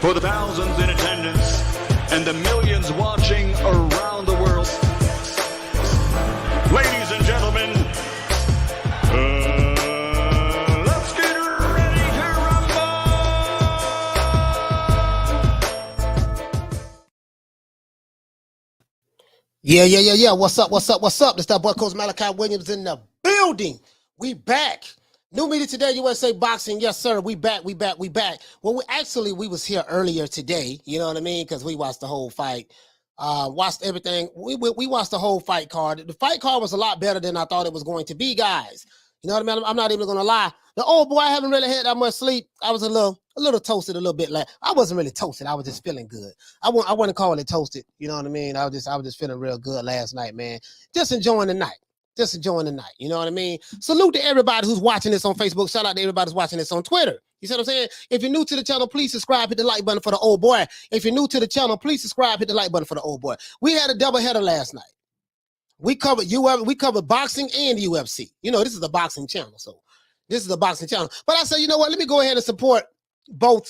for the thousands in attendance and the millions watching around the world. Ladies and gentlemen, let's get ready to rumble! Yeah. What's up? This that boy Coach Malachi Williams in the building. We back. New media today, USA Boxing. Yes, sir. We back. Well, we was here earlier today. You know what I mean? Because we watched the whole fight. Watched everything. We watched the whole fight card. The fight card was a lot better than I thought it was going to be, guys. You know what I mean? I'm not even gonna lie. The old boy, I haven't really had that much sleep. I was a little toasted, a little bit. Like I wasn't really toasted. I was just feeling good. I wouldn't call it toasted. You know what I mean? I was just feeling real good last night, man. Just enjoying the night. You know what I mean? Salute to everybody who's watching this on Facebook. Shout out to everybody who's watching this on Twitter. You see what I'm saying? If you're new to the channel, please subscribe. Hit the like button for the old boy. If you're new to the channel, please subscribe. Hit the like button for the old boy. We had a double header last night. We covered boxing and UFC. You know, this is a boxing channel, so this is a boxing channel. But I said, you know what? Let me go ahead and support both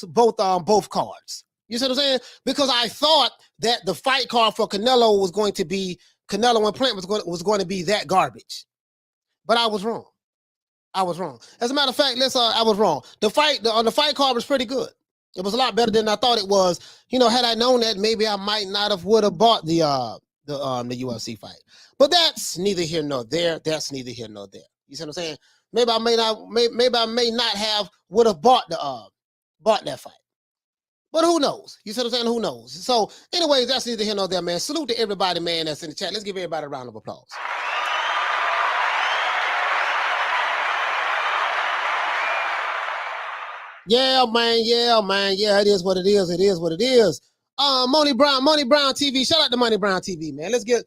cards. You see what I'm saying? Because I thought that the fight card for Canelo was going to be Canelo and Plant was going to be that garbage, but I was wrong. As a matter of fact, I was wrong. The fight card was pretty good. It was a lot better than I thought it was. You know, had I known that, maybe I might not have would have bought the UFC fight. But that's neither here nor there. You see what I'm saying? Maybe I may not have would have bought that fight. But who knows? You see what I'm saying? Who knows? So, anyways, that's neither here nor there, man. Salute to everybody, man, that's in the chat. Let's give everybody a round of applause. Yeah, man. Yeah, it is what it is. Money Brown TV. Shout out to Money Brown TV, man. Let's give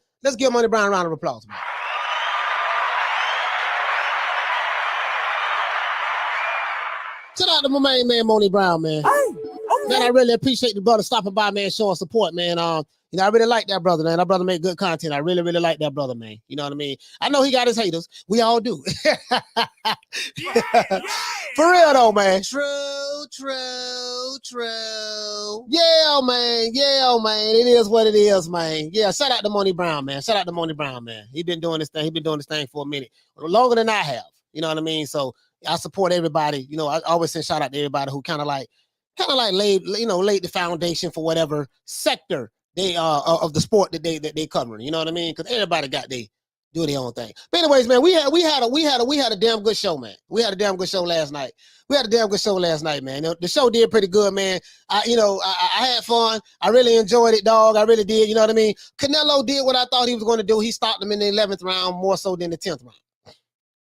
Money Brown a round of applause, man. Shout out to my main man, Money Brown, man. Man, I really appreciate the brother stopping by, man, showing support, man. You know, I really like that brother, man. That brother make good content. I really like that brother, man. You know what I mean? I know he got his haters. We all do. For real though, man. True. Yeah, man. It is what it is, man. Yeah, shout out to Money Brown, man. He been doing this thing for a minute. Longer than I have. You know what I mean? So I support everybody. You know, I always say shout out to everybody who kind of like laid the foundation for whatever sector they of the sport that they covering. You know what I mean? Because everybody do their own thing. But anyways, man, we had a damn good show, man. We had a damn good show last night. Man. The show did pretty good, man. I had fun. I really enjoyed it, dog. I really did. You know what I mean? Canelo did what I thought he was going to do. He stopped him in the 11th round more so than the 10th round.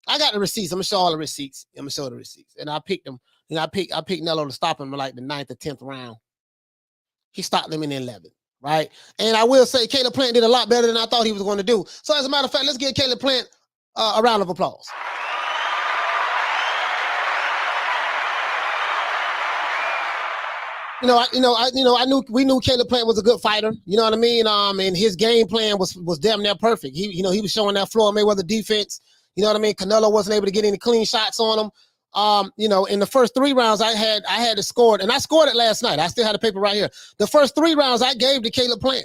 I got the receipts. I'm gonna show all the receipts. And I picked them. You know, I picked Canelo to stop him in like the 9th or 10th round. He stopped him in the 11th, right? And I will say Calb Plant did a lot better than I thought he was going to do. So as a matter of fact, let's give Calb Plant a round of applause. We knew Calb Plant was a good fighter. You know what I mean? And his game plan was damn near perfect. He was showing that Floyd Mayweather defense. You know what I mean? Canelo wasn't able to get any clean shots on him. In the first 3 rounds, I had it scored, and I scored it last night. I still had the paper right here. The first 3 rounds I gave to Calb Plant.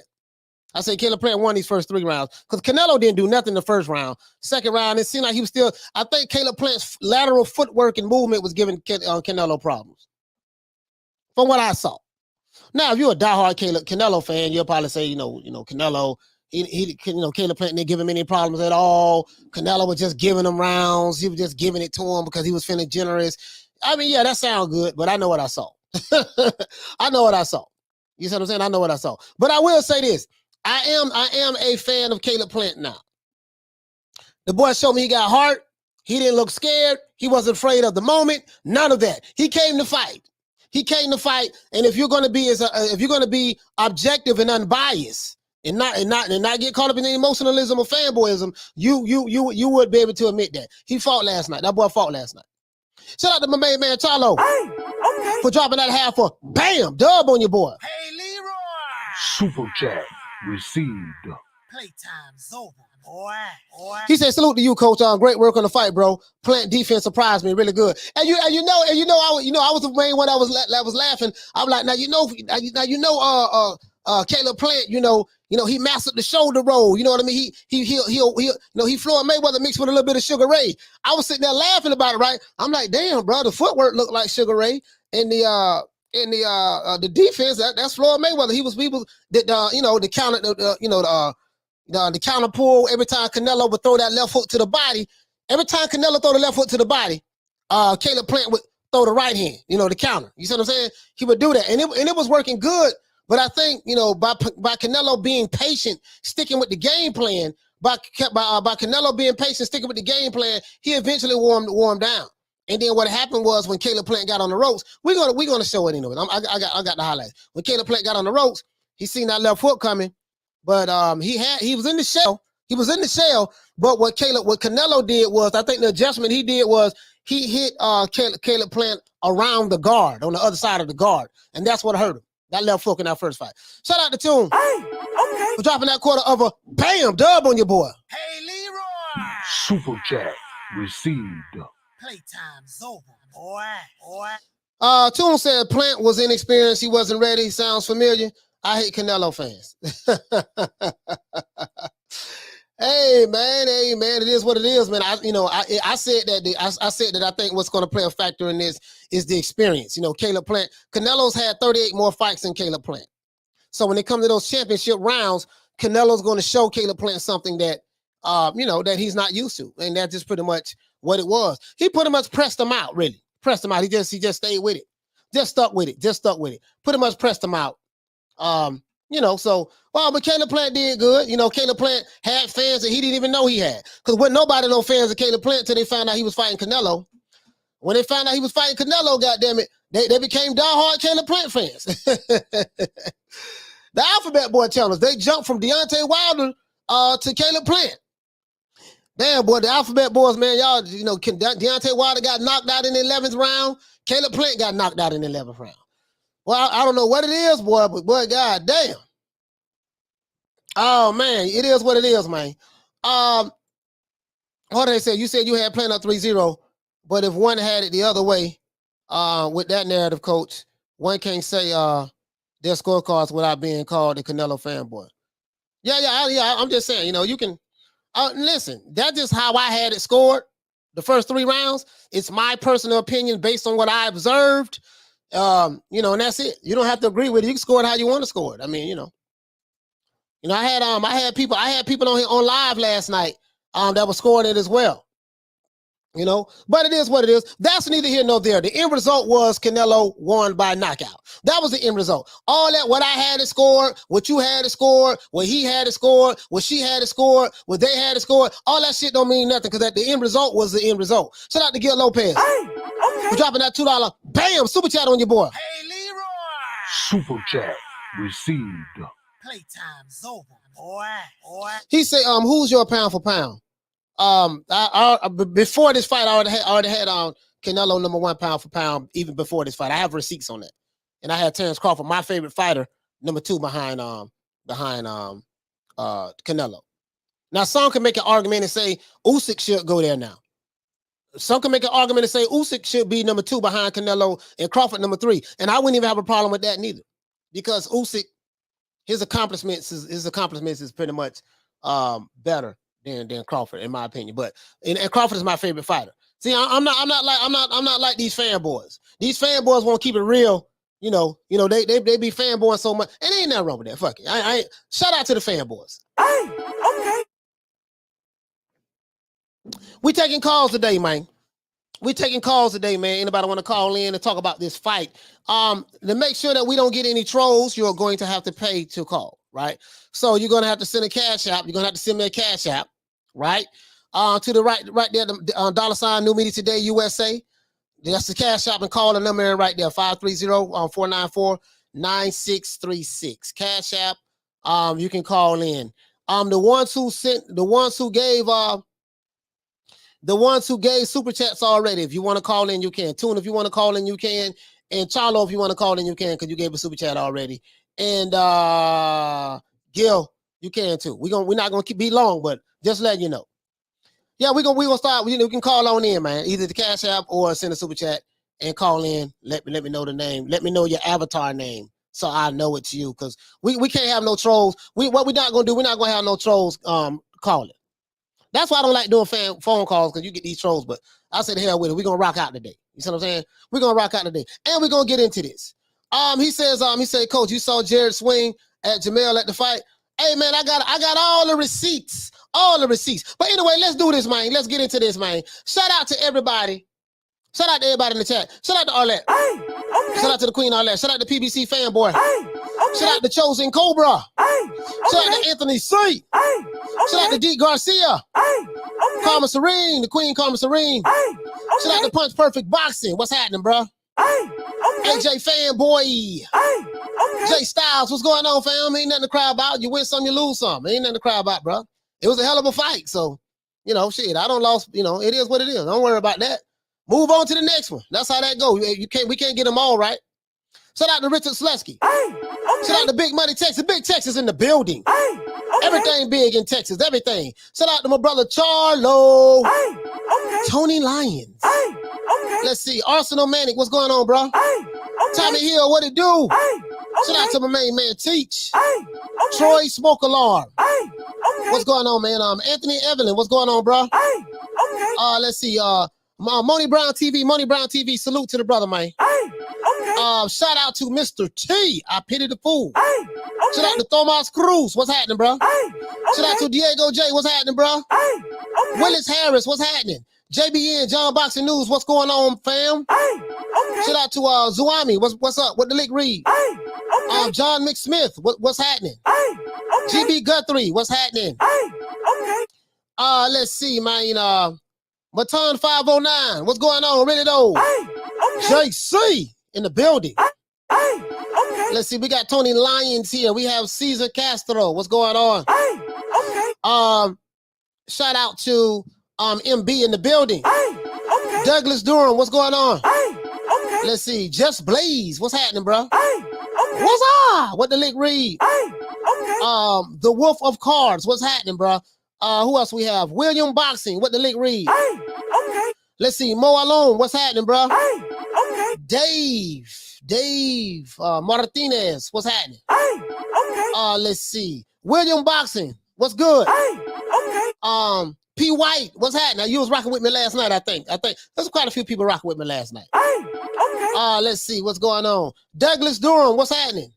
I said Calb Plant won these first 3 rounds because Canelo didn't do nothing the first round. Second round, it seemed like he was still. I think Calb Plant's lateral footwork and movement was giving Canelo problems, from what I saw. Now, if you're a diehard Canelo fan, you'll probably say, Canelo. Calb Plant didn't give him any problems at all. Canelo was just giving him rounds. He was just giving it to him because he was feeling generous. I mean, yeah, that sounds good, but I know what I saw. You see what I'm saying? I know what I saw. But I will say this. I am a fan of Calb Plant now. The boy showed me he got heart. He didn't look scared. He wasn't afraid of the moment. None of that. He came to fight. And if you're going to be objective and unbiased, and not get caught up in the emotionalism or fanboyism, you would be able to admit that. He fought last night. That boy fought last night. Shout out to my main man, Charlo. Hey, for dropping that half for bam, dub on your boy. Hey, Leroy. Super chat received. Playtime's over. He said, "Salute to you, coach. Great work on the fight, bro. Plant defense surprised me really good." And you know, I was the main one that was laughing. I'm like, now you know, Caleb Plant, you know, he mastered the shoulder roll. You know what I mean? He Floyd Mayweather mixed with a little bit of Sugar Ray. I was sitting there laughing about it, right? I'm like, damn, bro, the footwork looked like Sugar Ray, and the defense that's Floyd Mayweather. He was the counter pull every time Canelo would throw that left hook to the body. Every time Canelo throw the left hook to the body, Caleb Plant would throw the right hand, the counter. You see what I'm saying? He would do that. And it was working good. But I think, by Canelo being patient, sticking with the game plan, by Canelo being patient, sticking with the game plan, he eventually wore him down. And then what happened was when Caleb Plant got on the ropes, we're gonna show it anyway. I got the highlights. When Caleb Plant got on the ropes, he seen that left hook coming. But he was in the shell. He was in the shell. But what Canelo did was, I think the adjustment he did was he hit Caleb Plant around the guard, on the other side of the guard. And that's what hurt him. That left hook in that first fight. Shout out to Tune. Hey, okay. For dropping that quarter of a bam dub on your boy. Hey, Leroy. Super chat received. Playtime's over, boy. Tune said Plant was inexperienced. He wasn't ready. Sounds familiar. I hate Canelo fans. Hey man, it is what it is, man. I said that I think what's going to play a factor in this is the experience. Caleb Plant, Canelo's had 38 more fights than Caleb Plant. So when it comes to those championship rounds, Canelo's going to show Caleb Plant something that that he's not used to, and that's just pretty much what it was. He pretty much pressed him out, really pressed him out. He just stayed with it, just stuck with it. Pretty much pressed him out. But Caleb Plant did good. Caleb Plant had fans that he didn't even know he had. Because wasn't nobody no fans of Caleb Plant until they found out he was fighting Canelo. When they found out he was fighting Canelo, goddammit, they became diehard Caleb Plant fans. The Alphabet Boy channels, they jumped from Deontay Wilder to Caleb Plant. Damn, boy, the Alphabet Boys, man, y'all, Deontay Wilder got knocked out in the 11th round. Caleb Plant got knocked out in the 11th round. Well, I don't know what it is, boy, but boy, god damn. Oh man, it is what it is, man. What did they say? You said you had Plant up 3-0, but if one had it the other way, with that narrative, coach, one can't say their scorecards without being called a Canelo fanboy. Yeah. I'm just saying, you can listen. That's just how I had it scored. The first 3 rounds. It's my personal opinion based on what I observed. And that's it. You don't have to agree with it. You can score it how you want to score it. I mean, I had people on here on live last night that were scoring it as well. But it is what it is. That's neither here nor there. The end result was Canelo won by knockout. That was the end result. All that, what I had it scored, what you had it scored, what he had it scored, what she had it scored, what they had it scored, all that shit don't mean nothing because the end result was the end result. Shout out to Gil Lopez. Hey, okay. For dropping that $2 bam super chat on your boy. Hey, Leroy. Super chat received. Playtime's over, boy. He said, who's your pound for pound? Before this fight, I already had Canelo #1 pound for pound. Even before this fight, I have receipts on that, and I had Terrence Crawford, my favorite fighter, #2 behind Canelo. Now, some can make an argument and say Usyk should go there now. Some can make an argument and say Usyk should be #2 behind Canelo and Crawford #3, and I wouldn't even have a problem with that neither, because Usyk, his accomplishments is pretty much better than Crawford, in my opinion. But and Crawford is my favorite fighter. See, I'm not like these fanboys. These fanboys want to keep it real. They be fanboying so much, and ain't nothing wrong with that. Fuck it. I ain't. Shout out to the fanboys. Hey, okay. We taking calls today, man. Anybody want to call in and talk about this fight? To make sure that we don't get any trolls, you're going to have to pay to call, right? So you're going to have to send a cash app. You're going to have to send me a cash app, right? To the right there, $ New Media Today USA. That's the cash app, and call the number in right there, 530-494-9636. Cash app. You can call in. The ones who gave super chats already. If you want to call in, you can. Tune, if you want to call in, you can. And Charlo, if you want to call in, you can, because you gave a super chat already. And Gil, you can too. We're not gonna be long, but Just letting you know. Yeah, we gonna start. You know, we can call on in, man. Either the Cash App or send a super chat and call in. Let me know the name. Let me know your avatar name so I know it's you. Cause we can't have no trolls. What we're not gonna do? We're not gonna have no trolls calling. That's why I don't like doing phone calls because you get these trolls. But I said, hell with it. We're gonna rock out today. You see what I'm saying? We're gonna rock out today, and we're gonna get into this. He said, Coach, you saw Jared swing at Jamel at the fight. Hey man, I got all the receipts. All the receipts. But anyway, let's do this, man. Let's get into this, man. Shout out to everybody. Shout out to everybody in the chat. Shout out to Arlette. Shout out to the Queen Arlette. Shout out to PBC Fanboy. Shout out to Chosen Cobra. Shout out to Anthony C. Shout out to D. Garcia. Karma Serene, the Queen Karma Serene. Shout out to Punch Perfect Boxing. What's happening, bro? AJ Fanboy. Jay Styles, what's going on, fam? Ain't nothing to cry about. You win some, you lose some. Ain't nothing to cry about, bro. It was a hell of a fight. So, you know, shit, I don't lost, you know, it is what it is. Don't worry about that. Move on to the next one. That's how that goes. We can't get them all right. Shout out to Richard Slesky. Shout out to Big Money Texas. Big Texas in the building. Everything big in Texas. Everything. Shout out to my brother Charlo. Tony Lyons. Let's see. Arsenal Manic. What's going on, bro? Tommy Hill. What it do? Shout out to my main man Teach. Troy Smoke Alarm. What's going on, man? Anthony Evelyn. What's going on, bro? Let's see. Money Brown TV. Salute to the brother, man. Shout out to Mr. T. I pity the fool. Shout out to Thomas Cruz. What's happening, bro? Shout out to Diego J. What's happening, bro? Willis Harris. What's happening? JBN, John Boxing News. What's going on, fam? Shout out to Zuami. What's up? What the lick read? John McSmith. What's happening? GB Guthrie. What's happening? Let's see, man. Matan 509. What's going on? Ready though? JC in the building. Let's see. We got Tony Lyons here. We have Caesar Castro. What's going on? Shout out to MB in the building. Douglas Durham. What's going on? Let's see. Just Blaze. What's happening, bro? What's up? What the lick read? The Wolf of Cards. What's happening, bro? Who else we have? William Boxing. What the lick read? Let's see. Mo Alone. What's happening, bro? Dave Martinez. What's happening? Let's see. William Boxing. What's good? P White. What's happening? Now, you was rocking with me last night, I think. There's quite a few people rocking with me last night. Let's see. What's going on? Douglas Durham. What's happening?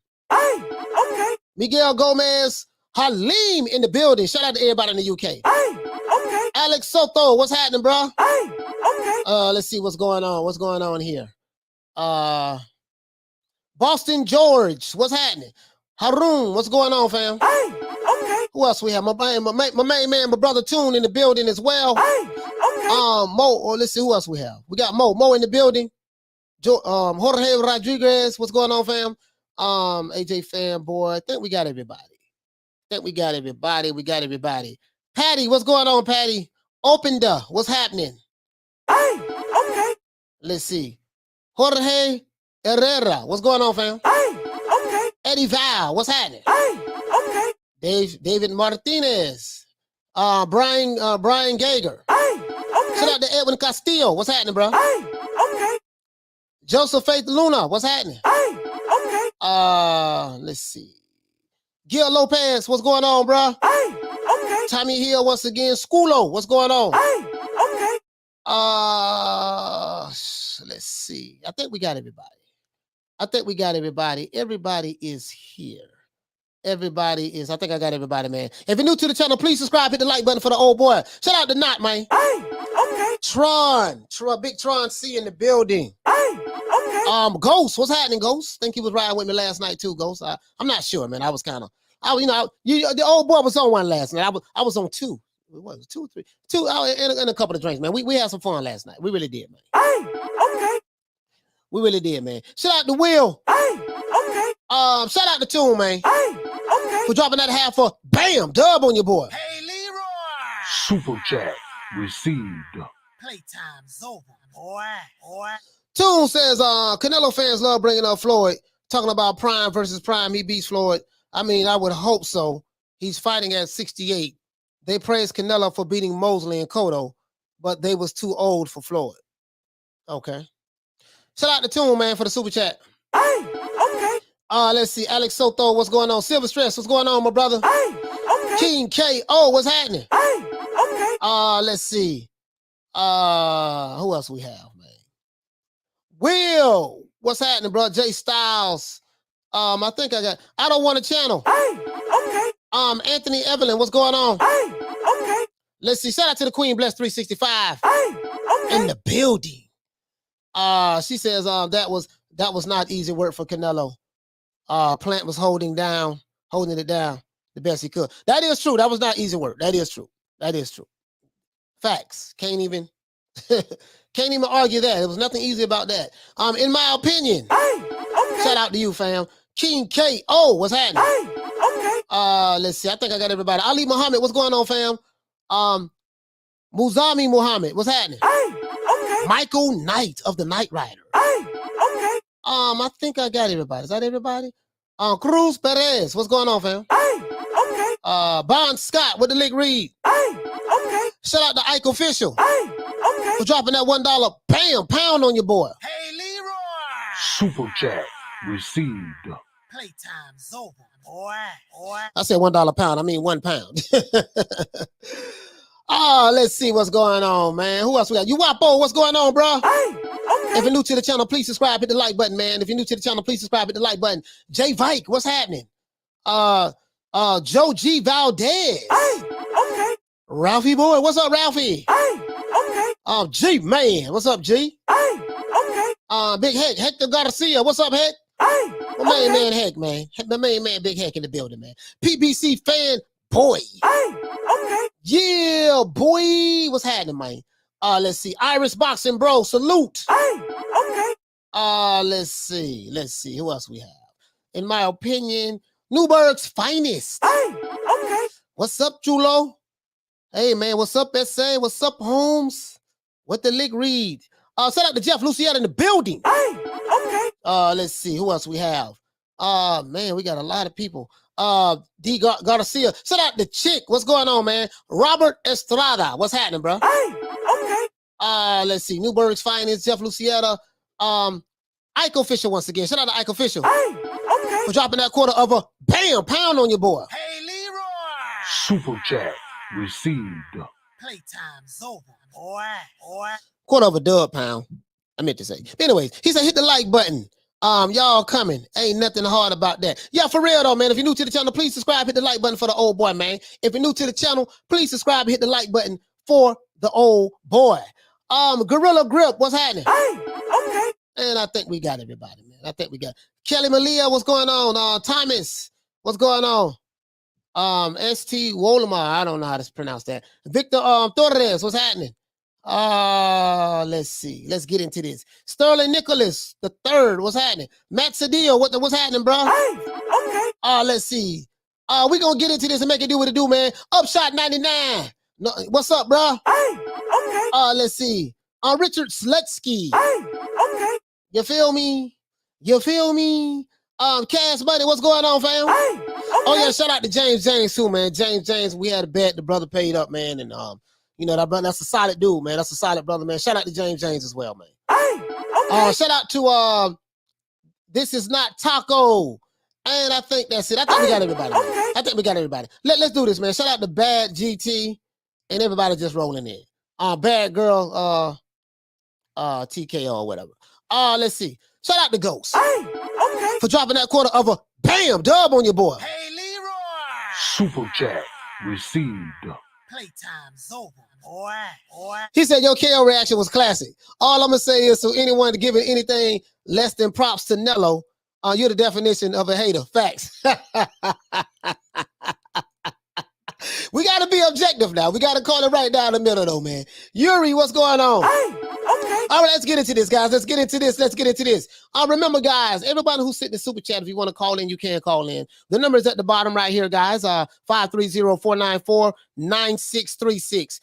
Miguel Gomez. Halim in the building. Shout out to everybody in the UK. Alex Soto, what's happening, bro? Let's see what's going on. What's going on here? Boston George, what's happening? Haroon, what's going on, fam? Who else we have? My main man, my brother Toon in the building as well. Mo, or let's see who else we have. We got Mo in the building. Jorge Rodriguez, what's going on, fam? AJ Fanboy. I think we got everybody. We got everybody. Patty, what's going on, Patty? Openda, what's happening? Let's see. Jorge Herrera, what's going on, fam? Eddie Val, what's happening? David Martinez. Brian Gager. Shout out to Edwin Castillo, what's happening, bro? Joseph Faith Luna, what's happening? Let's see. Gil Lopez, what's going on, bro? Tommy Hill once again. Schoolo, what's going on? Let's see. I think we got everybody. Everybody is here. I think I got everybody, man. If you're new to the channel, please subscribe, hit the like button for the old boy. Shout out to Knot, man. Tron, Big Tron C in the building. Ghost, what's happening, Ghost? Think he was riding with me last night too, Ghost. I'm not sure, man. I was kind of, the old boy was on one last night. I was on two. What was it, 2 or 3? Two, and a couple of drinks, man. We had some fun last night. We really did, man. We really did, man. Shout out to Will. Shout out to Toon, man. For dropping that half for bam, dub on your boy. Hey, Leroy. Super chat received. Playtime's over, boy. Toon says, Canelo fans love bringing up Floyd, talking about Prime versus Prime. He beats Floyd. I mean, I would hope so. He's fighting at 68. They praised Canelo for beating Mosley and Cotto, but they was too old for Floyd. Okay. Shout out to Toon, man, for the super chat. Hey, okay. Let's see. Alex Soto, what's going on? Silver Stress, what's going on, my brother? Hey, okay. King K.O., what's happening? Hey, okay. Let's see. Who else we have, man? Will, what's happening, bro? Jay Styles. I think I don't want a channel. Hey, okay. Anthony Evelyn, what's going on? Hey, okay. Let's see. Shout out to the Queen Bless 365 Hey, okay. in the building. She says that was not easy work for Canelo. Plant was holding it down the best he could. That is true. That was not easy work. That is true. That is true. Facts. Can't even argue that. There was nothing easy about that. In my opinion. Hey, okay. Shout out to you, fam. King K.O., what's happening? Hey, okay. Let's see. I think I got everybody. Ali Muhammad, what's going on, fam? Muzami Muhammad, what's happening? Hey, okay. Michael Knight of the Knight Rider. Hey, okay. I think I got everybody. Is that everybody? Cruz Perez, what's going on, fam? Hey, okay. Bon Scott with the Lick Read. Hey, okay. Shout out to Ike Official Hey, okay. for dropping that $1 bam pound on your boy. Hey, Leroy. Super chat received. Playtime's over, boy. I said $1 pound. I mean 1 pound. Let's see what's going on, man. Who else we got? You Wapo, what's going on, bro? Hey, okay. If you're new to the channel, please subscribe, hit the like button, man. If you're new to the channel, please subscribe, hit the like button. Jay Vike, what's happening? Joe G. Valdez. Hey, okay. Ralphie boy, what's up, Ralphie? Hey, okay. G man, what's up, G? Hey, okay. Big Heck, Hector Garcia, what's up, Heck? Hey, My main man, Heck, man. My main man, Big Heck in the building, man. PBC fan, boy. Hey, okay. Yeah, boy. What's happening, man? Let's see. Iris Boxing, bro. Salute. Hey, okay. Let's see. Who else we have? In my opinion, Newburgh's finest. Hey, okay. What's up, Julo? Hey, man. What's up, SA? What's up, Holmes? What the Lick Read? Shout out to Jeff Lucietta in the building. Hey, okay. Let's see. Who else we have? Man, we got a lot of people. D. Garcia. Shout out to Chick. What's going on, man? Robert Estrada. What's happening, bro? Hey, okay. Let's see. Newburgh's finest. Jeff Lucietta. Ike Official once again. Shout out to Ike Official Hey, okay. for dropping that quarter of a bam pound on your boy. Hey, Leroy. Super chat received. Playtime's over, boy. Quarter of a dub pound. I meant to say. Anyways, he said hit the like button. Y'all coming. Ain't nothing hard about that. Yeah, for real though, man. If you're new to the channel, please subscribe, hit the like button for the old boy, man. If you're new to the channel, please subscribe, hit the like button for the old boy. Gorilla Grip, what's happening? Hey, okay. And I think we got everybody, man. I think we got Kelly Malia, what's going on? Thomas, what's going on? ST Wolomar, I don't know how to pronounce that. Victor Torres, what's happening? Let's see. Let's get into this. Sterling Nicholas, the third, what's happening? Matt Cedillo, what's happening, bro? Hey, okay. Let's see. We gonna get into this and make it do what it do, man. Upshot 99. No, what's up, bro? Hey, okay. Let's see. Richard Slutsky. Hey, okay. You feel me? Cash Buddy, what's going on, fam? Hey, okay. Oh yeah, shout out to James too, man. James, we had a bet. The brother paid up, man, and you know that brother. That's a solid dude, man. That's a solid brother, man. Shout out to James as well, man. Hey, okay. Shout out to This Is Not Taco, and I think that's it. I think we got everybody. Man. Okay. I think we got everybody. Let's do this, man. Shout out to Bad GT and everybody just rolling in. Bad Girl, TKO or whatever. Let's see. Shout out to Ghost. Hey, okay. For dropping that quarter of a bam dub on your boy. Hey, Leroy. Super chat received. Playtime's over, boy. He said your KO reaction was classic. All I'm gonna say is to anyone to give it anything less than props to Nello, you're the definition of a hater. Facts. We gotta be objective now. We gotta call it right down the middle though, man. Yuri, what's going on? Hey, okay. All right, let's get into this, guys. Let's get into this. Remember, guys, everybody who's sitting in the super chat, if you want to call in, you can call in. The number is at the bottom right here, guys. 530-494-9636.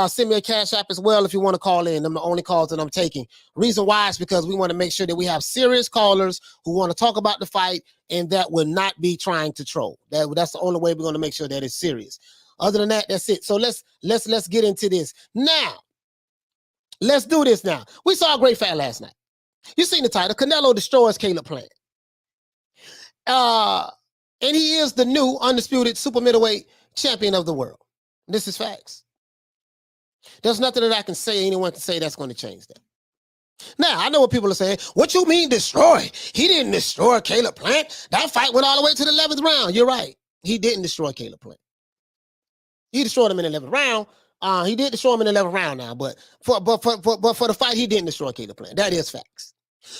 Send me a cash app as well if you want to call in. I'm the only calls that I'm taking. Reason why is because we want to make sure that we have serious callers who want to talk about the fight and that will not be trying to troll. That's the only way we're going to make sure that it's serious. Other than that, that's it. So let's get into this. Now, let's do this now. We saw a great fight last night. You seen the title. Canelo destroys Calb Plant. And he is the new undisputed super middleweight champion of the world. This is facts. There's nothing that I can say, anyone can say that's going to change that. Now, I know what people are saying. What you mean destroy? He didn't destroy Calb Plant. That fight went all the way to the 11th round. You're right. He didn't destroy Calb Plant. He destroyed him in the 11th round. He did destroy him in the 11th round now, but for the fight, he didn't destroy Calb Plant. That is facts.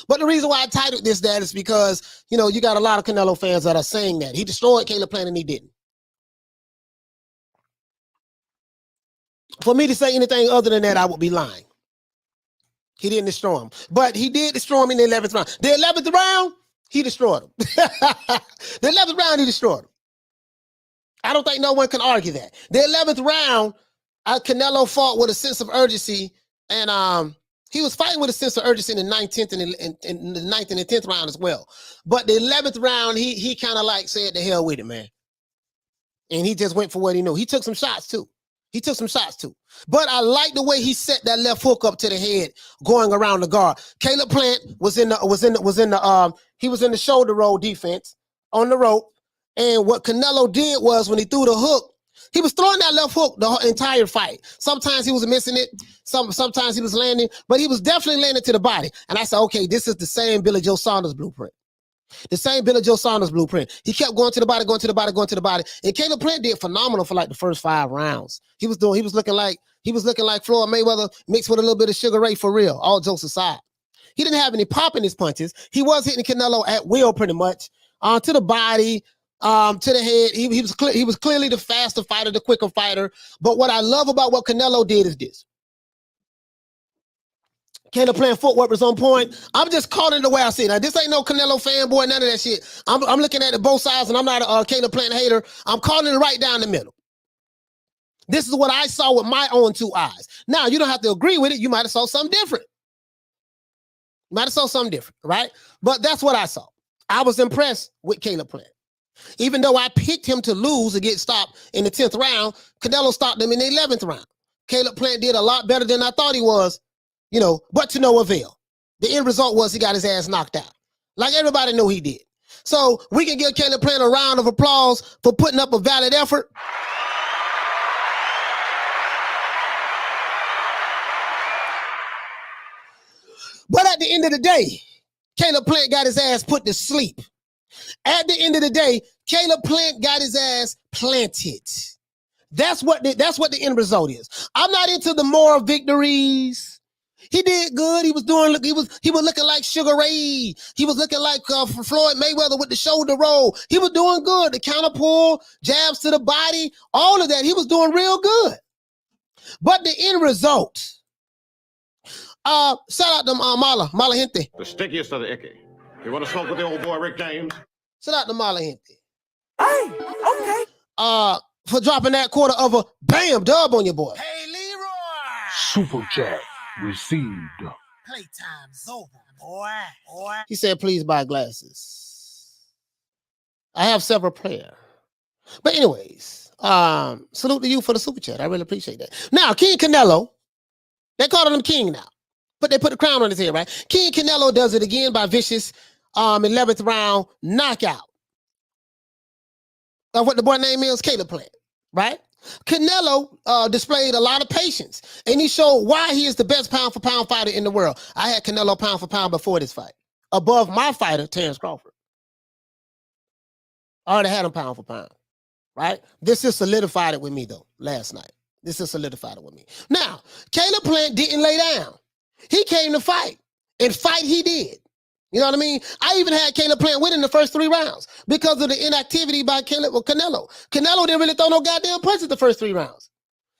But the reason why I titled this that is because, you know, you got a lot of Canelo fans that are saying that. He destroyed Calb Plant and he didn't. For me to say anything other than that, I would be lying. He didn't destroy him. But he did destroy him in the 11th round. The 11th round, he destroyed him. The 11th round, he destroyed him. I don't think no one can argue that. The 11th round, Canelo fought with a sense of urgency, and he was fighting with a sense of urgency in the 9th, 10th, and the 9th and the 10th round as well. But the 11th round, he kind of like said, the hell with it, man. And he just went for what he knew. He took some shots too. But I like the way he set that left hook up to the head, going around the guard. Calb Plant was in the shoulder roll defense on the rope. And what Canelo did was when he threw the hook, he was throwing that left hook the entire fight. Sometimes he was missing it. Sometimes he was landing, but he was definitely landing to the body. And I said, okay, this is the same Billy Joe Saunders blueprint. The same Billy Joe Saunders blueprint. He kept going to the body, going to the body, going to the body. And Calb Plant did phenomenal for like the first 5 rounds. He was looking like Floyd Mayweather mixed with a little bit of Sugar Ray for real, all jokes aside. He didn't have any pop in his punches. He was hitting Canelo at will pretty much. To the body, to the head. He was clearly the faster fighter, the quicker fighter. But what I love about what Canelo did is this. Calb Plant footwork was on point. I'm just calling it the way I see it. Now, this ain't no Canelo fanboy, none of that shit. I'm looking at it both sides, and I'm not a Calb Plant hater. I'm calling it right down the middle. This is what I saw with my own 2 eyes. Now, you don't have to agree with it. You might have saw something different. Right? But that's what I saw. I was impressed with Calb Plant. Even though I picked him to lose and get stopped in the 10th round, Canelo stopped him in the 11th round. Calb Plant did a lot better than I thought he was. You know, but to no avail. The end result was he got his ass knocked out. Like everybody knew he did. So we can give Calb Plant a round of applause for putting up a valid effort. But at the end of the day, Calb Plant got his ass put to sleep. At the end of the day, Calb Plant got his ass planted. That's what the end result is. I'm not into the moral victories. He did good. He was looking like Sugar Ray. He was looking like Floyd Mayweather with the shoulder roll. He was doing good. The counter pull, jabs to the body, all of that. He was doing real good. But the end result, shout out to Mala Gente. The stickiest of the icky. You want to smoke with the old boy Rick James? Shout out to Mala Gente. Hey, okay. For dropping that quarter of a bam dub on your boy. Hey, Leroy. Super chat received. Playtime's over, boy. He said, please buy glasses. I have several pairs. But anyways, salute to you for the super chat. I really appreciate that. Now, King Canelo, they call him King now. But they put the crown on his head, right? King Canelo does it again by vicious 11th round knockout. What the boy name is, Calb Plant, right? Canelo displayed a lot of patience, and he showed why he is the best pound-for-pound fighter in the world. I had Canelo pound-for-pound before this fight, above my fighter, Terrence Crawford. I already had him pound-for-pound, right? This just solidified it with me, though, last night. This just solidified it with me. Now, Calb Plant didn't lay down. He came to fight, and fight he did. You know what I mean? I even had Calb Plant winning the first 3 rounds because of the inactivity by Canelo. Canelo didn't really throw no goddamn punches the first 3 rounds.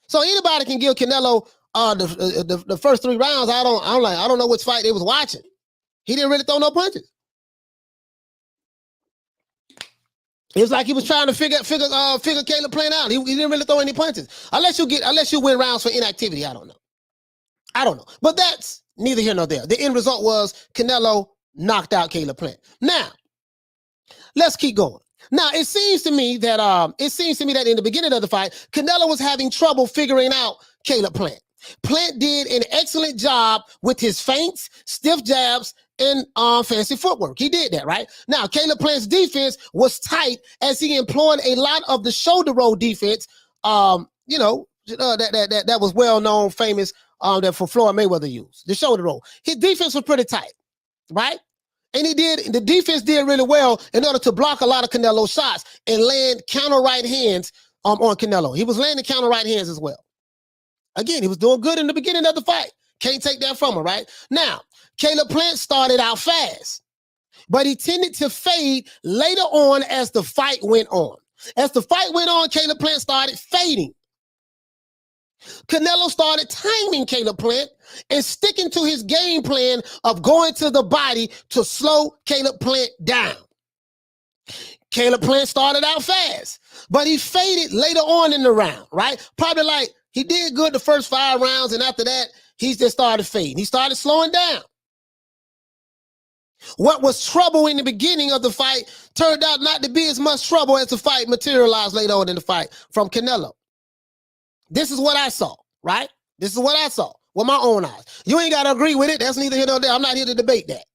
So anybody can give Canelo the first 3 rounds. I don't know which fight they was watching. He didn't really throw no punches. It was like he was trying to figure Calb Plant out. He didn't really throw any punches. Unless you win rounds for inactivity, I don't know. But that's neither here nor there. The end result was Canelo knocked out Calb Plant. Now, let's keep going. Now, it seems to me that in the beginning of the fight, Canelo was having trouble figuring out Calb Plant. Plant did an excellent job with his feints, stiff jabs, and fancy footwork. He did that, right? Now, Calb Plant's defense was tight as he employed a lot of the shoulder roll defense, that was well known, famous, that for Floyd Mayweather used. The shoulder roll. His defense was pretty tight, right? And the defense did really well in order to block a lot of Canelo's shots and land counter right hands on Canelo. He was landing counter right hands as well. Again, he was doing good in the beginning of the fight. Can't take that from him, right? Now, Calb Plant started out fast, but he tended to fade later on as the fight went on. As the fight went on, Calb Plant started fading. Canelo started timing Calb Plant and sticking to his game plan of going to the body to slow Calb Plant down. Calb Plant started out fast, but he faded later on in the round, right? Probably like he did good the first 5 rounds, and after that, he just started fading. He started slowing down. What was trouble in the beginning of the fight turned out not to be as much trouble as the fight materialized later on in the fight from Canelo. This is what I saw, right? This is what I saw with my own eyes. You ain't got to agree with it. That's neither here nor there. I'm not here to debate that.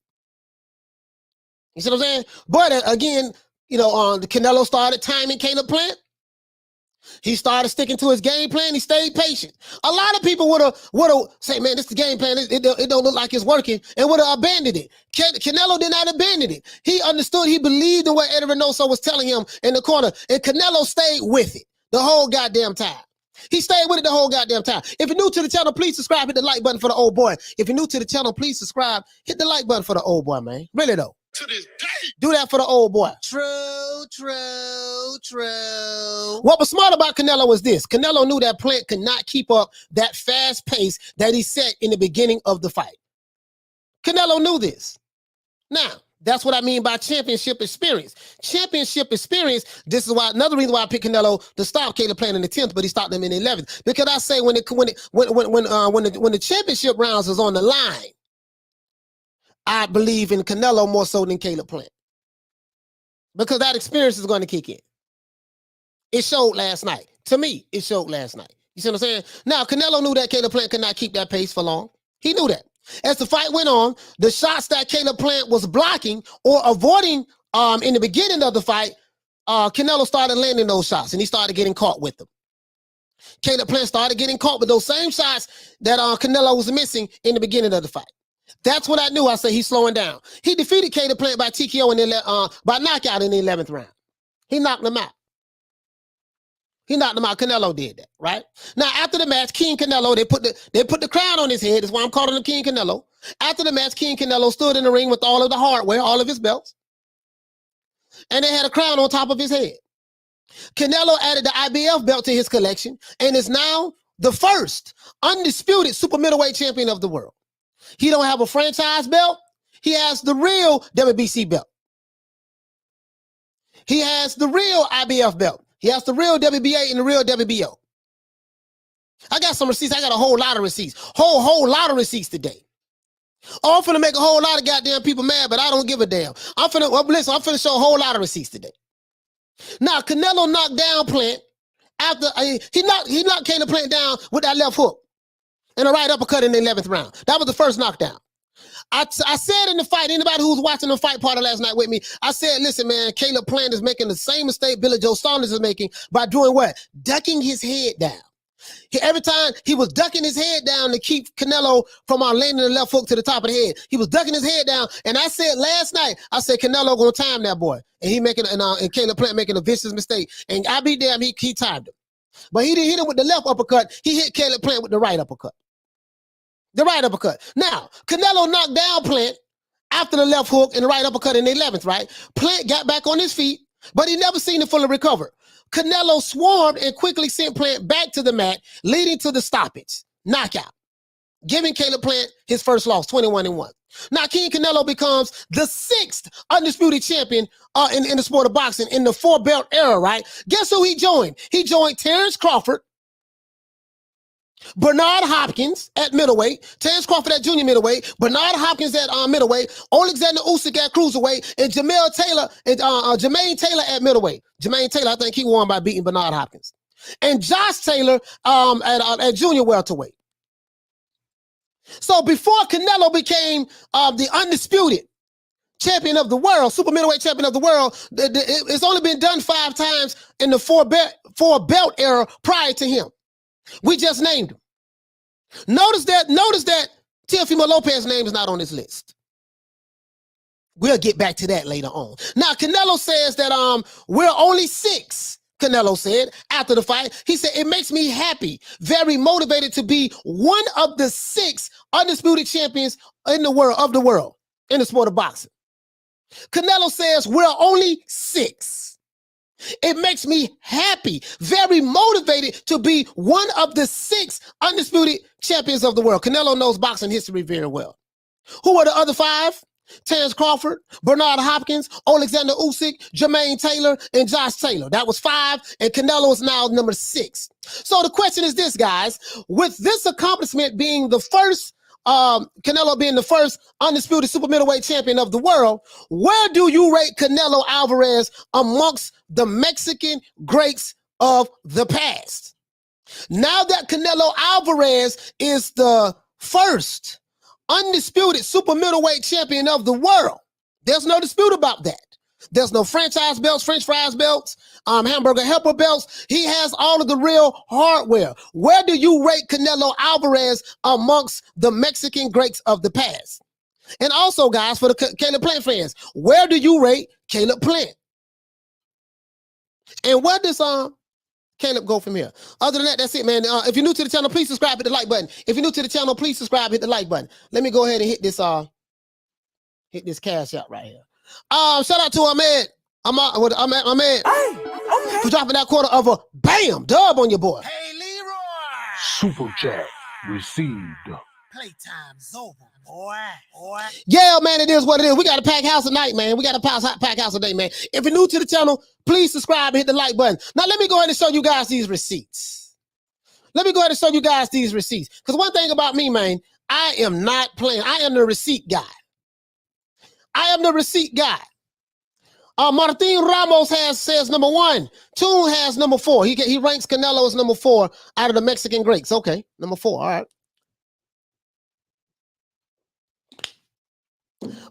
You see what I'm saying? But again, the Canelo started timing Calb Plant. He started sticking to his game plan. He stayed patient. A lot of people would have say, man, this is the game plan. It don't look like it's working, and would have abandoned it. Canelo did not abandon it. He understood. He believed in what Eddie Reynoso was telling him in the corner, and Canelo stayed with it the whole goddamn time. He stayed with it the whole goddamn time. If you're new to the channel, please subscribe. Hit the like button for the old boy. If you're new to the channel, please subscribe. Hit the like button for the old boy, man. Really, though. To this day. Do that for the old boy. True. What was smart about Canelo was this. Canelo knew that Plant could not keep up that fast pace that he set in the beginning of the fight. Canelo knew this. Now, that's what I mean by championship experience. Championship experience, this is why another reason why I picked Canelo to stop Calb Plant in the 10th, but he stopped him in the 11th. Because I say when the championship rounds is on the line, I believe in Canelo more so than Calb Plant. Because that experience is going to kick in. It showed last night. To me, it showed last night. You see what I'm saying? Now, Canelo knew that Calb Plant could not keep that pace for long. He knew that. As the fight went on, the shots that Calb Plant was blocking or avoiding in the beginning of the fight, Canelo started landing those shots, and he started getting caught with them. Calb Plant started getting caught with those same shots that Canelo was missing in the beginning of the fight. That's what I knew. I said he's slowing down. He defeated Calb Plant by TKO by knockout in the 11th round. He knocked him out. Canelo did that, right? Now, after the match, King Canelo, they put the crown on his head. That's why I'm calling him King Canelo. After the match, King Canelo stood in the ring with all of the hardware, all of his belts, and they had a crown on top of his head. Canelo added the IBF belt to his collection and is now the first undisputed super middleweight champion of the world. He don't have a franchise belt. He has the real WBC belt. He has the real IBF belt. He has the real WBA and the real WBO. I got some receipts. I got a whole lot of receipts. Whole lot of receipts today. Oh, I'm finna make a whole lot of goddamn people mad, but I don't give a damn. I'm finna show a whole lot of receipts today. Now, Canelo knocked down Plant after he knocked Calb Plant down with that left hook and a right uppercut in the 11th round. That was the first knockdown. I said in the fight, anybody who was watching the fight part of last night with me, I said, listen, man, Calb Plant is making the same mistake Billy Joe Saunders is making by doing what? Ducking his head down. Every time he was ducking his head down to keep Canelo from landing the left hook to the top of the head. He was ducking his head down, and I said last night, I said Canelo gonna time that boy, and and Calb Plant making a vicious mistake, and I be damn, he timed him, but he didn't hit him with the left uppercut. He hit Calb Plant with the right uppercut. The right uppercut. Now, Canelo knocked down Plant after the left hook and the right uppercut in the 11th, right? Plant got back on his feet, but he never seen it fully recover. Canelo swarmed and quickly sent Plant back to the mat, leading to the stoppage, knockout, giving Calb Plant his first loss, 21-1. Now, King Canelo becomes the 6th undisputed champion in the sport of boxing in the 4-belt era, right? Guess who he joined? He joined Terrence Crawford, Bernard Hopkins at middleweight, Terence Crawford at junior middleweight, Bernard Hopkins at middleweight, Alexander Usyk at cruiserweight, and Jermaine Taylor at middleweight. Jermaine Taylor, I think he won by beating Bernard Hopkins. And Josh Taylor at junior welterweight. So before Canelo became the undisputed champion of the world, super middleweight champion of the world, it's only been done 5 times in the four belt era prior to him. We just named him. Notice that Teofimo Lopez's name is not on this list. We'll get back to that later on. Now, Canelo says that we're only 6, Canelo said after the fight. He said, it makes me happy, very motivated to be one of the 6 undisputed champions in the world, in the sport of boxing. Canelo says, we're only 6. It makes me happy, very motivated to be one of the 6 undisputed champions of the world. Canelo knows boxing history very well. Who are the other 5? Terence Crawford, Bernard Hopkins, Alexander Usyk, Jermaine Taylor, and Josh Taylor. That was 5, and Canelo is now number 6. So the question is this, guys. With this accomplishment being the first, Canelo being the first undisputed super middleweight champion of the world, where do you rate Canelo Alvarez amongst the Mexican greats of the past? Now that Canelo Alvarez is the first undisputed super middleweight champion of the world, there's no dispute about that. There's no franchise belts, French fries belts, hamburger helper belts. He has all of the real hardware. Where do you rate Canelo Alvarez amongst the Mexican greats of the past? And also, guys, for the Calb Plant fans, where do you rate Calb Plant? And where does Caleb go from here? Other than that, that's it, man. If you're new to the channel, please subscribe, hit the like button. If you're new to the channel, please subscribe, hit the like button. Let me go ahead and hit this cash out right here. Shout out to Ahmed. Ahmed. Hey, okay. For dropping that quarter of a bam dub on your boy. Hey, Leroy. Super chat received. Playtime's over, boy. Yeah, man, it is what it is. We got a packed house tonight, man. We got a packed house today, man. If you're new to the channel, please subscribe and hit the like button. Now, let me go ahead and show you guys these receipts. Because one thing about me, man, I am not playing. I am the receipt guy. Martin Ramos says number 1. Toon has number 4. He ranks Canelo as number 4 out of the Mexican greats. Okay, number 4. All right.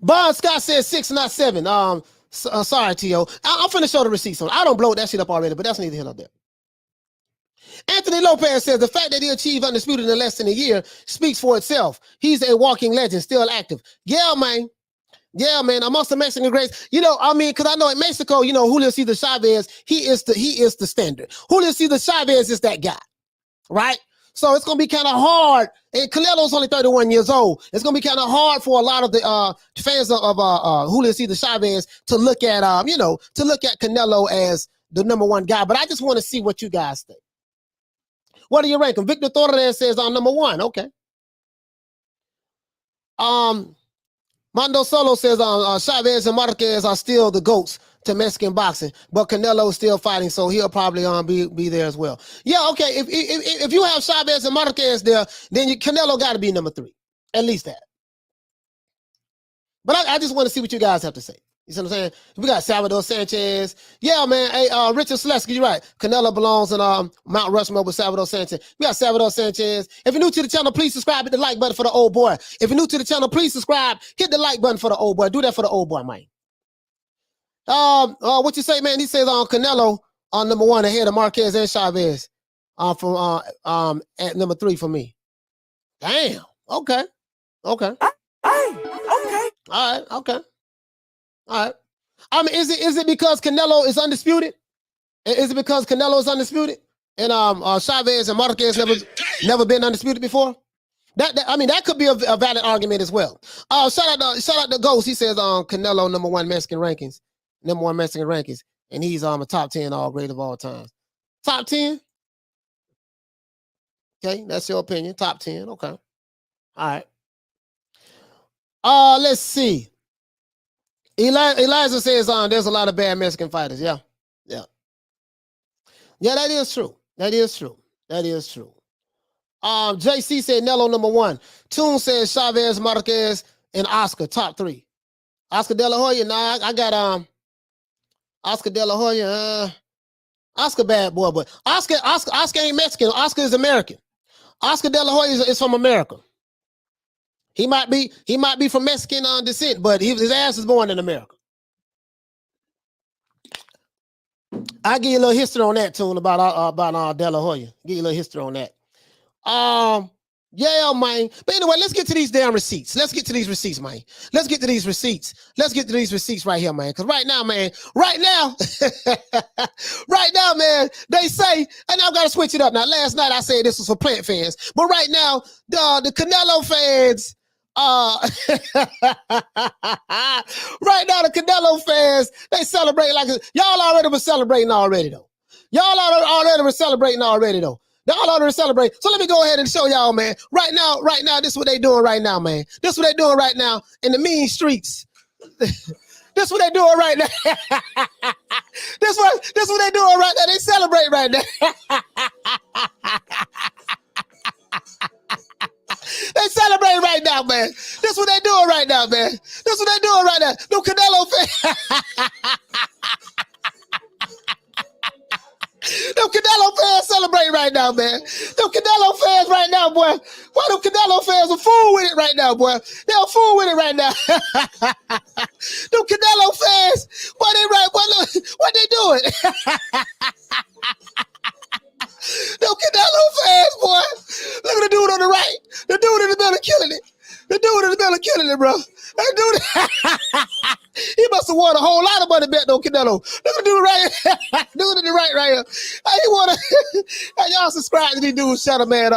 Bon Scott says 6, not 7. Sorry, Tio. I'm finna show the receipts on. I don't blow that shit up already, but that's neither here nor there. Anthony Lopez says the fact that he achieved undisputed in less than a year speaks for itself. He's a walking legend, still active. Yeah, man. Amongst the Mexican greats, because I know in Mexico, Julio Cesar Chavez, he is the standard. Julio Cesar Chavez is that guy, right? So it's gonna be kind of hard. And Canelo's only 31 years old. It's gonna be kind of hard for a lot of the fans of Julio Cesar Chavez to look at Canelo as the number 1 guy. But I just want to see what you guys think. What do you rank him? Victor Torres says on number 1. Okay. Mondo Solo says Chavez and Marquez are still the GOATs to Mexican boxing, but Canelo is still fighting, so he'll probably be there as well. Yeah, okay. If you have Chavez and Marquez there, then Canelo got to be number 3, at least that. But I just want to see what you guys have to say. You see what I'm saying? We got Salvador Sanchez. Yeah, man. Hey, Richard Selesky, you're right. Canelo belongs in Mount Rushmore with Salvador Sanchez. We got Salvador Sanchez. If you're new to the channel, please subscribe. Hit the like button for the old boy. If you're new to the channel, please subscribe. Hit the like button for the old boy. Do that for the old boy, man. What you say, man? He says Canelo on number 1 ahead of Marquez and Chavez. At number 3 for me. Damn. Okay. Hey, okay. All right. Okay. All right. I mean, is it because Canelo is undisputed? Is it because Canelo is undisputed and Chavez and Marquez never been undisputed before? That could be a valid argument as well. Shout out to Ghost. He says Canelo number 1 Mexican rankings, and he's a top 10 all great of all time. Top 10. Okay, that's your opinion. Top 10. Okay. All right. Let's see. Elijah says there's a lot of bad Mexican fighters. Yeah, that is true. JC said Nello #1. Toon says Chavez, Marquez, and Oscar top 3. Oscar De La Hoya. Nah, I got Oscar De La Hoya. Oscar bad boy, but Oscar ain't Mexican. Oscar is American. Oscar De La Hoya is from America. He might be from Mexican descent, but his ass is born in America. I'll give you a little history on that, Toon, about De La Hoya. Give you a little history on that. Yeah, man. But anyway, let's get to these damn receipts. Let's get to these receipts, man. Let's get to these receipts. Let's get to these receipts right here, man. Because right now, man, right now, man, they say, and I've got to switch it up. Now, last night I said this was for Plant fans, but right now, the Canelo fans, right now, the Canelo fans, they celebrate like y'all already were celebrating already, though. Y'all already were celebrating already, though. Y'all already celebrate. So let me go ahead and show y'all, man. Right now, this is what they doing right now, man. This is what they doing right now in the mean streets. This is what they doing right now. This what they doing right now. They celebrate right now. They celebrate right now, man. This is what they doing right now, man. This is what they doing right now. No Canelo fans. Them Canelo fans celebrate right now, man. Them Canelo fans right now, boy. Why them Canelo fans are fool with it right now, boy? They're fool with it right now. Them Canelo fans, what they right? What they doing? Them Canelo fans, boy. Look at the dude on the right. The dude in the middle killing it. The dude in the middle killing it, bro. That dude, he must have won a whole lot of money betting on Canelo. Look at the dude right here. Dude in the right here. Hey, you wanna? Hey, y'all subscribe to these dudes. Shut up, man.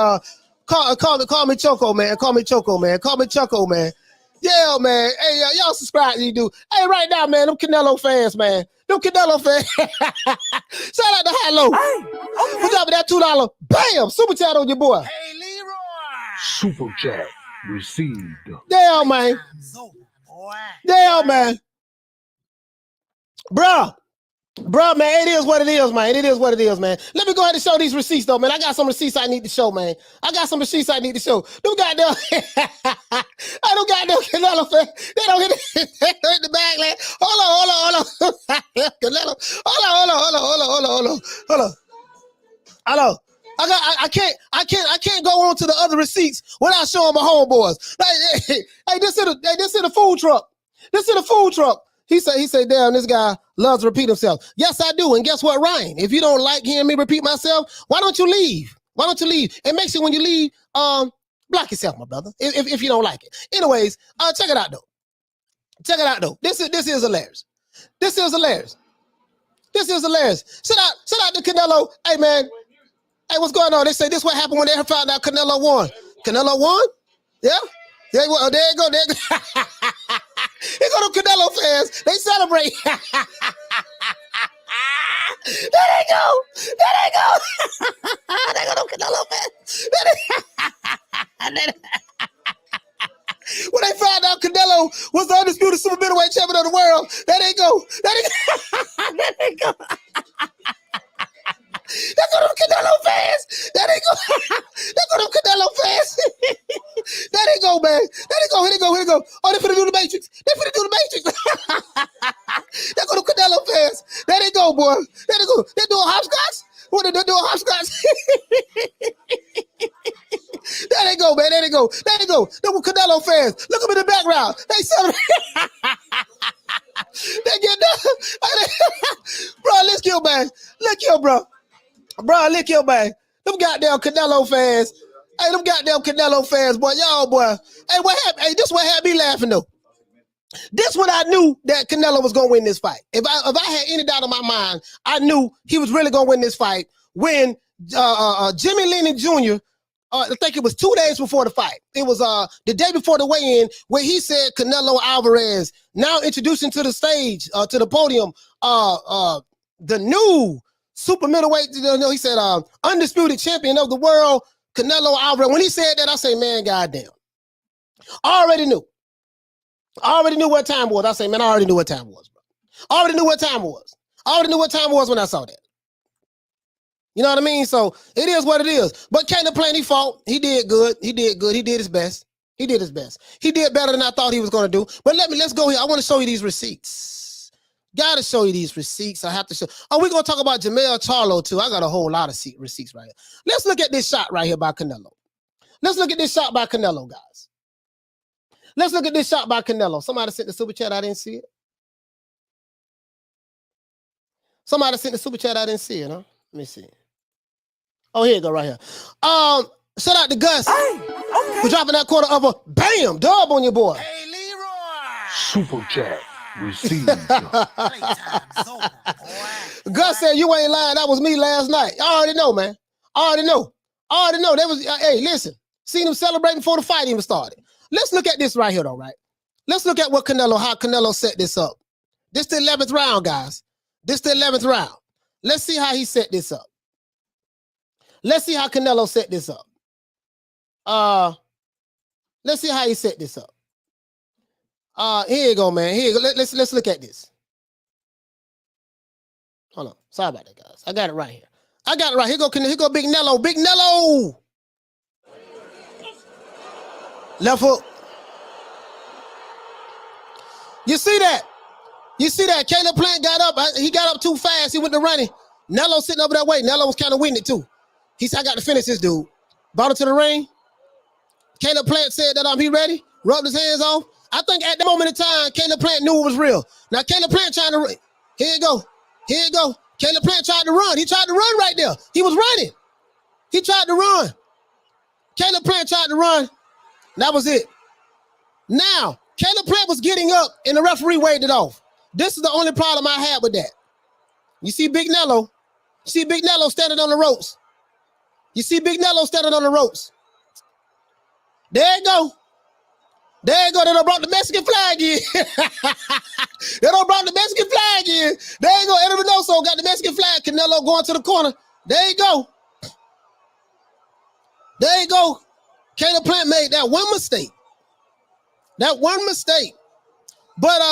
Call me Choco, man. Call me Choco, man. Call me Choco, man. Yeah, man. Hey, y'all subscribe to these dudes. Hey, right now, man. Them Canelo fans, man. Them Canelo fans. Shout out to Hello. Hey, okay. What's up with that $2? Bam! Super chat on your boy. Hey, Leroy. Super chat received. Yeah, man. Yeah, man. Bruh, man, it is what it is, man. It is what it is, man. Let me go ahead and show these receipts, though, man. I got some receipts I need to show, man. I got some receipts I need to show. Them goddamn, I don't got no Canelo fan. They don't hit the bag, man. Hold on. Canelo. Hold on. Hello. I can't go on to the other receipts without showing my homeboys. Like, hey, this is a food truck. This is a food truck. He said, damn, this guy loves to repeat himself. Yes, I do. And guess what, Ryan? If you don't like hearing me repeat myself, why don't you leave? And make sure when you leave, block yourself, my brother, if you don't like it. Anyways, check it out, though. This is hilarious. This is hilarious. Shout out to Canelo. Hey, man. Hey, what's going on? They say this what happened when they found out Canelo won. Canelo won? Yeah? There you go. There you go. There go them Canelo fans. They celebrate. There they go. There go them Canelo fans. When they found out Canelo was the undisputed super middleweight champion of the world, there they go. There they go. There go them Canelo fans. There they go. There go them Canelo fans. There they go, man. There they go. Here they go. Oh, they finna do the Matrix. There go them Canelo fans. There they go, boy. There they go. They doing hopscotch? What they doing hopscotch? There they go, man. There they go. Them Canelo fans. Look them in the background. They celebrate. They get done. Bro, let's kill, man. Look here, bro. Look here, man. Them goddamn Canelo fans. Hey, them goddamn Canelo fans, boy. Y'all, boy. Hey, what happened? Hey, this what had me laughing, though. This when I knew that Canelo was going to win this fight. If I had any doubt in my mind, I knew he was really going to win this fight when Jimmy Lennon Jr., I think it was 2 days before the fight. It was the day before the weigh-in where he said Canelo Alvarez, now introducing to the stage, to the podium, the new super middleweight, he said, undisputed champion of the world, Canelo Alvarez. When he said that, I say, man, goddamn. I already knew what time it was. I say, man, I already knew what time it was, bro. I already knew what time it was when I saw that. You know what I mean? So it is what it is. But Caleb Plant, he fought. He did good. He did good. He did his best. He did his best. He did better than I thought he was going to do. But let's go here. I want to show you these receipts. Got to show you these receipts. I have to show. Oh, we're going to talk about Jamel Charlo too. I got a whole lot of receipts right here. Let's look at this shot right here by Canelo. Let's look at this shot by Canelo, guys. Let's look at this shot by Canelo. Somebody sent the super chat. I didn't see it. Somebody sent the super chat. I didn't see it, huh? Let me see. Oh, here you go, right here. Shout out to Gus for dropping that quarter of a bam dub on your boy. Hey, Leroy. Super chat received. Playtime's over, boy. Gus said, you ain't lying. That was me last night. I already know, man. I already know. That was, hey, listen. Seen him celebrating before the fight even started. Let's look at this right here, though, right? Let's look at how Canelo set this up. This the 11th round, guys. This the 11th round. Let's see how he set this up. Let's see how Canelo set this up. Let's see how he set this up. Here you go, man. Here you go. Let's look at this. Hold on. Sorry about that, guys. I got it right here. Here go Big Nello. Big Nello. Left hook. You see that? Caleb Plant got up. He got up too fast. He went to running. Nello sitting over that way. Nello was kind of winded too. He said, I got to finish this dude. Brought him to the ring. Caleb Plant said that he ready. Rubbed his hands off. I think at the moment in time, Caleb Plant knew it was real. Now Caleb Plant trying to, here you go. Caleb Plant tried to run. He tried to run right there. He was running. He tried to run. Caleb Plant tried to run. That was it. Now, Caleb Plant was getting up and the referee waved it off. This is the only problem I had with that. You see Big Nello. Standing on the ropes. They done brought the Mexican flag in. There you go. Eddie Reynoso got the Mexican flag. Canelo going to the corner. There you go. Caleb Plant made that one mistake. But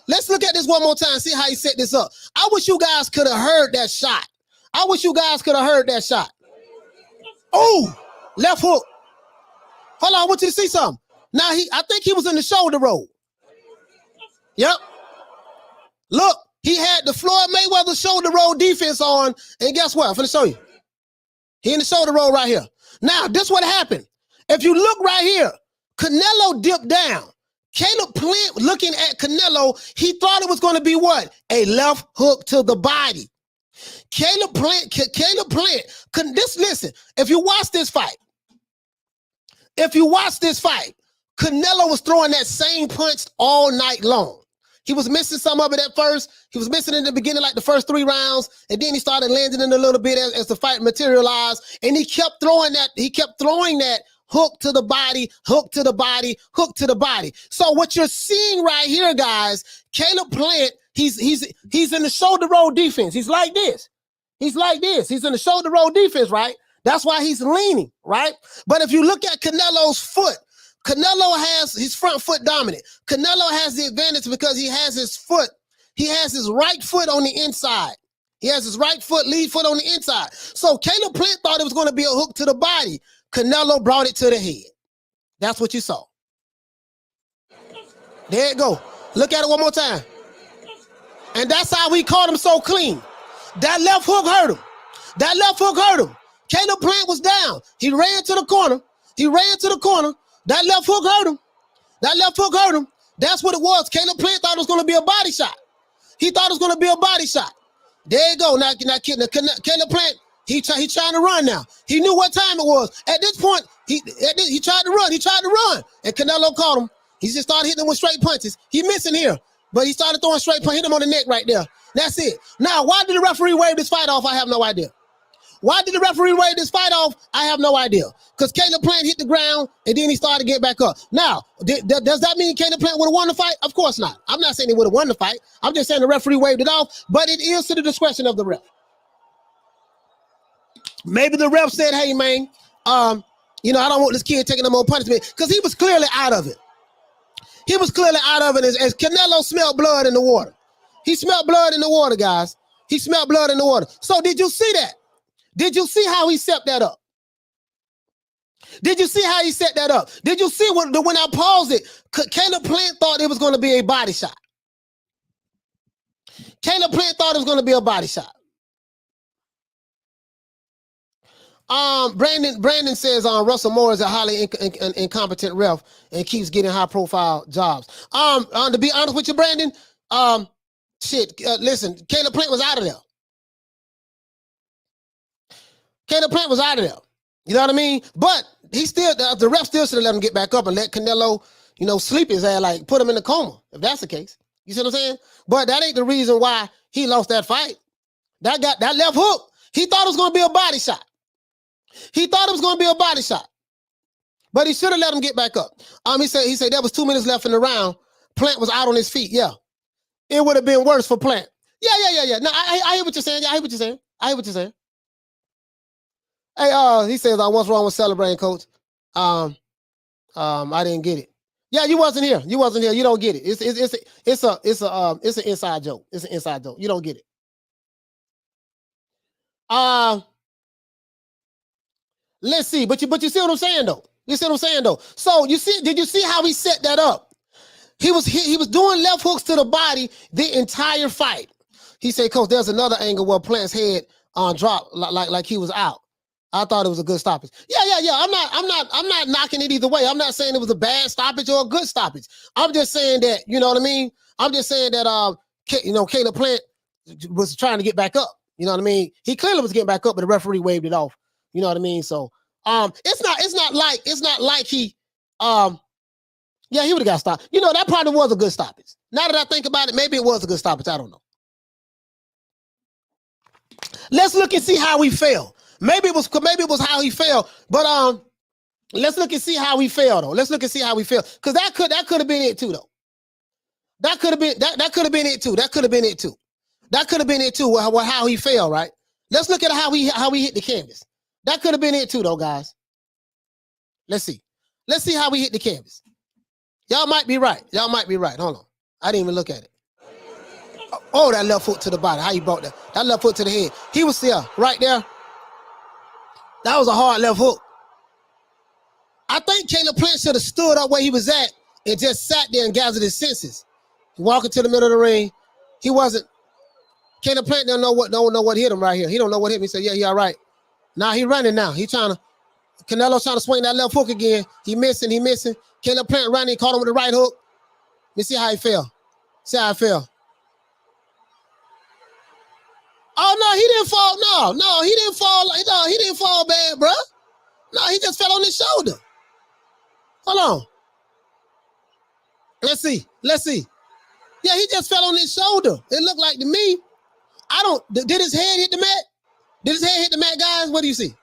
let's look at this one more time, see how he set this up. I wish you guys could have heard that shot. Oh, left hook. Hold on, I want you to see something. Now, I think he was in the shoulder roll. Yep. Look, he had the Floyd Mayweather shoulder roll defense on, and guess what? I'm finna show you. He in the shoulder roll right here. Now, this what happened. If you look right here, Canelo dipped down. Caleb Plant looking at Canelo, he thought it was going to be what? A left hook to the body. Caleb Plant, listen, if you watch this fight, Canelo was throwing that same punch all night long. He was missing some of it at first. He was missing in the beginning, like the first 3 rounds, and then he started landing in a little bit as the fight materialized, and he kept throwing that hook to the body. So what you're seeing right here, guys, Caleb Plant, he's in the shoulder roll defense. He's like this. He's in the shoulder roll defense, right? That's why he's leaning, right? But if you look at Canelo's foot, Canelo has his front foot dominant. Canelo has the advantage because he has his right foot on the inside. He has his right foot, lead foot on the inside. So Caleb Plant thought it was going to be a hook to the body. Canelo brought it to the head. That's what you saw. There you go. Look at it one more time. And that's how we caught him so clean. That left hook hurt him. Caleb Plant was down. He ran to the corner. That left hook hurt him. That's what it was. Caleb Plant thought it was going to be a body shot. There you go. Now Caleb Plant, he trying to run now. He knew what time it was. At this point, he tried to run. And Canelo caught him. He just started hitting him with straight punches. He missing here, but he started throwing straight punches, hit him on the neck right there. That's it. Now, why did the referee wave this fight off? I have no idea. Because Caleb Plant hit the ground, and then he started to get back up. Now, does that mean Caleb Plant would have won the fight? Of course not. I'm not saying he would have won the fight. I'm just saying the referee waved it off, but it is to the discretion of the ref. Maybe the ref said, hey, man, I don't want this kid taking no more punishment, because he was clearly out of it. As Canelo smelled blood in the water. He smelled blood in the water, guys. So did you see that? Did you see how he set that up? Did you see how he set that up? Did you see when I paused it? Caleb Plant thought it was going to be a body shot. Caleb Plant thought it was going to be a body shot. Brandon says Russell Moore is a highly incompetent ref and keeps getting high profile jobs. To be honest with you, Brandon, listen, Caleb Plant was out of there. Caleb Plant was out of there. You know what I mean? But he still, the ref still should have let him get back up and let Canelo, sleep his ass, like put him in a coma, if that's the case. You see what I'm saying? But that ain't the reason why he lost that fight. That left hook, he thought it was going to be a body shot. He thought it was going to be a body shot. But he should have let him get back up. He said there was 2 minutes left in the round. Plant was out on his feet. Yeah. It would have been worse for Plant. Yeah. No, I hear what you're saying. I hear what you're saying. Hey, he says, what's wrong with celebrating, coach? I didn't get it. Yeah, you wasn't here. You don't get it. It's an inside joke. It's an inside joke. You don't get it. Let's see. But you see what I'm saying though. So did you see how he set that up? He was doing left hooks to the body the entire fight. He said, Coach, there's another angle where Plant's head dropped like he was out. I thought it was a good stoppage. Yeah. I'm not knocking it either way. I'm not saying it was a bad stoppage or a good stoppage. I'm just saying that, you know what I mean? I'm just saying that Caleb Plant was trying to get back up. You know what I mean? He clearly was getting back up, but the referee waved it off. You know what I mean? So it's not like he he would have got stopped. That probably was a good stoppage. Now that I think about it, maybe it was a good stoppage. I don't know. Let's look and see how he fell. Maybe it was how he fell, but let's look and see how he fell though. Let's look and see how he fell, because that could have been it too though. That could have been it too. That could have been it too. How he fell, right? Let's look at how he hit the canvas. That could have been it too though, guys. Let's see how he hit the canvas. Y'all might be right. Hold on, I didn't even look at it. Oh, that left foot to the body. How he brought that left foot to the head. He was there, right there. That was a hard left hook. I think Caleb Plant should have stood up where he was at and just sat there and gathered his senses. He walked into the middle of the ring. He wasn't. Caleb Plant don't know what hit him right here. He don't know what hit him. He said, yeah, he all right. Now he running now. Canelo's trying to swing that left hook again. He missing. Caleb Plant running, caught him with the right hook. Let me see how he fell. See how he fell. Oh, no, he didn't fall. No, he didn't fall. No, he didn't fall bad, bro. No, he just fell on his shoulder. Hold on. Let's see. Yeah, he just fell on his shoulder. It looked like to me. Did his head hit the mat? Did his head hit the mat, guys? What do you see?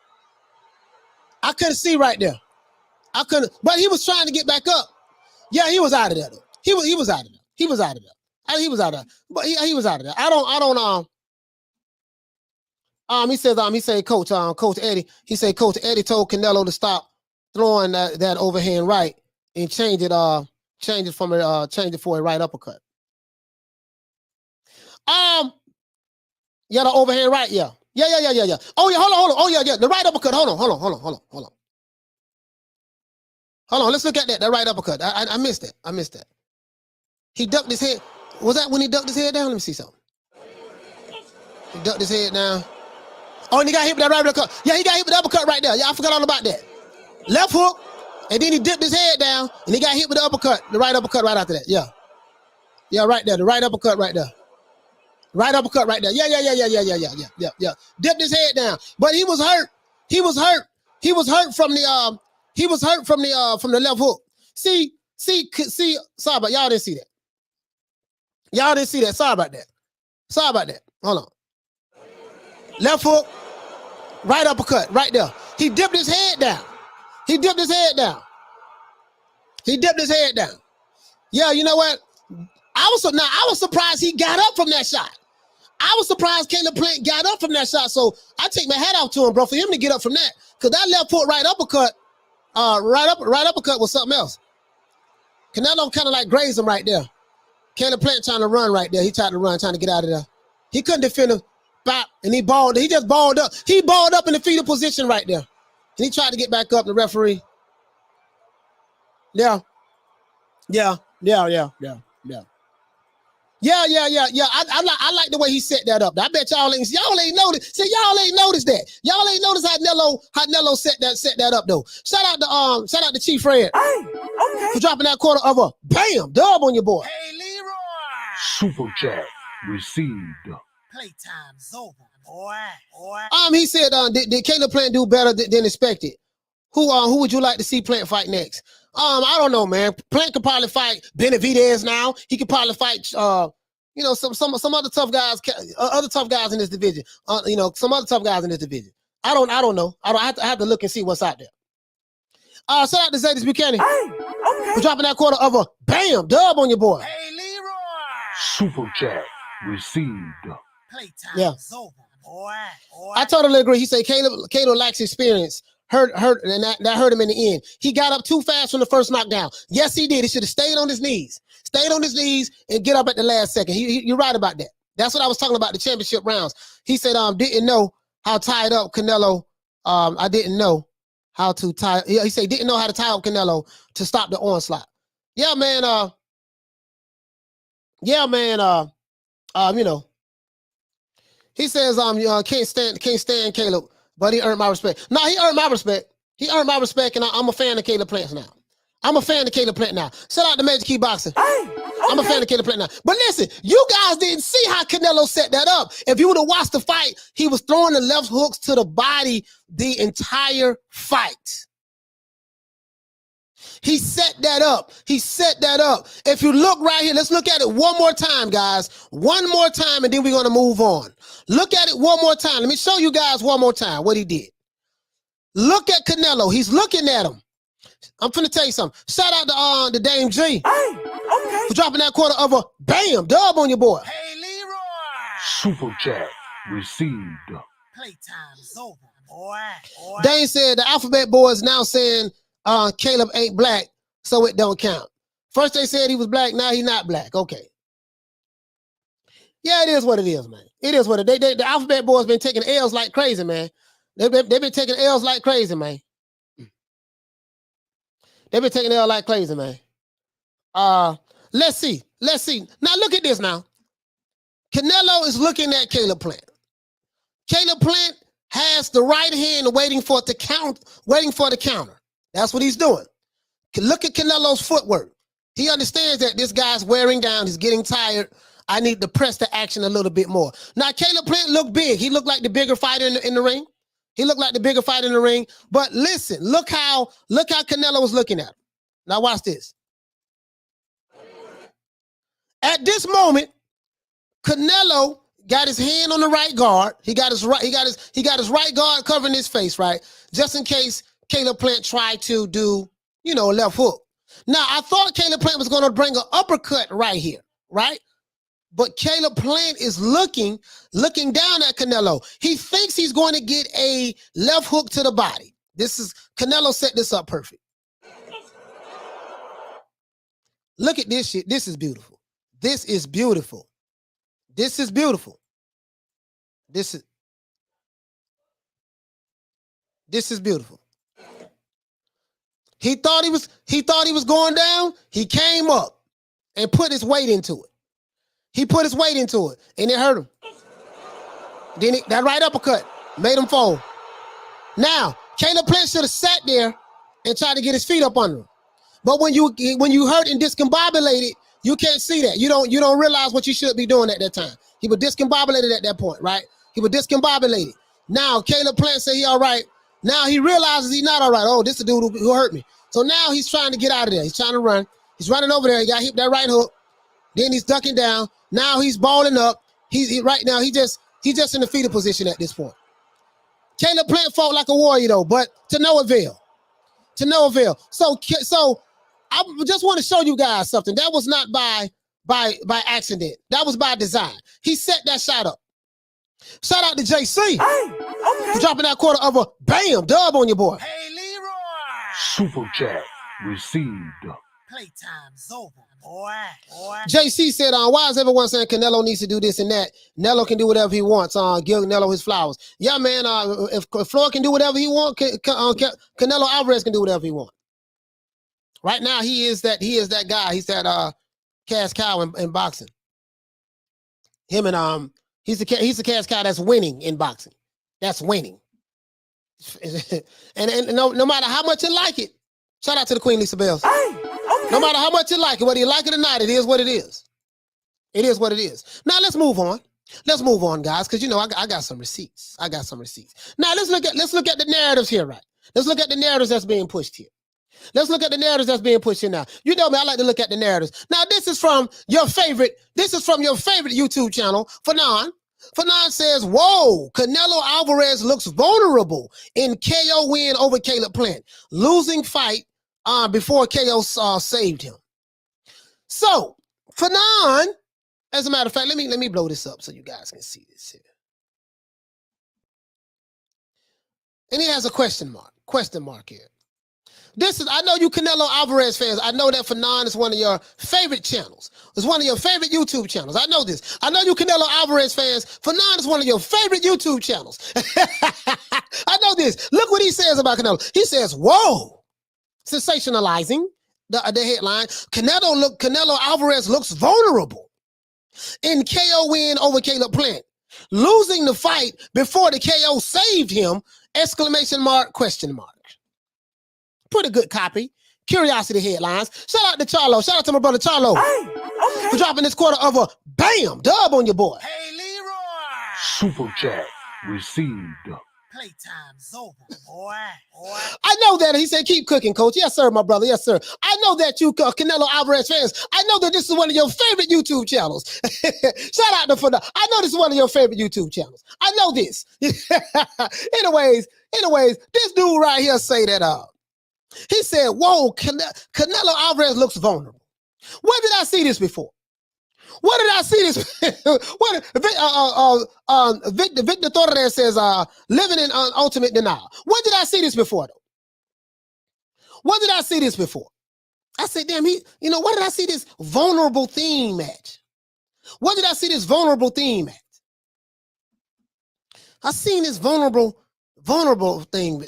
I couldn't see right there. But he was trying to get back up. Yeah, he was out of there, though. He was out of there. He was out of there. But he was out of there. He said, Coach Eddie. He said, Coach Eddie told Canelo to stop throwing that overhand right and change it for a right uppercut. Yeah, the overhand right, yeah. Yeah. Oh yeah, hold on. Oh yeah, the right uppercut. Hold on. Let's look at that. That right uppercut. I missed that. He ducked his head. Was that when he ducked his head down? Let me see something. He ducked his head down. Oh, and he got hit with that right uppercut. Yeah, he got hit with the uppercut right there. Yeah, I forgot all about that. Left hook, and then he dipped his head down, and he got hit with the uppercut. The right uppercut right after that. Yeah. Yeah, right there. The right uppercut right there. Right uppercut right there. Yeah. Dipped his head down. But he was hurt. He was hurt from the left hook. See, sorry about y'all didn't see that. Sorry about that. Hold on. Left hook, right uppercut, right there. He dipped his head down. Yeah, you know what? I was surprised he got up from that shot. I was surprised Caleb Plant got up from that shot. So I take my hat off to him, bro, for him to get up from that. Because that left foot right uppercut was something else. Canelo kind of like grazed him right there. Caleb Plant trying to run right there. He tried to run, trying to get out of there. He couldn't defend him. bop, and he balled. He just balled up. He balled up in the fetal position right there. And he tried to get back up, the referee. Yeah. I like the way he set that up. I bet y'all ain't noticed. See, y'all ain't noticed that. Y'all ain't noticed how Nello set that up though. Shout out to Chief Fred for dropping that quarter of a bam dub on your boy. Hey, Leroy. Super chat received. Playtime's over, boy. He said, did Caleb Plant do better than expected? Who would you like to see Plant fight next? I don't know, man. Plant could probably fight Benavidez now. He could probably fight, some other tough guys, other tough guys in this division. Some other tough guys in this division. I don't know. I have to look and see what's out there. Shout out to Zadis Buchanan for dropping that quarter of a bam dub on your boy. Hey, Leroy. Super chat received. Playtime's over, boy. I totally agree. He said Caleb lacks experience. Hurt, and that hurt him in the end. He got up too fast from the first knockdown. Yes, he did. He should have stayed on his knees. And get up at the last second. You're right about that. That's what I was talking about, the championship rounds. He said, didn't know how tied up Canelo. I didn't know how to tie. He said, didn't know how to tie up Canelo to stop the onslaught. Yeah, man. He says, can't stand Caleb. But he earned my respect. No, he earned my respect. And I'm a fan of Caleb Plant now. Shout out to Major Key Boxing. I'm a fan of Caleb Plant now. But listen, you guys didn't see how Canelo set that up. If you would have watched the fight, he was throwing the left hooks to the body the entire fight. He set that up. If you look right here, let's look at it one more time, guys. One more time, and then we're going to move on. Look at it one more time. Let me show you guys one more time what he did. Look at Canelo. He's looking at him. I'm finna tell you something. Shout out to Dame G for dropping that quarter of a bam dub on your boy. Hey, Leroy. Super chat received. Playtime's over, boy. Dame said the Alphabet Boys now saying Caleb ain't black, so it don't count. First they said he was black, now he's not black. Okay. Yeah, it is what it is, man. It is what it is. The Alphabet Boys been taking L's like crazy, man. They've been taking L's like crazy, man. Let's see. Now look at this now. Canelo is looking at Caleb Plant. Caleb Plant has the right hand waiting for the counter. That's what he's doing. Look at Canelo's footwork. He understands that this guy's wearing down. He's getting tired. I need to press the action a little bit more. Now, Caleb Plant looked big. He looked like the bigger fighter in the ring. But listen, look how Canelo was looking at him. Now watch this. At this moment, Canelo got his hand on the right guard. He got his right guard covering his face, right? Just in case Caleb Plant tried to do, a left hook. Now, I thought Caleb Plant was going to bring an uppercut right here, right? But Caleb Plant is looking down at Canelo. He thinks he's going to get a left hook to the body. Canelo set this up perfect. Look at this shit. This is beautiful. This is beautiful. He thought he was going down. He came up and put his weight into it. And it hurt him. Then that right uppercut made him fall. Now, Caleb Plant should have sat there and tried to get his feet up under him. But when you hurt and discombobulated, you can't see that. You don't realize what you should be doing at that time. He was discombobulated at that point, right? He was discombobulated. Now, Caleb Plant said he all right. Now he realizes he's not all right. Oh, this is the dude who hurt me. So now he's trying to get out of there. He's trying to run. He's running over there. He got hit that right hook. Then he's ducking down. Now he's balling up. He's just in the fetal position at this point. Caleb Plant fought like a warrior though, but to no avail. So I just want to show you guys something. That was not by accident. That was by design. He set that shot up. Shout out to JC for dropping that quarter of a bam dub on your boy. Hey, Leroy. Super chat received. Playtime's over, boy. JC said, why is everyone saying Canelo needs to do this and that? Canelo can do whatever he wants. Give Canelo his flowers. Yeah, man. If Floyd can do whatever he wants, Canelo Alvarez can do whatever he wants. Right now, he is that guy. He's that cash cow in boxing. Him and he's the cash cow that's winning in boxing. That's winning. and no matter how much you like it, shout out to the Queen Lisa Bells. No matter how much you like it, whether you like it or not, it is what it is. It is what it is. Now let's move on. Let's move on, guys, because you know I got some receipts. I got some receipts. Now let's look at the narratives here, right? Let's look at the narratives that's being pushed here. Let's look at the narratives that's being pushed here now. You know me, I like to look at the narratives. Now this is from your favorite YouTube channel, Fanon. Fanon says, whoa, Canelo Alvarez looks vulnerable in KO win over Calb Plant. Losing fight before KO saved him. So, Fanon, as a matter of fact, let me blow this up so you guys can see this here. And he has a question mark here. I know you Canelo Alvarez fans. I know that Fanon is one of your favorite channels. It's one of your favorite YouTube channels. I know this. I know you Canelo Alvarez fans. Fanon is one of your favorite YouTube channels. I know this. Look what he says about Canelo. He says, whoa, sensationalizing the headline. Canelo Alvarez looks vulnerable in KO win over Calb Plant. Losing the fight before the KO saved him, exclamation mark, question mark. Pretty good copy. Curiosity headlines. Shout out to Charlo. Shout out to my brother Charlo. For dropping this quarter of a bam dub on your boy. Hey, Leroy. Super chat received. Playtime's over, boy. I know that. He said, keep cooking, coach. Yes, sir, my brother. Yes, sir. I know that you Canelo Alvarez fans. I know that this is one of your favorite YouTube channels. Shout out to Fanon. I know this is one of your favorite YouTube channels. I know this. Anyways, this dude right here say that he said, whoa, Canelo Alvarez looks vulnerable. Where did I see this before? Where did I see this? Victor Torres says, living in ultimate denial. Where did I see this before, though? Where did I see this before? I said, damn, where did I see this vulnerable theme at? Where did I see this vulnerable theme at? I seen this vulnerable thing,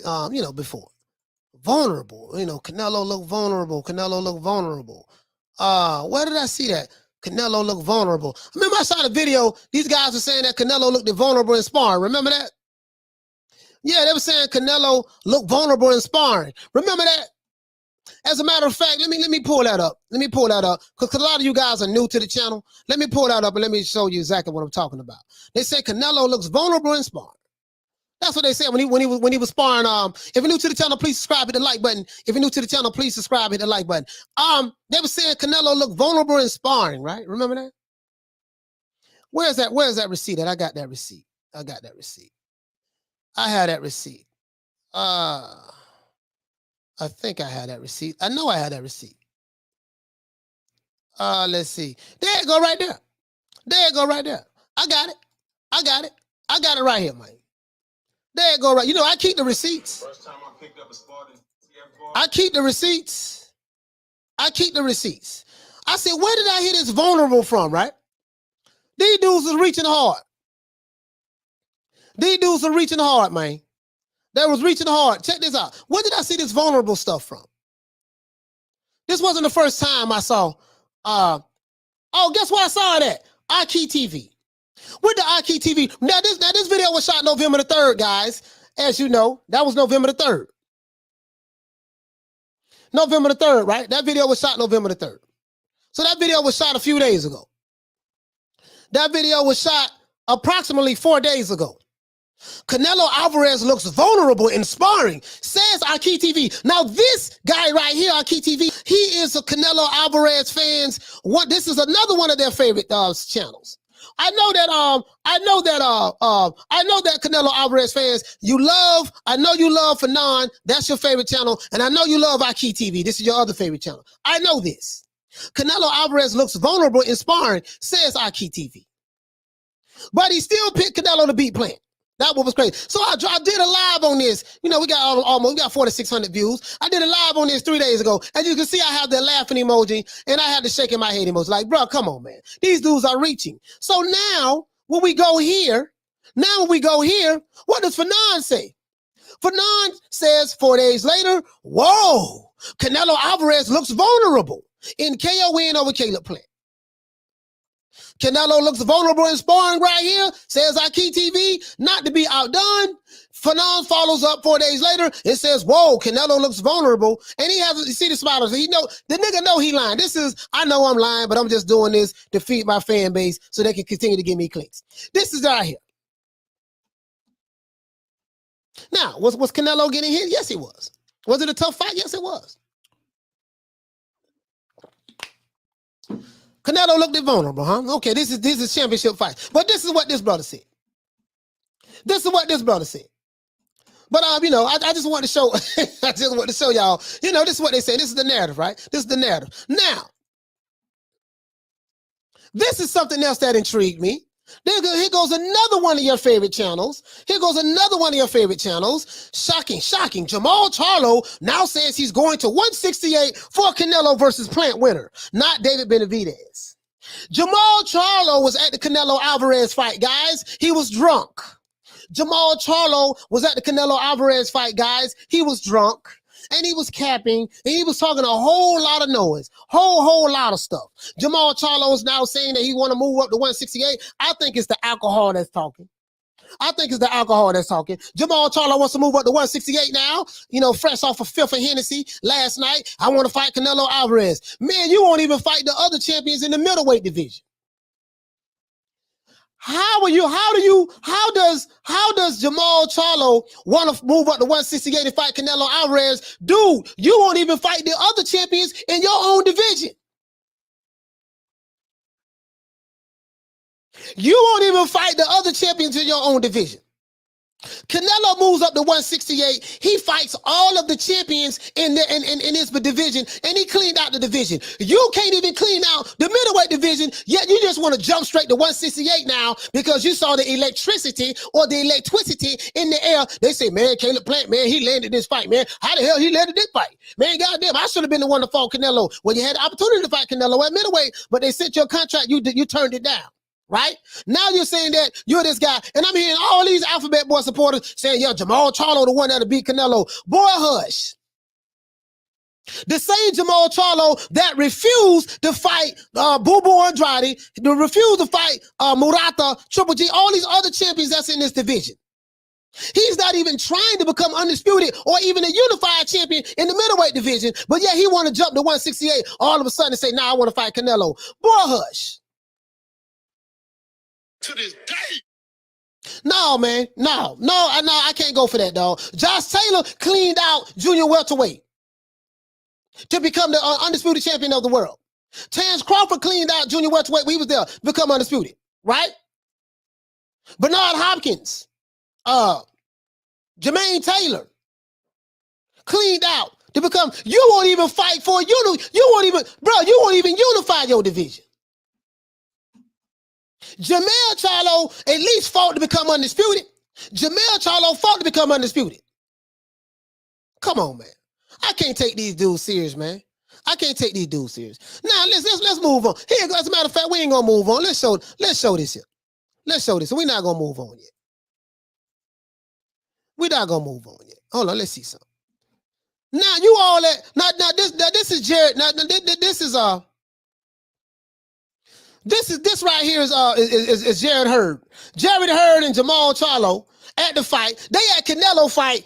before. Vulnerable, Canelo look vulnerable. Canelo look vulnerable. Where did I see that? Canelo look vulnerable. I remember I saw the video. These guys were saying that Canelo looked vulnerable in sparring. Remember that? Yeah, they were saying Canelo looked vulnerable in sparring. Remember that? As a matter of fact, let me pull that up. Let me pull that up because a lot of you guys are new to the channel. Let me pull that up and let me show you exactly what I'm talking about. They say Canelo looks vulnerable in sparring. That's what they said when he was sparring. If you're new to the channel, please subscribe, hit the like button. If you're new to the channel, please subscribe, hit the like button. They were saying Canelo looked vulnerable in sparring, right? Remember that? Where's that receipt? I got that receipt. I had that receipt. I think I had that receipt. I know I had that receipt. Let's see. There it go right there. There it go right there. I got it. I got it right here, man. There it go right. I keep the receipts. First time I picked up a spot in TF4. I keep the receipts. I said, where did I hear this vulnerable from, right? These dudes was reaching hard. Man. They was reaching hard. Check this out. Where did I see this vulnerable stuff from? This wasn't the first time I saw. Guess where I saw it at? Aki TV. With the Aki TV. Now this video was shot November the 3rd, guys. As you know, that was November the 3rd. November the 3rd, right? That video was shot November the 3rd. So that video was shot a few days ago. That video was shot approximately 4 days ago. Canelo Alvarez looks vulnerable in sparring, says Aki TV. Now this guy right here, Aki TV, he is a Canelo Alvarez fans. This is another one of their favorite channels. I know that Canelo Alvarez fans, I know you love Fanon. That's your favorite channel. And I know you love Aki TV. This is your other favorite channel. I know this. Canelo Alvarez looks vulnerable in sparring, says Aki TV. But he still picked Canelo to beat Plant. That one was crazy. So I did a live on this. You know, we got almost 4,600 views. I did a live on this 3 days ago. And you can see I have the laughing emoji and I have the shaking my head emoji. Like, bro, come on, man. These dudes are reaching. So now when we go here, what does Fanon say? Fanon says 4 days later, whoa, Canelo Alvarez looks vulnerable in KO win over Calb Plant. Canelo looks vulnerable in sparring right here, says Aki TV, not to be outdone. Fanon follows up 4 days later and says, whoa, Canelo looks vulnerable. And he has, you see the smiles. The nigga know he lying. I know I'm lying, but I'm just doing this to feed my fan base so they can continue to give me clicks. This is right here. Now, was Canelo getting hit? Yes, he was. Was it a tough fight? Yes, it was. Canelo looked vulnerable, huh? Okay, this is championship fight. But this is what this brother said. This is what this brother said. But you know, I just want to show, I just want to show y'all, you know, this is what they say. This is the narrative, right? This is the narrative. Now, this is something else that intrigued me. Here goes another one of your favorite channels. Shocking. Jamal Charlo now says he's going to 168 for Canelo versus Plant winner, not David Benavidez. Jamal Charlo was at the Canelo Alvarez fight, guys. He was drunk. Jamal Charlo was at the Canelo Alvarez fight, guys. He was drunk. And he was capping, and he was talking a whole lot of noise, whole lot of stuff. Jamal Charlo is now saying that he want to move up to 168. I think it's the alcohol that's talking. Jamal Charlo wants to move up to 168 now, you know, fresh off of fifth of Hennessy last night. I want to fight Canelo Alvarez. Man, you won't even fight the other champions in the middleweight division. How does Jamal Charlo want to move up to 168 and fight Canelo Alvarez? Dude, you won't even fight the other champions in your own division. You won't even fight the other champions in your own division. Canelo moves up to 168. He fights all of the champions in his division, and he cleaned out the division. You can't even clean out the middleweight division, yet you just want to jump straight to 168 now because you saw the electricity or the electricity in the air. They say, man, Calb Plant, man, he landed this fight, man. How the hell he landed this fight? Man, goddamn, I should have been the one to fought Canelo. Well, you had the opportunity to fight Canelo at middleweight, but they sent your contract, you turned it down. Right? Now you're saying that you're this guy, and I'm hearing all these Alphabet Boy supporters saying, yo, Jamal Charlo, the one that'll beat Canelo. Boy, hush. The same Jamal Charlo that refused to fight Boo Boo Andrade, refused to fight Murata, Triple G, all these other champions that's in this division. He's not even trying to become undisputed or even a unified champion in the middleweight division, but yeah, he want to jump to 168 all of a sudden and say, nah, I want to fight Canelo. Boy, hush. To this day. No, man. No, I can't go for that, dog. Josh Taylor cleaned out junior welterweight to become the undisputed champion of the world. Terrence Crawford cleaned out junior welterweight. We was there, become undisputed, right? Bernard Hopkins, Jermaine Taylor cleaned out to become. You won't even fight for you won't even unify your division. Jamal Charlo at least fought to become undisputed. Come on, man. I can't take these dudes serious, man. Now let's move on. Here, as a matter of fact, we ain't gonna move on. Let's show this here. We're not gonna move on yet. Hold on, let's see something. Now you all that now this is Jared. Now this right here is Jared Hurd. Jared Hurd and Jamal Charlo at the fight. They at Canelo fight,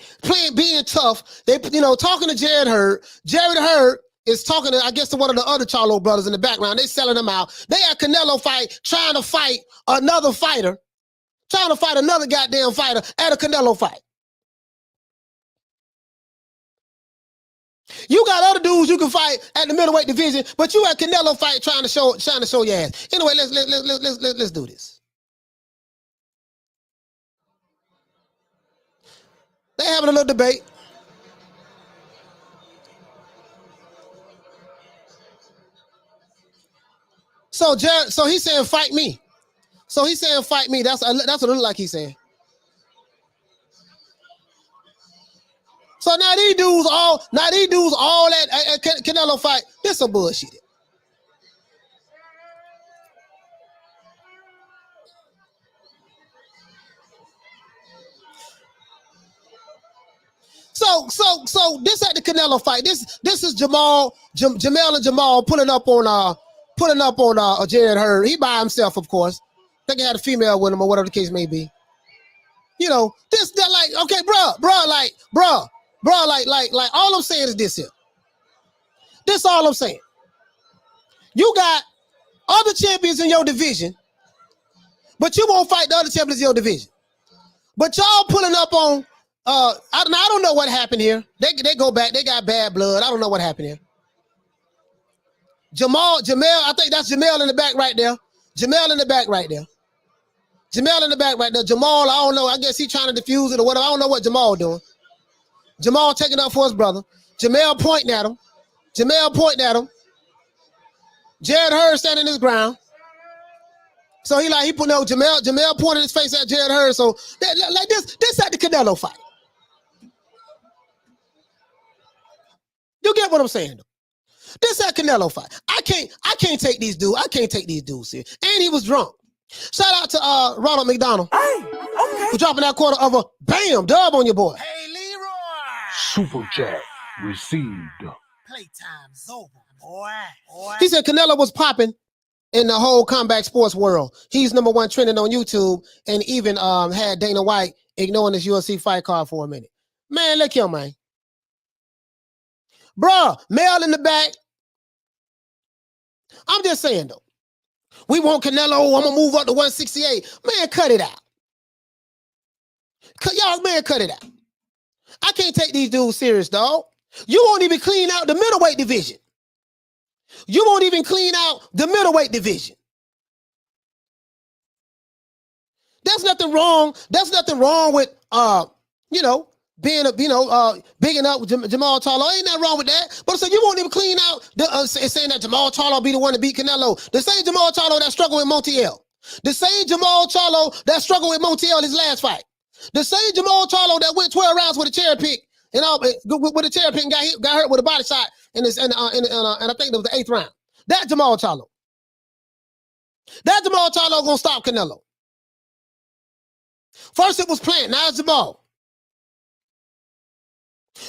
being tough. They talking to Jared Hurd. Jared Hurd is talking to, I guess, to one of the other Charlo brothers in the background. They selling them out. They at Canelo fight, trying to fight another goddamn fighter at a Canelo fight. You got other dudes you can fight at the middleweight division, but you at Canelo fight trying to show your ass. Anyway, let's do this. They having a little debate. So he's saying fight me. That's what it look like he's saying. So now these dudes all that Canelo fight. This some bullshit. So this at the Canelo fight. This is Jamel and Jamal pulling up on Jared Hurd. He by himself, of course. I think he had a female with him or whatever the case may be. You know, that like, okay, bro, like all I'm saying is this here. This all I'm saying. You got other champions in your division, but you won't fight the other champions in your division. But y'all pulling up on I don't know what happened here. They go back, they got bad blood. I don't know what happened here. Jamel, I think that's Jamel in the back right there. Jamel in the back right there. Jamal, I don't know. I guess he trying to defuse it or whatever. I don't know what Jamal doing. Jamal taking up for his brother. Jamel pointing at him. Jared Hurd standing his ground. So he put no Jamel pointed his face at Jared Hurd. So like this at the Canelo fight. You get what I'm saying though? This at Canelo fight. I can't take these dudes. I can't take these dudes here. And he was drunk. Shout out to Ronald McDonald. Hey, okay. For dropping that quarter of a bam dub on your boy. Hey, Leroy. Super chat received. Playtime's over, boy. He said Canelo was popping in the whole combat sports world. He's #1 trending on YouTube and even had Dana White ignoring his UFC fight card for a minute. Man, look here, man. Bruh, male in the back. I'm just saying, though. We want Canelo. I'm going to move up to 168. Man, cut it out. Cut it out. I can't take these dudes serious, dog. You won't even clean out the middleweight division. There's nothing wrong with bigging up Jamal Charlo. Ain't nothing wrong with that. But so you won't even clean out saying that Jamal Charlo be the one to beat Canelo. The same Jamal Charlo that struggled with Montiel. The same Jamal Charlo that struggled with Montiel his last fight. The same Jamal Charlo that went 12 rounds with a cherry pick and got hurt with a body shot and I think it was the 8th round. That Jamal Charlo gonna stop Canelo. First it was Plant, now it's Jamal.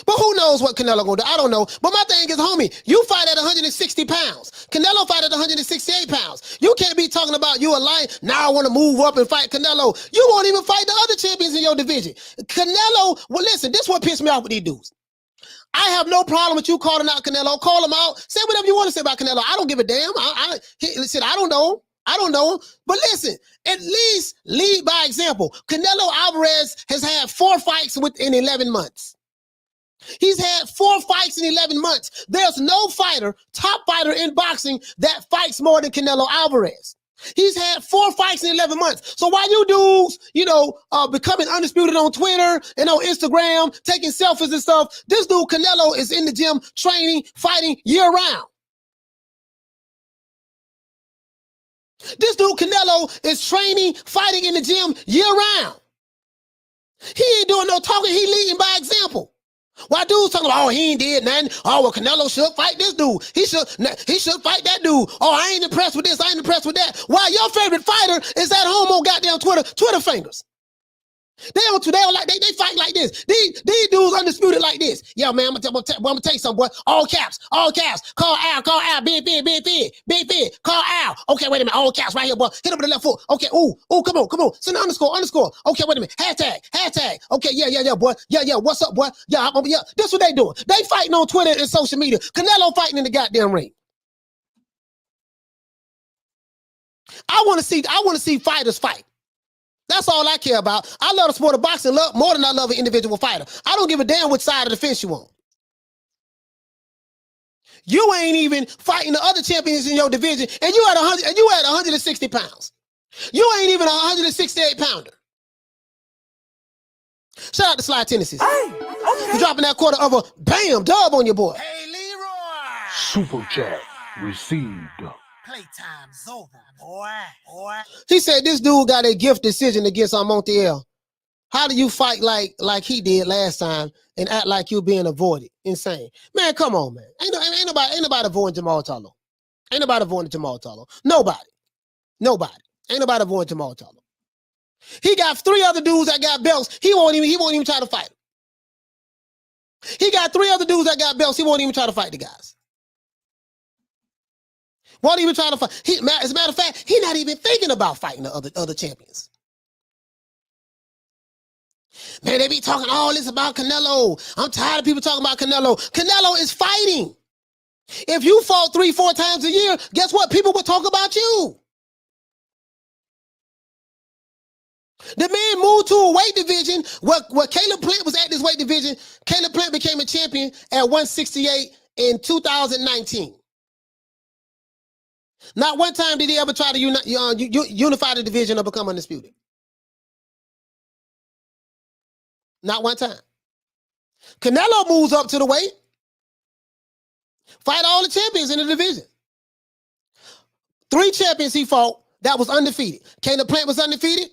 But who knows what Canelo gonna do? I don't know. But my thing is, homie, you fight at 160 pounds. Canelo fight at 168 pounds. You can't be talking about you a lion. Now I want to move up and fight Canelo. You won't even fight the other champions in your division. Canelo, well, listen, this is what pissed me off with these dudes. I have no problem with you calling out Canelo. Call him out. Say whatever you want to say about Canelo. I don't give a damn. Listen, I don't know. But listen, at least lead by example. Canelo Alvarez has had 4 fights within 11 months. He's had 4 fights in 11 months. There's no top fighter in boxing that fights more than Canelo Alvarez. He's had 4 fights in 11 months. So while you dudes, becoming undisputed on Twitter and on Instagram, taking selfies and stuff, this dude Canelo is in the gym training, fighting year round. This dude Canelo is training, fighting in the gym year round. He ain't doing no talking. He leading by example. Why dudes talking about, he ain't did nothing. Oh, well, Canelo should fight this dude. He should fight that dude. Oh, I ain't impressed with this. I ain't impressed with that. Why your favorite fighter is at home on goddamn Twitter fingers. They fight like this. These dudes undisputed like this. Yeah, man, I'm gonna tell you something, boy. All caps. Call Al, big, call Al. Okay, wait a minute, all caps right here, boy. Hit him with the left foot. Okay, ooh, come on. Send an underscore. Okay, wait a minute, hashtag. Okay, yeah, boy. Yeah, what's up, boy? Yeah, this what they doing. They fighting on Twitter and social media. Canelo fighting in the goddamn ring. I want to see fighters fight. That's all I care about. I love the sport of boxing more than I love an individual fighter. I don't give a damn which side of the fence you on. You ain't even fighting the other champions in your division, and you at 160 pounds. You ain't even a 168 pounder. Shout out to Sly Tennessees. Hey, okay. You dropping that quarter of a bam dub on your boy. Hey, Leroy. Super chat received. Playtime's over, boy. He said this dude got a gift decision against Montiel. How do you fight like he did last time and act like you're being avoided? Insane. Man, come on, man. Ain't nobody avoiding Jamal Charlo. Ain't nobody avoiding Jamal Charlo. Nobody. Ain't nobody avoiding Jamal Charlo. He got 3 other dudes that got belts. He won't even try to fight them. He got 3 other dudes that got belts. He won't even try to fight the guys. Won't even try to fight. As a matter of fact, he's not even thinking about fighting the other champions. Man, they be talking all this about Canelo. I'm tired of people talking about Canelo. Canelo is fighting. If you fought 3-4 times a year, guess what? People will talk about you. The man moved to a weight division where Calb Plant was at this weight division. Calb Plant became a champion at 168 in 2019. Not one time did he ever try to unify the division or become undisputed. Not one time. Canelo moves up to the weight. Fight all the champions in the division. 3 champions he fought that was undefeated. Calb Plant was undefeated.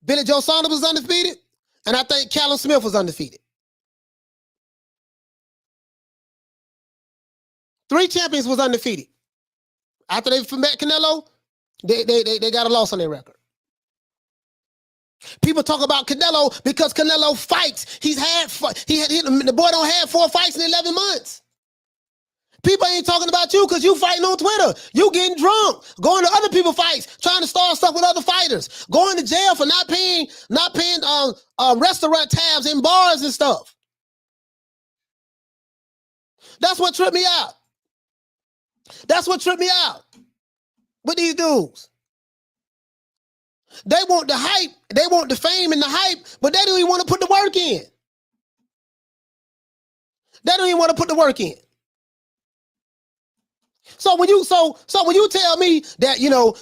Billy Joe Saunders was undefeated. And I think Callum Smith was undefeated. 3 champions was undefeated. After they met Canelo, they got a loss on their record. People talk about Canelo because Canelo fights. The boy don't have 4 fights in 11 months. People ain't talking about you because you fighting on Twitter. You getting drunk, going to other people's fights, trying to start stuff with other fighters, going to jail for not paying restaurant tabs in bars and stuff. That's what tripped me out. That's what tripped me out with these dudes. They want the hype, they want the fame and the hype, but they don't even want to put the work in. They don't even want to put the work in. So when you tell me that,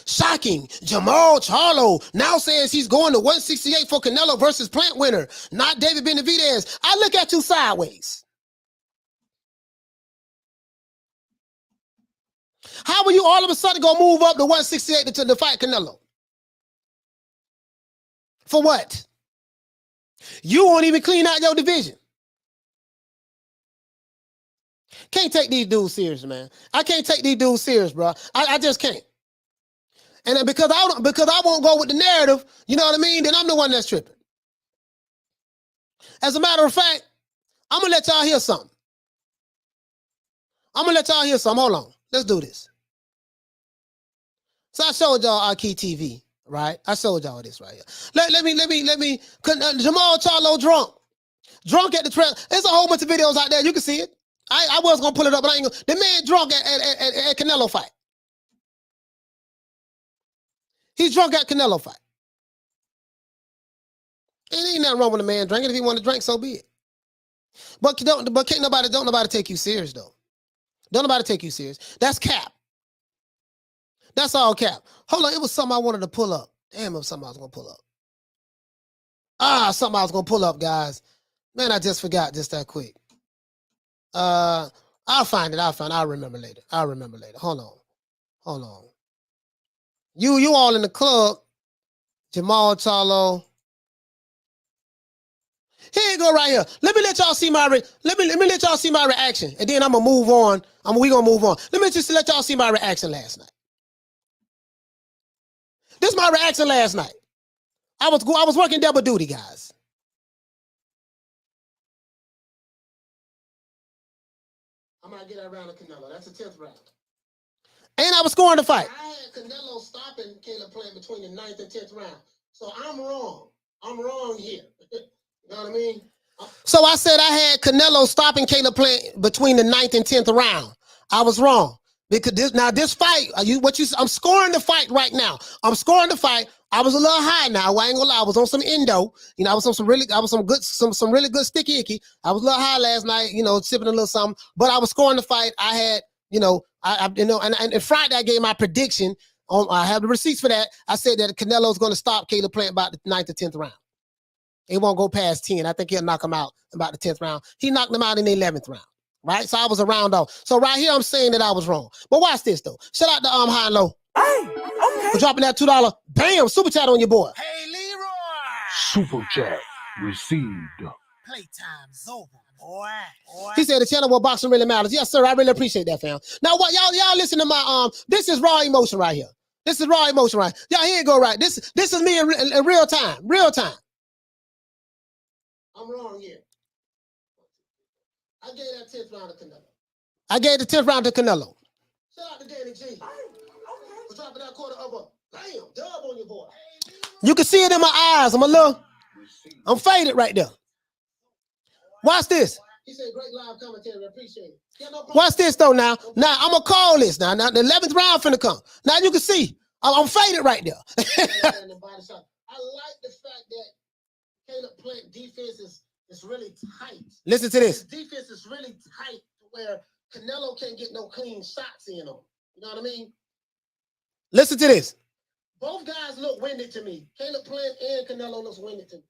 shocking, Jamal Charlo now says he's going to 168 for Canelo versus Plant winner, not David Benavidez, I look at you sideways. How will you all of a sudden go move up to 168 to fight Canelo? For what? You won't even clean out your division. Can't take these dudes serious, man. I can't take these dudes serious, bro. I just can't. And then because I won't go with the narrative, you know what I mean? Then I'm the one that's tripping. As a matter of fact, I'm gonna let y'all hear something. Hold on. Let's do this. So I showed y'all Aki TV, right? I showed y'all this right here. Let me. Jamal Charlo drunk at the trail. There's a whole bunch of videos out there. You can see it. I was gonna pull it up, but I ain't gonna. The man drunk at Canelo fight. He's drunk at Canelo fight. And ain't nothing wrong with a man drinking. If he want to drink, so be it. But can't nobody take you serious though. Don't nobody take you serious. That's cap. That's all cap. Hold on, it was something I wanted to pull up. Damn, it was something I was gonna pull up. Something I was gonna pull up, guys. Man, I just forgot just that quick. I'll find it. I'll remember later. Hold on. You all in the club. Jamal Charlo. Here you go right here. Let me let y'all see my let y'all see my reaction, and then I'm gonna move on. We gonna move on. Let me just let y'all see my reaction last night. This is my reaction last night. I was working double duty, guys. I'm gonna get that round of Canelo. That's the 10th round. And I was scoring the fight. I had Canelo stopping Calb Plant between the 9th and 10th round. So I'm wrong. I'm wrong here. You know what I mean? So I said I had Canelo stopping Calb Plant between the 9th and 10th round. I was wrong. Because this fight, I'm scoring the fight right now. I'm scoring the fight. I was a little high now. I ain't gonna lie. I was on some endo. I was on some really good sticky icky. I was a little high last night, sipping a little something. But I was scoring the fight. I had, and Friday I gave my prediction. I have the receipts for that. I said that Canelo's gonna stop Calb Plant about the 9th or 10th round. It won't go past 10. I think he'll knock him out about the 10th round. He knocked him out in the 11th round. Right? So I was a round off. So right here, I'm saying that I was wrong. But watch this, though. Shout out to High and Low. Hey, okay. For dropping that $2. Bam! Super chat on your boy. Hey, Leroy. Super chat received. Playtime's over, boy. He said the channel where boxing really matters. Yes, sir. I really appreciate that, fam. Now, what y'all listen to my this is raw emotion right here. This is raw emotion right. Y'all here you go right. This is me in real time. Real time. I'm wrong here. I gave that 10th round to Canelo. I gave the 10th round to Canelo. Shout out to Danny G. For dropping that quarter of a bam, dub on your boy. You can see it in my eyes. I'm faded right there. Watch this. He said, great live commentary. Appreciate it. Yeah, no, watch this though now. Now I'm gonna call this now. Now the 11th round finna come. Now you can see I'm faded right there. I like the fact that Calb Plant defense is really tight. Listen to this. His defense is really tight to where Canelo can't get no clean shots in on. You know what I mean? Listen to this. Both guys look winded to me. Calb Plant and Canelo looks winded to me.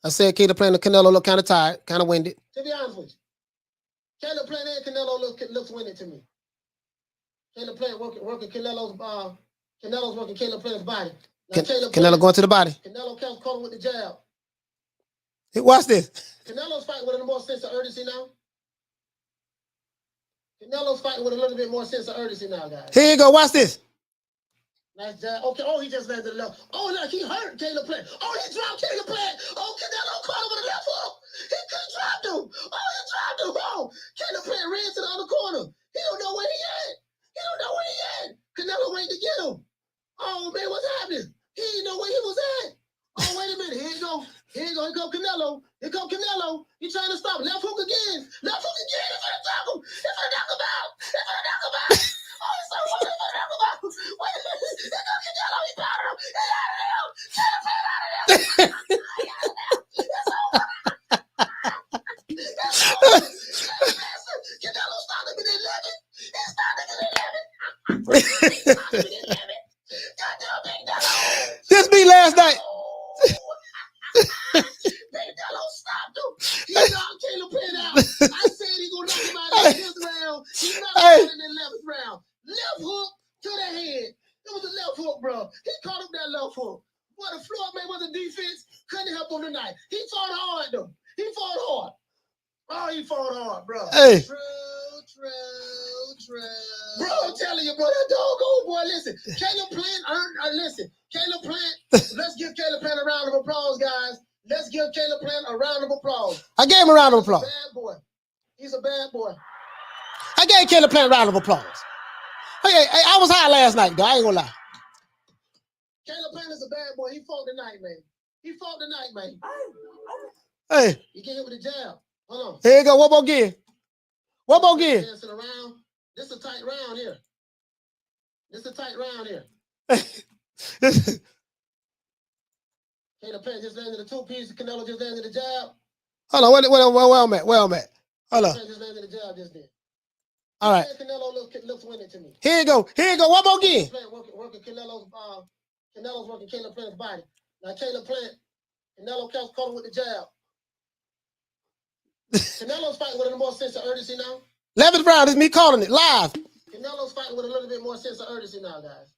I said Calb Plant and Canelo look kind of tired, kind of winded. To be honest with you, Calb Plant and Canelo looks winded to me. Calb Plant working Canelo's working Calb Plant's body. Now, Canelo going to the body. Canelo caught him with the jab. Hey, watch this. Canelo's fighting with a more sense of urgency now. Canelo's fighting with a little bit more sense of urgency now, guys. Here you go. Watch this. Nice jab. Okay. Oh, he just landed the left. Oh, look, he hurt Calb Plant. Oh, he dropped Calb Plant. Oh, Canelo caught him with a left hook. He couldn't drop him. Oh, he dropped him. Oh, Calb Plant ran to the other corner. He don't know where he at. He don't know where he at. Canelo waiting to get him. Oh, man, what's happening? He didn't know where he was at. Oh, wait a minute. Here you go. Here you go. Here come Canelo. Here come Canelo. He trying to stop. Left hook again. Left hook again. He's gonna knock him. He's gonna knock him out. He's gonna knock him out. Oh, he's so what? He's gonna knock him out. Wait a minute. Here comes Canelo. He pounded him. He out of there. Get him out of there. Canelo stopped him in 11. He stopped him in 11. This me last night. Canelo stopped him. He knocked Calb Plant out. I said he gonna knock him out in the 10th round. He knocked him out in the 11th round. Left hook to the head. It was a left hook, bro. He caught him that left hook. What the floor man was a defense. Couldn't help him tonight. He fought hard though. He fought hard. Oh, he fought hard, bro. Hey. True. Bro, I'm telling you, bro, that dog old boy, listen. Calb Plant listen. Calb Plant, let's give Calb Plant a round of applause, guys. Let's give Calb Plant a round of applause. I gave him a round of applause. Bad boy. He's a bad boy. I gave Calb Plant a round of applause. Hey, I was high last night, though. I ain't gonna lie. Calb Plant is a bad boy. He fought tonight, man. He fought tonight, man. Hey. He get hit with a jab. Hold on. Here you go. One more gear. One more gear. Dancing around. This a tight round here. This a tight round here. Calb Plant just landed a two-piece. Canelo just landed a jab. Hold on. Where I'm at. Hold on. Just landed a jab just then. All right. Canelo looks winning to me. Here you go. One more gear. Working Canelo's working Calb Plant's body. Now Calb Plant, Canelo caught him with the jab. Canelo's fighting with a more sense of urgency now. 11th round is me calling it live. Canelo's fighting with a little bit more sense of urgency now, guys.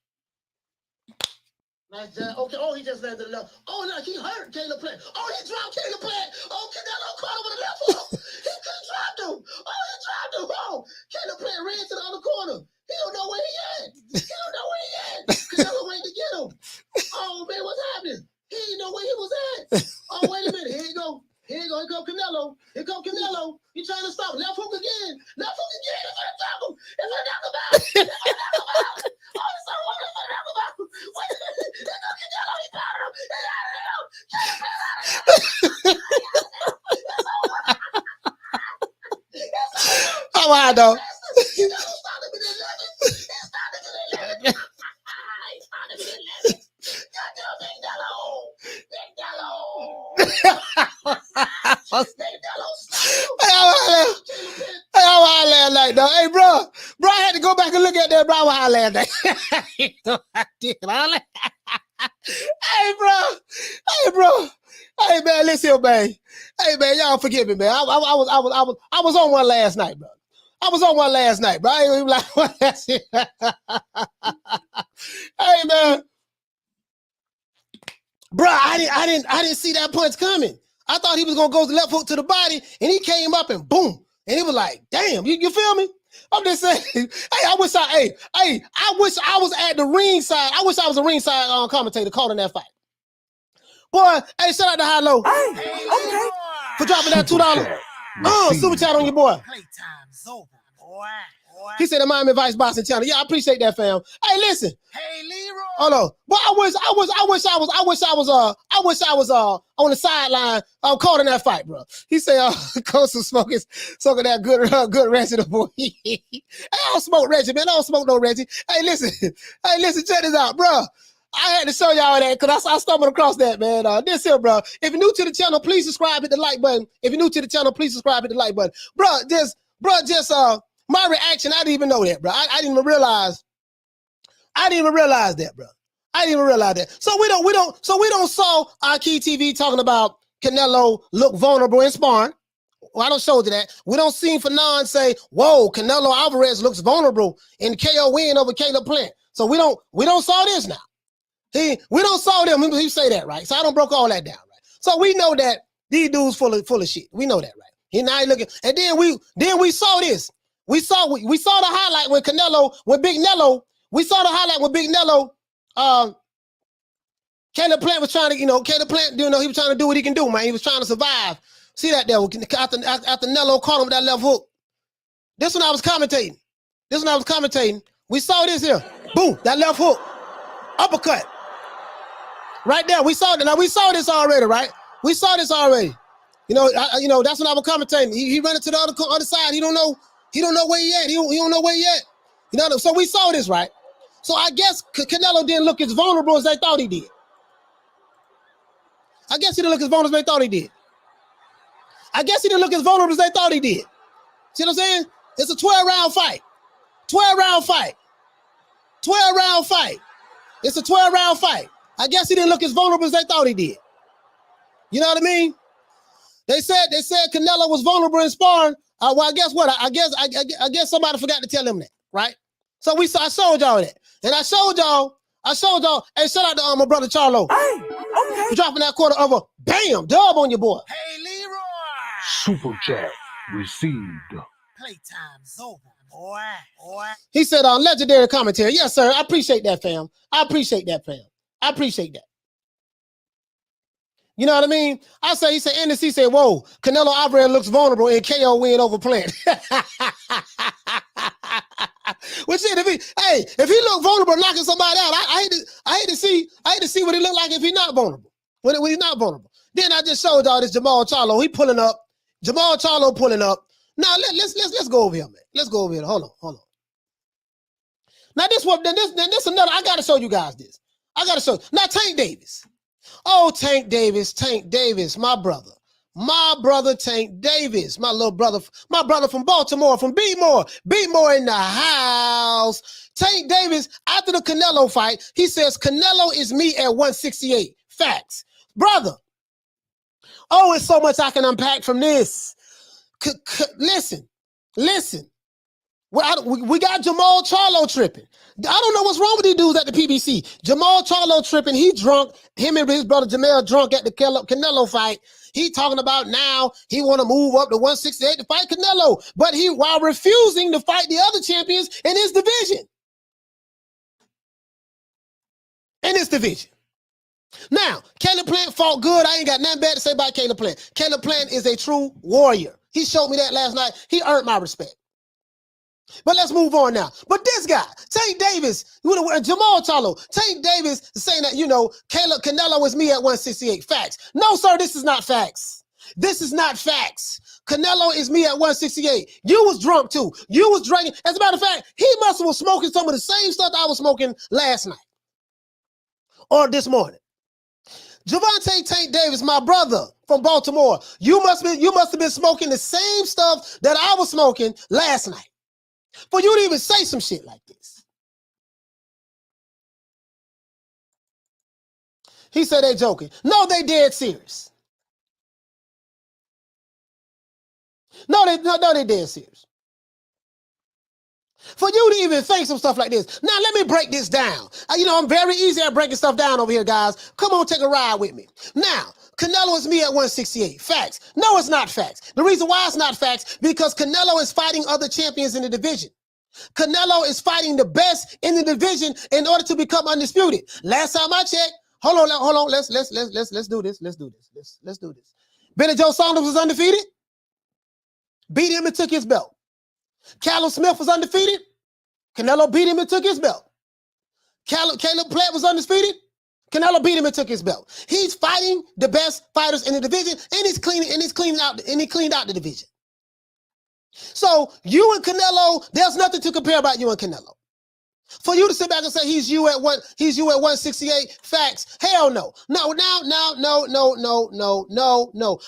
Nice jab. Okay. Oh, he just landed the left. Oh, look, he hurt Calb Plant. Oh, he dropped Calb Plant. Oh, Canelo caught him with a left hook. He couldn't drop him. Oh, he dropped him. Oh, Calb Plant ran to the other corner. He don't know where he at. He don't know where he at. Canelo waiting to get him. Oh, man, what's happening? He didn't know where he was at. Oh, wait a minute. Here you go. Here come Canelo. Here come Canelo. He trying to stop. Left hook again. Left hook again. He's gonna knock him. He's gonna knock him out. He's gonna knock him out. Oh, he's so what? He's gonna knock him out. Wait a minute. Here come Canelo. He pounded him. He's out of there. How high though? Canelo stopped him in 11. He stopped him in 11. He stopped him in 11. Goddamn Big Nello. Big Nello. Hey, I was high last night, though. Hey, bro, I had to go back and look at that, bro. I was high last night. Hey, bro. Hey, man, listen, man. Hey, man, y'all forgive me, man. I was on one last night, bro. I ain't even like, what that's it. Hey, man. Bruh, I didn't see that punch coming. I thought he was gonna go left hook to the body, and he came up and boom. And he was like, damn, you feel me? I'm just saying, hey, I wish I was at the ringside. I wish I was a ringside commentator calling that fight. Boy, hey, shout out to High Low. Hey, okay. For dropping that $2. Super chat on your boy. Playtime's over, boy. He said the Miami Vice Boxing channel. Yeah, I appreciate that, fam. Hey, listen. Hey, Leroy. Hold on. But I wish I was on the sideline calling that fight, bro. He said Coach was smoking that good Reggie boy. I don't smoke Reggie, man. I don't smoke no Reggie. Hey, listen, check this out, bro. I had to show y'all that because I stumbled across that, man. This here, bro. If you're new to the channel, please subscribe, hit the like button. If you're new to the channel, please subscribe, hit the like button. Bro, my reaction, I didn't even know that, bro. I didn't even realize that, bro. I didn't even realize that. So we don't saw our Key TV talking about Canelo look vulnerable in sparring. Well, I don't show you that. We don't see Fanon say, whoa, Canelo Alvarez looks vulnerable in KO win over Calb Plant. So we don't saw this now. We don't saw them. He say that, right? So I don't broke all that down, right? So we know that these dudes full of shit. We know that, right? He now looking, and then we saw this. We saw the highlight with Big Nello. We saw the highlight with Big Nello. Calb Plant was trying to, Calb Plant, he was trying to do what he can do, man. He was trying to survive. See that there after Nello caught him with that left hook. This one I was commentating. We saw this here. Boom, that left hook. Uppercut. Right there. We saw that. Now we saw this already, right? We saw this already. That's when I was commentating. He running to the other side. He don't know where he at. He don't know where he at. So we saw this, right? So I guess Canelo didn't look as vulnerable as they thought he did. I guess he didn't look as vulnerable as they thought he did. See what I'm saying? It's a 12-round fight. 12-round fight. It's a 12-round fight. I guess he didn't look as vulnerable as they thought he did. You know what I mean? They said Canelo was vulnerable in sparring. Well, I guess what? I guess somebody forgot to tell him that, right? So I showed y'all that. And I showed y'all, hey, shout out to my brother Charlo. Hey, okay. For dropping that quarter of a bam, dub on your boy. Hey, Leroy. Super chat received. Playtime's over, boy. He said legendary commentary. Yes, sir. I appreciate that, fam. I appreciate that. You know what I mean? He said, NDC said, whoa, Canelo Alvarez looks vulnerable in KO win over Plant. Well, shit, if he look vulnerable knocking somebody out, I hate to see what he look like if he's not vulnerable. When he's not vulnerable. Then I just showed y'all this Jamal Charlo. He pulling up. Jamal Charlo pulling up. Now let's go over here, man. Let's go over here. Hold on. Now this another. I gotta show you guys this. Now Tank Davis. Oh, Tank Davis, my brother Tank Davis, my little brother, my brother from Baltimore, from Beatmore in the house. Tank Davis, after the Canelo fight, he says, Canelo is me at 168. Facts. Brother, oh, it's so much I can unpack from this. Listen. We got Jamal Charlo tripping. I don't know what's wrong with these dudes at the PBC. Jamal Charlo tripping. He drunk. Him and his brother Jamel drunk at the Canelo fight. He talking about now he want to move up to 168 to fight Canelo, but while refusing to fight the other champions in his division. Now, Calb Plant fought good. I ain't got nothing bad to say about Calb Plant. Calb Plant is a true warrior. He showed me that last night. He earned my respect. But let's move on now. But this guy, Tank Davis, Jamal Charlo, Tank Davis is saying that, Canelo is me at 168. Facts. No, sir, this is not facts. Canelo is me at 168. You was drunk too. You was drinking. As a matter of fact, he must have was smoking some of the same stuff I was smoking last night or this morning. Javante Tank Davis, my brother from Baltimore, you must have been smoking the same stuff that I was smoking last night. For you to even say some shit like this. He said they joking. No, they dead serious. No, they dead serious. For you to even think some stuff like this. Now, let me break this down. You know, I'm very easy at breaking stuff down over here, guys. Come on, take a ride with me. Now, Canelo is me at 168. Facts. No, it's not facts. The reason why it's not facts, because Canelo is fighting other champions in the division. Canelo is fighting the best in the division in order to become undisputed. Last time I checked, hold on. Let's do this. Let's do this. Billy Joe Saunders was undefeated. Beat him and took his belt. Caleb Smith was undefeated. Canelo beat him and took his belt. Calb Plant was undefeated. Canelo beat him and took his belt. He's fighting the best fighters in the division, and he cleaned out the division. So you and Canelo, there's nothing to compare about you and Canelo. For you to sit back and say he's you at 168, facts. Hell no. No.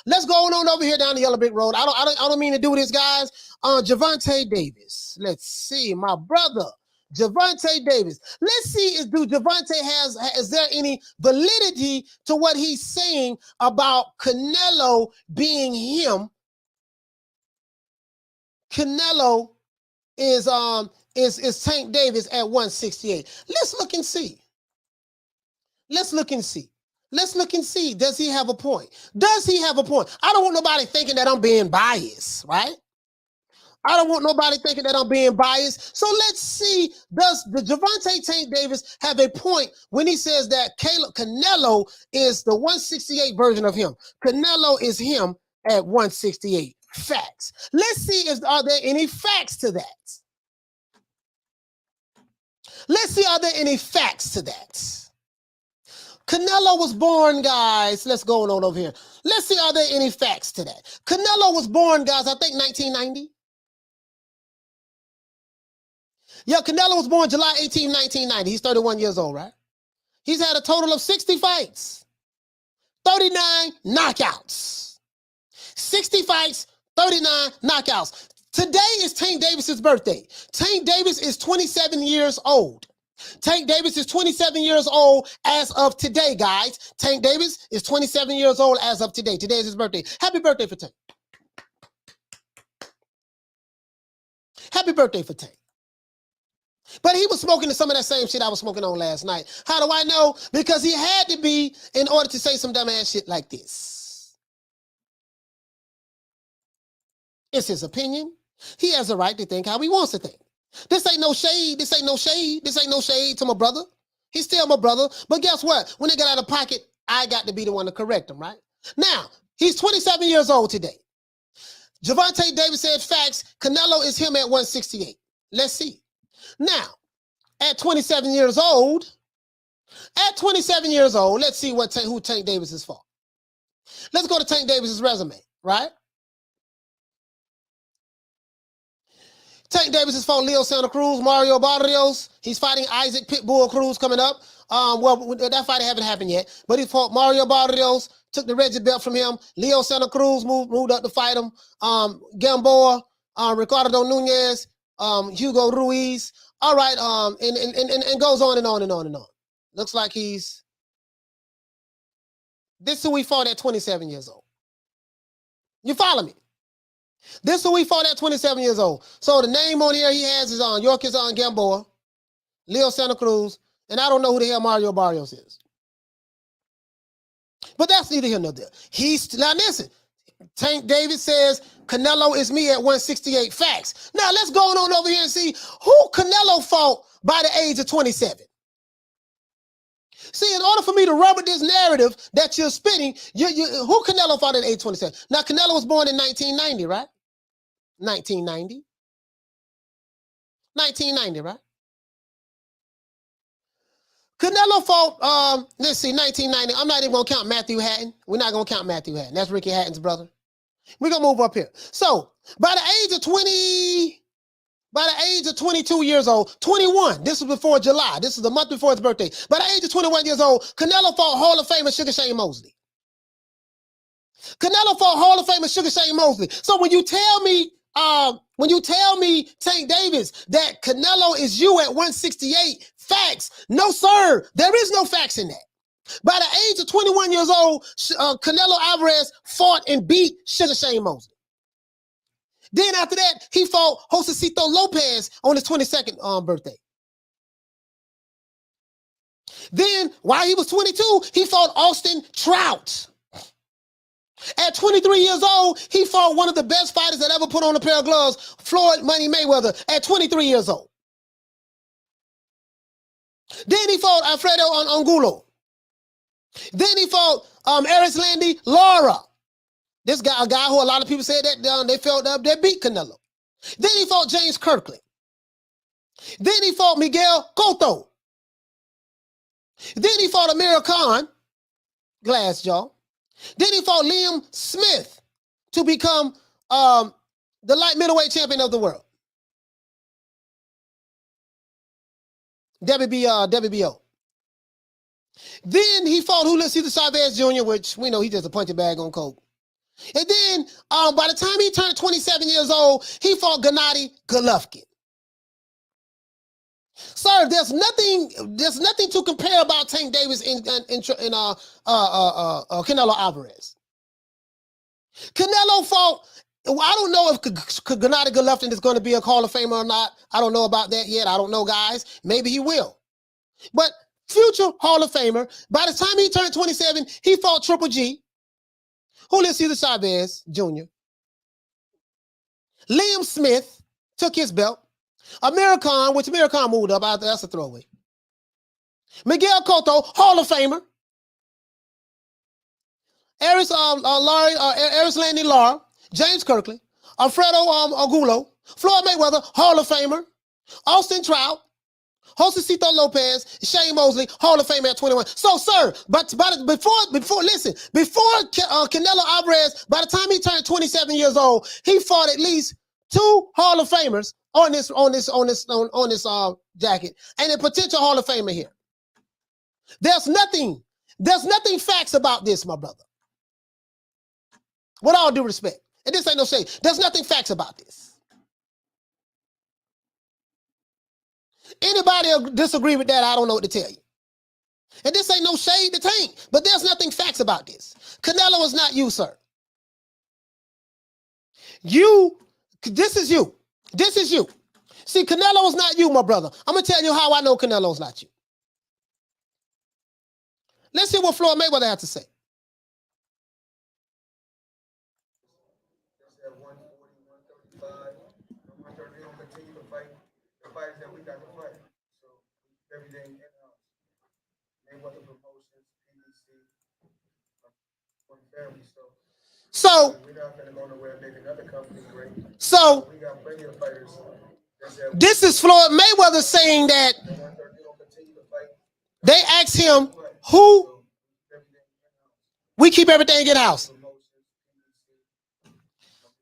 Let's go on over here down the yellow brick road. I don't mean to do this, guys. Gervonta Davis. Let's see, my brother, Gervonta Davis. Let's see is there any validity to what he's saying about Canelo being him? Canelo is Tank Davis at 168. Let's look and see. Does he have a point? I don't want nobody thinking that I'm being biased, right? I don't want nobody thinking that I'm being biased. So let's see, does the Gervonta Tank Davis have a point when he says that Canelo is the 168 version of him? Canelo is him at 168. Facts. Let's see, are there any facts to that? Canelo was born, guys. Let's go on over here. Let's see, are there any facts to that? Canelo was born, guys, I think 1990. Yeah, Canelo was born July 18, 1990. He's 31 years old, right? He's had a total of 60 fights, 39 knockouts. 60 fights, 39 knockouts. Today is Tank Davis's birthday. Tank Davis is 27 years old. Tank Davis is 27 years old as of today, guys. Tank Davis is 27 years old as of today. Today is his birthday. Happy birthday for Tank. Happy birthday for Tank. But he was smoking some of that same shit I was smoking on last night. How do I know? Because he had to be in order to say some dumbass shit like this. It's his opinion. He has a right to think how he wants to think. This ain't no shade. This ain't no shade to my brother. He's still my brother. But guess what? When they get out of pocket, I got to be the one to correct him, right? Now, he's 27 years old today. Gervonta Davis said facts. Canelo is him at 168. Let's see. Now, at 27 years old, let's see who Tank Davis is for. Let's go to Tank Davis's resume, right? Tank Davis is for Leo Santa Cruz, Mario Barrios. He's fighting Isaac Pitbull Cruz coming up. Well, that fight haven't happened yet, but he fought Mario Barrios, took the Reggie belt from him. Leo Santa Cruz moved up to fight him. Gamboa, Ricardo Nunez, Hugo Ruiz. All right, and goes on and on and on and on. Looks like this is who he fought at 27 years old. You follow me? This is who he fought at 27 years old. So the name on here he has is on Yorkis on Gamboa, Leo Santa Cruz, and I don't know who the hell Mario Barrios is. But that's neither here nor there. Now listen, Tank Davis says Canelo is me at 168 facts. Now let's go on over here and see who Canelo fought by the age of 27. See, in order for me to rubber this narrative that you're spinning, who Canelo fought at age 27? Now, Canelo was born in 1990, right? 1990, right? Canelo fought, let's see, 1990. I'm not even going to count Matthew Hatton. We're not going to count Matthew Hatton. That's Ricky Hatton's brother. We're going to move up here. So, by the age of 22 years old, 21, this was before July. This is the month before his birthday. By the age of 21 years old, Canelo fought Hall of Famer Sugar Shane Mosley. So when you tell me, Tank Davis, that Canelo is you at 168, facts, no sir, there is no facts in that. By the age of 21 years old, Canelo Alvarez fought and beat Sugar Shane Mosley. Then after that, he fought Josecito Lopez on his 22nd birthday. Then, while he was 22, he fought Austin Trout. At 23 years old, he fought one of the best fighters that ever put on a pair of gloves, Floyd Money Mayweather, at 23 years old. Then he fought Alfredo Angulo. Then he fought Erislandy Lara. This guy, a guy who a lot of people said that they felt they beat Canelo. Then he fought James Kirkland. Then he fought Miguel Cotto. Then he fought Amir Khan, Glassjaw. Then he fought Liam Smith to become the light middleweight champion of the world. WBO. Then he fought Julio Cesar Chavez Jr., which we know he just a punching bag on coke. And then by the time he turned 27 years old, he fought Gennady Golovkin. Sir, there's nothing to compare about Tank Davis and Canelo Alvarez. Canelo fought. I don't know if Gennady Golovkin is going to be a Hall of Famer or not. I don't know about that yet. I don't know, guys. Maybe he will. But future Hall of Famer. By the time he turned 27, he fought Triple G, Julio Cesar Chavez Jr. Liam Smith took his belt. Amir Khan, which Amir Khan moved up, that's a throwaway. Miguel Cotto, Hall of Famer. Erislandy Lara, James Kirkland, Alfredo Angulo, Floyd Mayweather, Hall of Famer. Austin Trout, Josecito Lopez, Shane Mosley, Hall of Famer at 21. So, sir, before Canelo Alvarez, by the time he turned 27 years old, he fought at least 2 Hall of Famers on this jacket, and a potential Hall of Famer here. There's nothing facts about this, my brother. With all due respect, and this ain't no shade. There's nothing facts about this. Anybody disagree with that? I don't know what to tell you. And this ain't no shade to Tank, but there's nothing facts about this. Canelo is not you, sir. This is you. This is you. See, Canelo is not you, my brother. I'm going to tell you how I know Canelo's not you. Let's hear what Floyd Mayweather had to say. At 140, 135, 130, we'll continue to fight the fighters that we got to fight. So everything in-house. Mayweather Promotions, PBC, one family. So we're not going to go nowhere and make another company great. So we got plenty of fighters. This is Floyd Mayweather saying that they asked him, who? We keep everything in-house.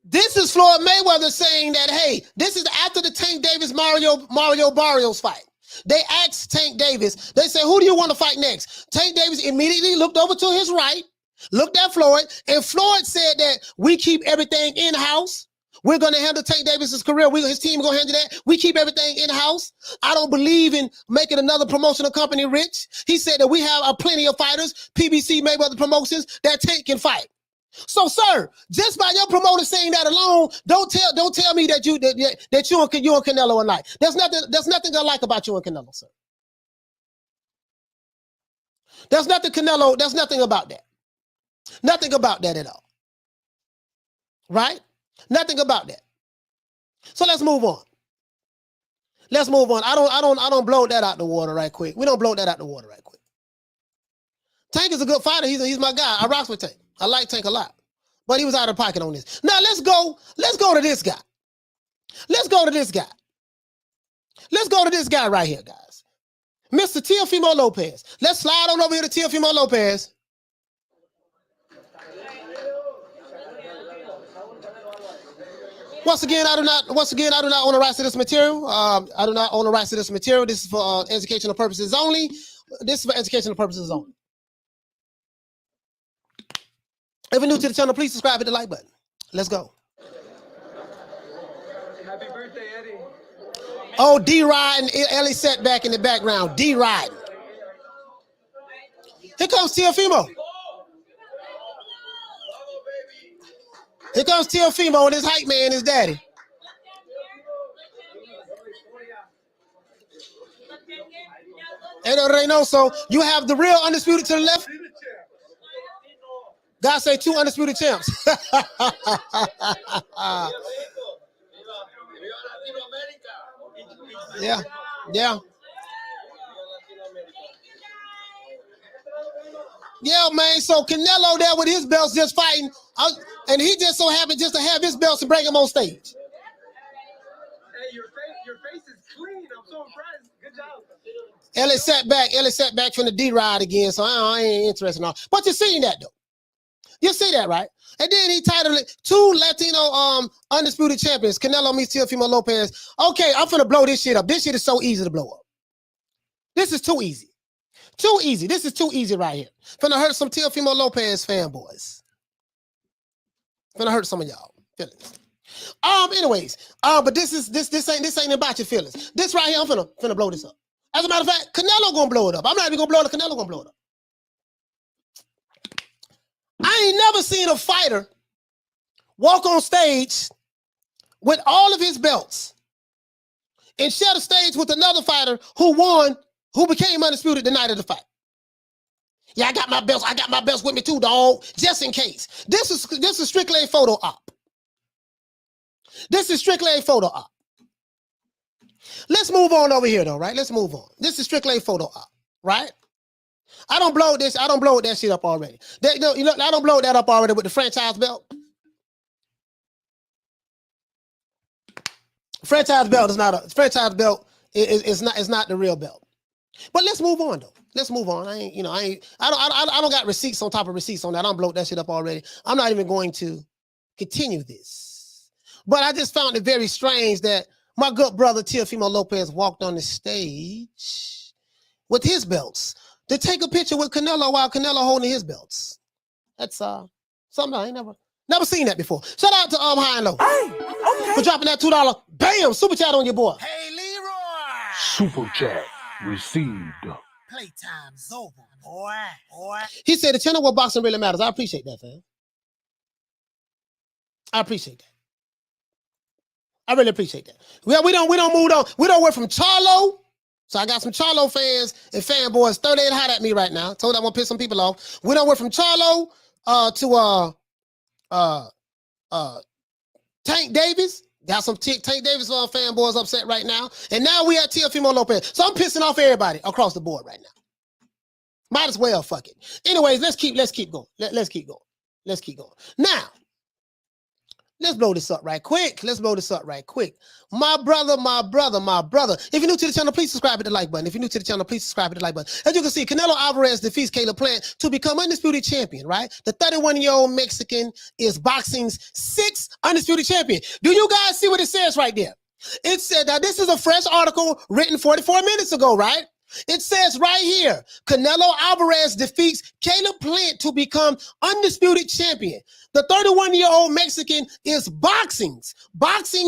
This is Floyd Mayweather saying that, hey, this is after the Tank Davis Mario Barrios fight. They asked Tank Davis, they said, who do you want to fight next? Tank Davis immediately looked over to his right, looked at Floyd, and Floyd said that we keep everything in-house. We're going to handle Tank Davis's career. His team going to handle that. We keep everything in-house. I don't believe in making another promotional company rich. He said that we have plenty of fighters, PBC, Mayweather Promotions, that Tank can fight. So, sir, just by your promoter saying that alone, don't tell me that you and Canelo are not. There's nothing I like about you and Canelo, sir. There's nothing about that. Nothing about that at all. Right? Nothing about that. So let's move on. Let's move on. I don't blow that out the water right quick. We don't blow that out the water right quick. Tank is a good fighter. He's my guy. I rock with Tank. I like Tank a lot. But he was out of pocket on this. Now let's go to this guy. Let's go to this guy. Let's go to this guy right here, guys. Mr. Teofimo Lopez. Let's slide on over here to Teofimo Lopez. Once again, I do not own the rights to this material. I do not own the rights to this material. This is for educational purposes only. If you're new to the channel, please subscribe, hit the like button. Let's go. Happy birthday, Eddie. Oh, D-Ride and Ellie Setback in the background. D-Ride. Here comes Teofimo. Here comes Teofimo and his hype man, his daddy. And Reynoso, you have the real undisputed to the left. God say 2 undisputed champs. Yeah, yeah. Yeah, man. So Canelo there with his belts just fighting. And he just so happened just to have his belts and bring him on stage. Hey, your face is clean. I'm so impressed. Good job. Ellis sat back from the D-Ride again, so I ain't interested in all. But you seen that, though. You see that, right? And then he titled it 2 Latino undisputed champions. Canelo meets Teofimo Lopez. Okay, I'm finna blow this shit up. This shit is so easy to blow up. This is too easy. Too easy. This is too easy right here. Finna hurt some Teofimo Lopez fanboys. Finna hurt some of y'all feelings. Anyways, but this ain't about your feelings. This right here, I'm finna blow this up. As a matter of fact, Canelo gonna blow it up. I'm not even gonna blow it up. Canelo gonna blow it up. I ain't never seen a fighter walk on stage with all of his belts and share the stage with another fighter who won, who became undisputed the night of the fight. Yeah, I got my belts. I got my belts with me too, dog. Just in case. This is strictly a photo op. This is strictly a photo op. Let's move on over here, though, right? Let's move on. This is strictly a photo op, right? I don't blow that shit up already. I don't blow that up already with the franchise belt. Franchise belt is not a franchise belt. Is not the real belt. But let's move on though. Let's move on. I don't got receipts on top of receipts on that. I don't blow that shit up already. I'm not even going to continue this. But I just found it very strange that my good brother Teofimo Lopez walked on the stage with his belts to take a picture with Canelo while Canelo holding his belts. That's something I ain't never seen that before. Shout out to High and Low. Hey, okay. For dropping that $2. Bam! Super chat on your boy. Hey, Leroy. Super chat received. Playtime's over, boy. He said the channel where boxing really matters. I appreciate that, fam. I appreciate that. I really appreciate that. We don't move on. We don't work from Charlo. So I got some Charlo fans and fanboys 38 hot at me right now. Told I'm gonna piss some people off. We don't work from Charlo to Tank Davis. Got some Tank Davis fanboys upset right now. And now we at Teofimo Lopez. So I'm pissing off everybody across the board right now. Might as well, fuck it. Anyways, let's keep going. Let's keep going. Now, let's blow this up right quick. My brother. If you're new to the channel, please subscribe to the like button. As you can see, Canelo Alvarez defeats Calb Plant to become undisputed champion, right? The 31-year-old Mexican is boxing's 6th undisputed champion. Do you guys see what it says right there? It said, now this is a fresh article written 44 minutes ago, right? It says right here, Canelo Alvarez defeats Calb Plant to become undisputed champion. The 31-year-old Mexican is boxing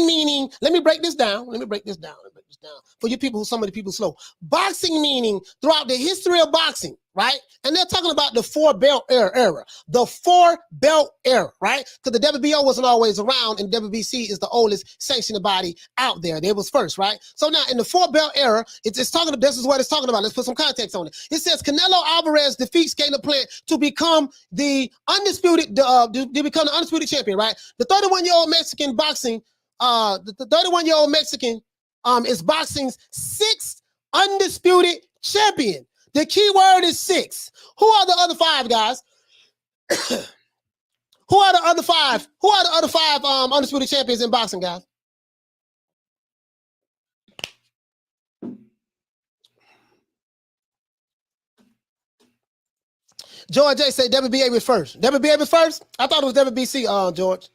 meaning, let me break this down. For you people, some of the people slow. Boxing meaning throughout the history of boxing, right? And they're talking about the 4-belt era. The 4-belt era, right? Because the WBO wasn't always around, and WBC is the oldest sanctioned body out there. They was first, right? So now in the 4-belt era, it's talking. This is what it's talking about. Let's put some context on it. It says Canelo Alvarez defeats Calb Plant to become the undisputed champion, right? The 31-year-old Mexican boxing, the 31-year-old Mexican is boxing's 6th undisputed champion. The key word is 6. Who are the other 5, guys? Who are the other 5? Who are the other 5 undisputed champions in boxing, guys? George J say WBA was first. WBA was first? I thought it was WBC, George.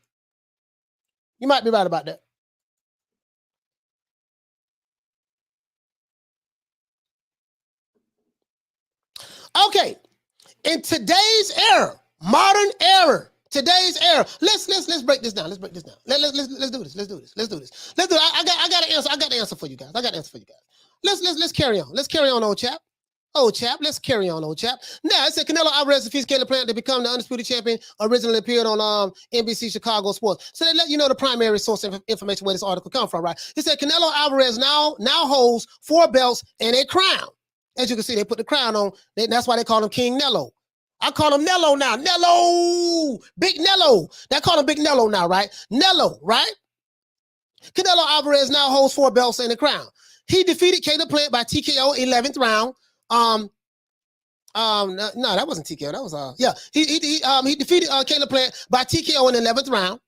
You might be right about that. Okay, in today's era, modern era, let's break this down. Let's do this. I got the answer for you guys. Let's carry on. Let's carry on, old chap. Old chap, let's carry on, old chap. Now, it said Canelo Alvarez defeats Calb Plant to become the undisputed champion. Originally appeared on NBC Chicago Sports. So they let you know the primary source of information where this article come from, right? It said Canelo Alvarez now holds 4 belts and a crown. As you can see, they put the crown on. That's why they call him King Nello. I call him Nello now. Nello! Big Nello. They call him Big Nello now, right? Nello, right? Canelo Alvarez now holds 4 belts and a crown. He defeated Calb Plant by TKO 11th round. No, that wasn't TKO. That was he defeated Calb Plant by TKO in the 11th round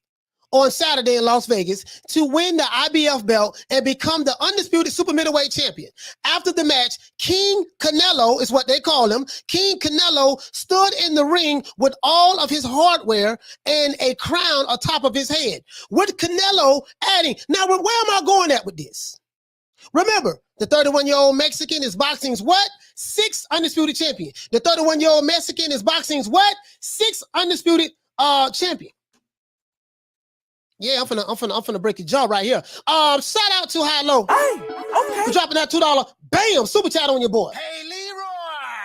on Saturday in Las Vegas to win the IBF belt and become the undisputed super middleweight champion. After the match, King Canelo is what they call him. King Canelo stood in the ring with all of his hardware and a crown atop of his head. With Canelo adding, now where am I going at with this? Remember, the 31-year-old Mexican is boxing's what? 6th undisputed champion. The 31-year-old Mexican is boxing's what? 6th undisputed champion. Yeah, I'm finna break your jaw right here. Shout out to High Low. Hey, okay. For dropping that $2. Bam! Super chat on your boy. Hey, Leroy.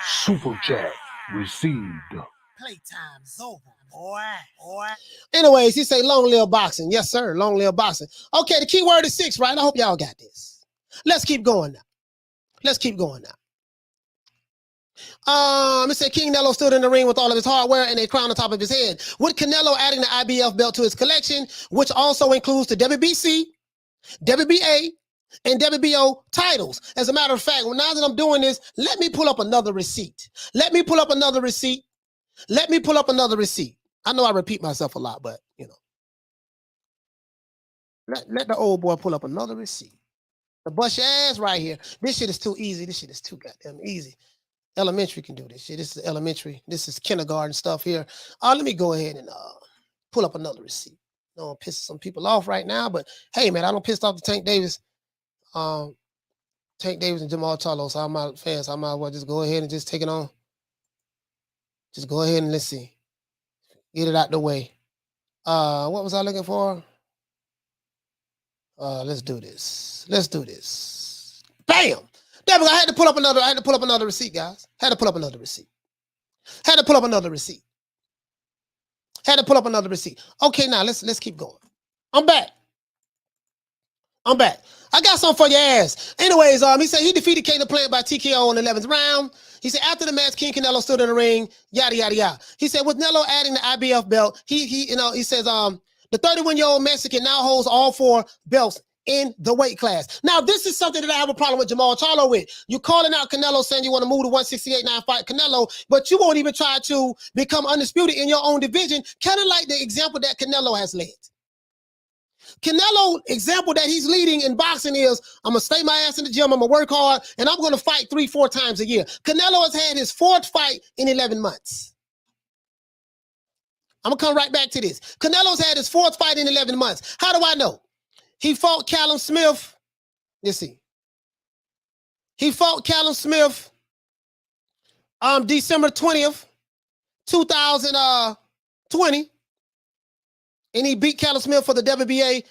Super chat received. Playtime's over, boy. Anyways, he say long live boxing. Yes, sir. Long live boxing. Okay, the key word is 6, right? I hope y'all got this. Let's keep going now. It said King Nello stood in the ring with all of his hardware and a crown on top of his head. With Canelo adding the IBF belt to his collection, which also includes the WBC, WBA, and WBO titles. As a matter of fact, now that I'm doing this, let me pull up another receipt. I know I repeat myself a lot, but you know. Let the old boy pull up another receipt. The bust your ass right here. This shit is too easy. This shit is too goddamn easy. Elementary can do this shit. This is elementary. This is kindergarten stuff here. Let me go ahead and pull up another receipt. I don't piss some people off right now, but hey, man, I don't piss off the Tank Davis and Jamal Charlo. So I'm my fans. I might as well just go ahead and just take it on. Just go ahead and let's see. Get it out the way. What was I looking for? Let's do this. Bam! There we go. I had to pull up another receipt, guys. Had to pull up another receipt. Okay, now let's keep going. I'm back. I got something for your ass. Anyways, he said he defeated Calb Plant by TKO in the 11th round. He said after the match, King Canelo stood in the ring, yada yada yada. He said with Nello adding the IBF belt, he says the 31-year-old Mexican now holds all 4 belts in the weight class. Now, this is something that I have a problem with Jamal Charlo with. You're calling out Canelo saying you want to move to 168.9 fight Canelo, but you won't even try to become undisputed in your own division, kind of like the example that Canelo has led. Canelo example that he's leading in boxing is, I'm going to stay my ass in the gym, I'm going to work hard, and I'm going to fight 3-4 times a year. Canelo has had his 4th fight in 11 months. I'm going to come right back to this. Canelo's had his 4th fight in 11 months. How do I know? He fought Callum Smith. Let's see. He fought Callum Smith December 20th, 2020. And he beat Callum Smith for the WBA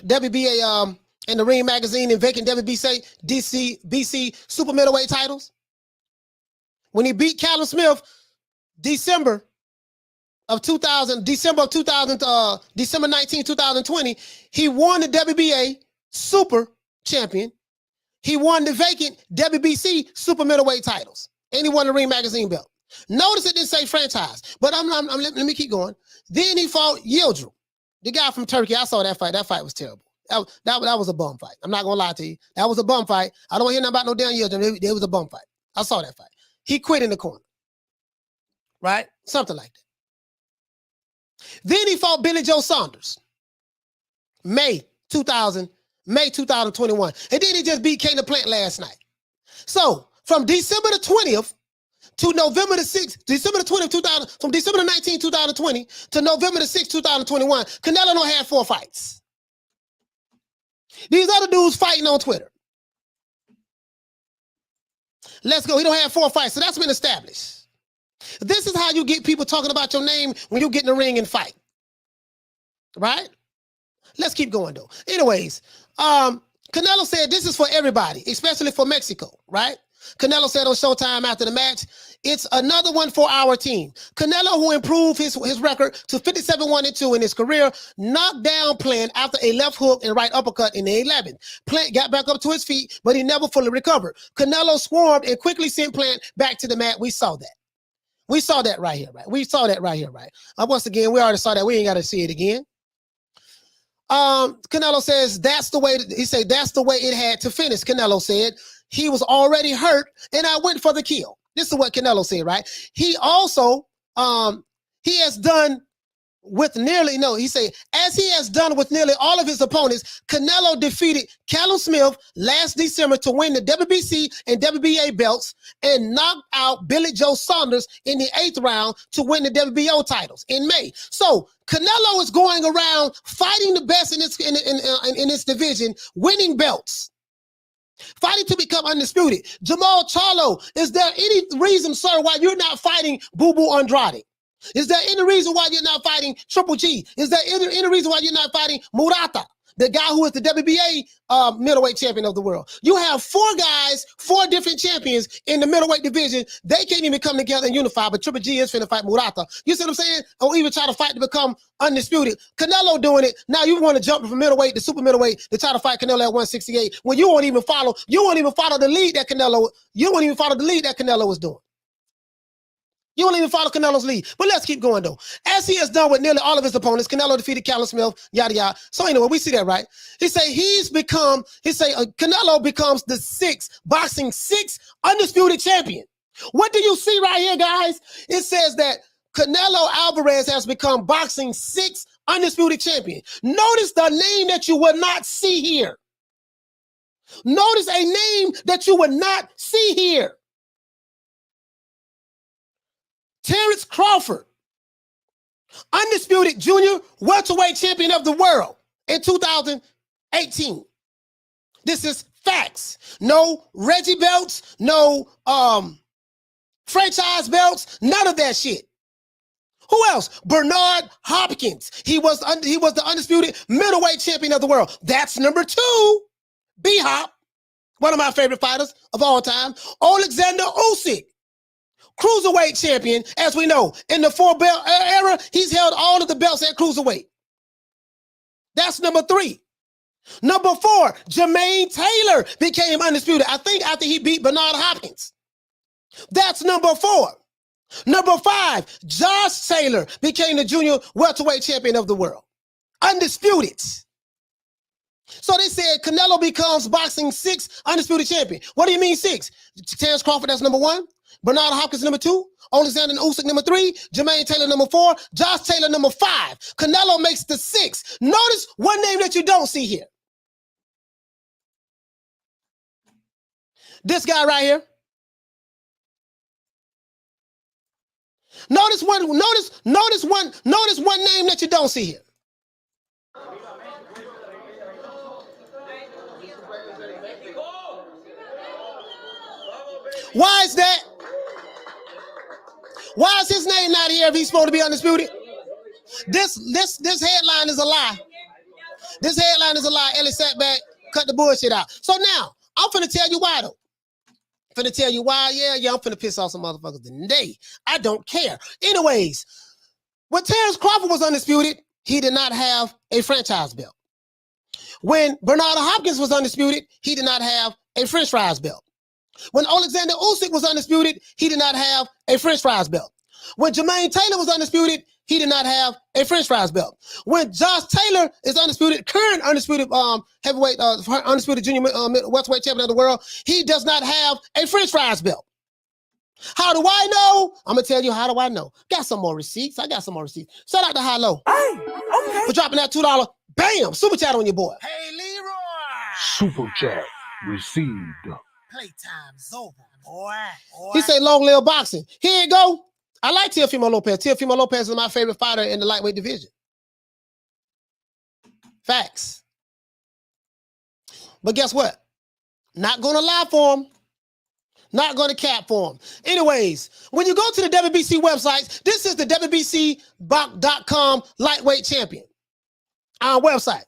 WBA in the Ring magazine and vacant BC super middleweight titles. When he beat Callum Smith December 19, 2020, he won the WBA super champion. He won the vacant WBC super middleweight titles. And he won the Ring magazine belt. Notice it didn't say franchise, but let me keep going. Then he fought Yildirim, the guy from Turkey. I saw that fight. That fight was terrible. That was a bum fight. I'm not going to lie to you. That was a bum fight. I don't hear nothing about no damn Yildirim. It was a bum fight. I saw that fight. He quit in the corner. Right? Something like that. Then he fought Billy Joe Saunders. May 2021. And then he just beat Calb Plant last night. So from December the 20th to November the 6th, December the 20th, from December the 19th, 2020 to November the 6th, 2021, Canelo don't have 4 fights. These other dudes fighting on Twitter. Let's go. He don't have 4 fights, so that's been established. This is how you get people talking about your name when you get in the ring and fight. Right? Let's keep going, though. Anyways, Canelo said this is for everybody, especially for Mexico, right? Canelo said on Showtime after the match, it's another one for our team. Canelo, who improved his record to 57-1-2 in his career, knocked down Plant after a left hook and right uppercut in the 11th. Plant got back up to his feet, but he never fully recovered. Canelo swarmed and quickly sent Plant back to the mat. We saw that. We saw that right here, right? We saw that right here, right? Once again, we already saw that. We ain't got to see it again. Canelo says that's the way. He said that's the way it had to finish. Canelo said he was already hurt, and I went for the kill. This is what Canelo said, right? He also he has done with nearly he said as he has done with nearly all of his opponents. Canelo defeated Calb Smith last December to win the WBC and WBA belts, and knocked out Billy Joe Saunders in the 8th round to win the WBO titles in May. So Canelo is going around fighting the best in this division, winning belts, fighting to become undisputed. Jamal Charlo, is there any reason, sir, why you're not fighting Boo Boo Andrade? Is there any reason why you're not fighting Triple G? Is there any reason why you're not fighting Murata, the guy who is the WBA middleweight champion of the world? You have 4 guys, 4 different champions in the middleweight division. They can't even come together and unify, but Triple G is finna fight Murata. You see what I'm saying? Or even try to fight to become undisputed. Canelo doing it. Now you want to jump from middleweight to super middleweight to try to fight Canelo at 168 when you won't even follow the lead that Canelo was doing. You won't even follow Canelo's lead. But let's keep going, though. As he has done with nearly all of his opponents, Canelo defeated Calb Smith, yada, yada. So anyway, we see that, right? He say Canelo becomes the boxing 6th undisputed champion. What do you see right here, guys? It says that Canelo Alvarez has become boxing 6th undisputed champion. Notice the name that you will not see here. Notice a name that you would not see here. Terrence Crawford, undisputed junior welterweight champion of the world in 2018. This is facts. No Reggie belts, no franchise belts, none of that shit. Who else? Bernard Hopkins. He was the undisputed middleweight champion of the world. That's number 2. B-Hop, one of my favorite fighters of all time. Alexander Usyk, cruiserweight champion, as we know. In the 4-belt era, he's held all of the belts at cruiserweight. That's number 3. Number 4, Jermaine Taylor became undisputed, I think after he beat Bernard Hopkins. That's number 4. Number 5, Josh Taylor became the junior welterweight champion of the world. Undisputed. So they said Canelo becomes boxing 6th undisputed champion. What do you mean 6? Terrence Crawford, that's number 1. Bernard Hopkins, number 2. Alexander Usyk, number 3. Jermaine Taylor, number 4. Josh Taylor, number 5. Canelo makes the 6th. Notice one name that you don't see here. This guy right here. Notice one name that you don't see here. Why is that? Why is his name not here if he's supposed to be undisputed? This headline is a lie. This headline is a lie. Ellie sat back, cut the bullshit out. So now, I'm finna tell you why, though. I'm finna tell you why. Yeah, I'm finna piss off some motherfuckers today. I don't care. Anyways, when Terrence Crawford was undisputed, he did not have a franchise belt. When Bernard Hopkins was undisputed, he did not have a French fries belt. When Alexander Usyk was undisputed, he did not have a French fries belt. When Jermaine Taylor was undisputed, he did not have a French fries belt. When Josh Taylor is undisputed, current undisputed heavyweight, undisputed junior welterweight champion of the world, he does not have a French fries belt. How do I know? I'm gonna tell you how do I know. Got some more receipts. I got some more receipts. Shout out to High Low. Hey, okay. For dropping that $2. Bam! Super chat on your boy. Hey, Leroy. Super chat received. Playtime's over, boy. He say long live boxing. Here you go. I like Teofimo Lopez. Teofimo Lopez is my favorite fighter in the lightweight division. Facts. But guess what? Not gonna lie for him. Not gonna cap for him. Anyways, when you go to the WBC website, this is the WBC.com lightweight champion. Our website.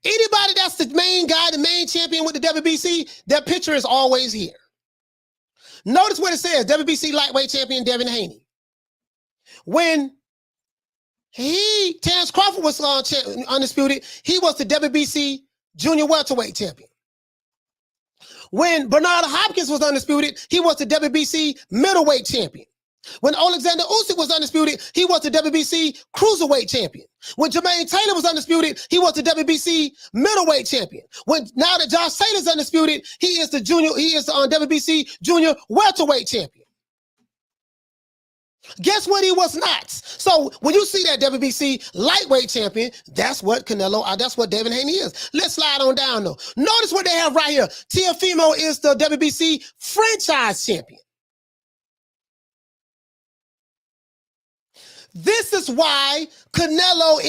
Anybody that's the main guy, the main champion with the WBC, their picture is always here. Notice what it says, WBC lightweight champion Devin Haney. When Terrence Crawford was undisputed, he was the WBC junior welterweight champion. When Bernard Hopkins was undisputed, he was the WBC middleweight champion. When Alexander Usyk was undisputed, he was the WBC cruiserweight champion. When Jermaine Taylor was undisputed, he was the WBC middleweight champion. Now that Josh Taylor's undisputed, he is the WBC junior welterweight champion. Guess what he was not? So when you see that WBC lightweight champion, that's what that's what Devin Haney is. Let's slide on down though. Notice what they have right here. Teofimo is the WBC franchise champion. This is why Canelo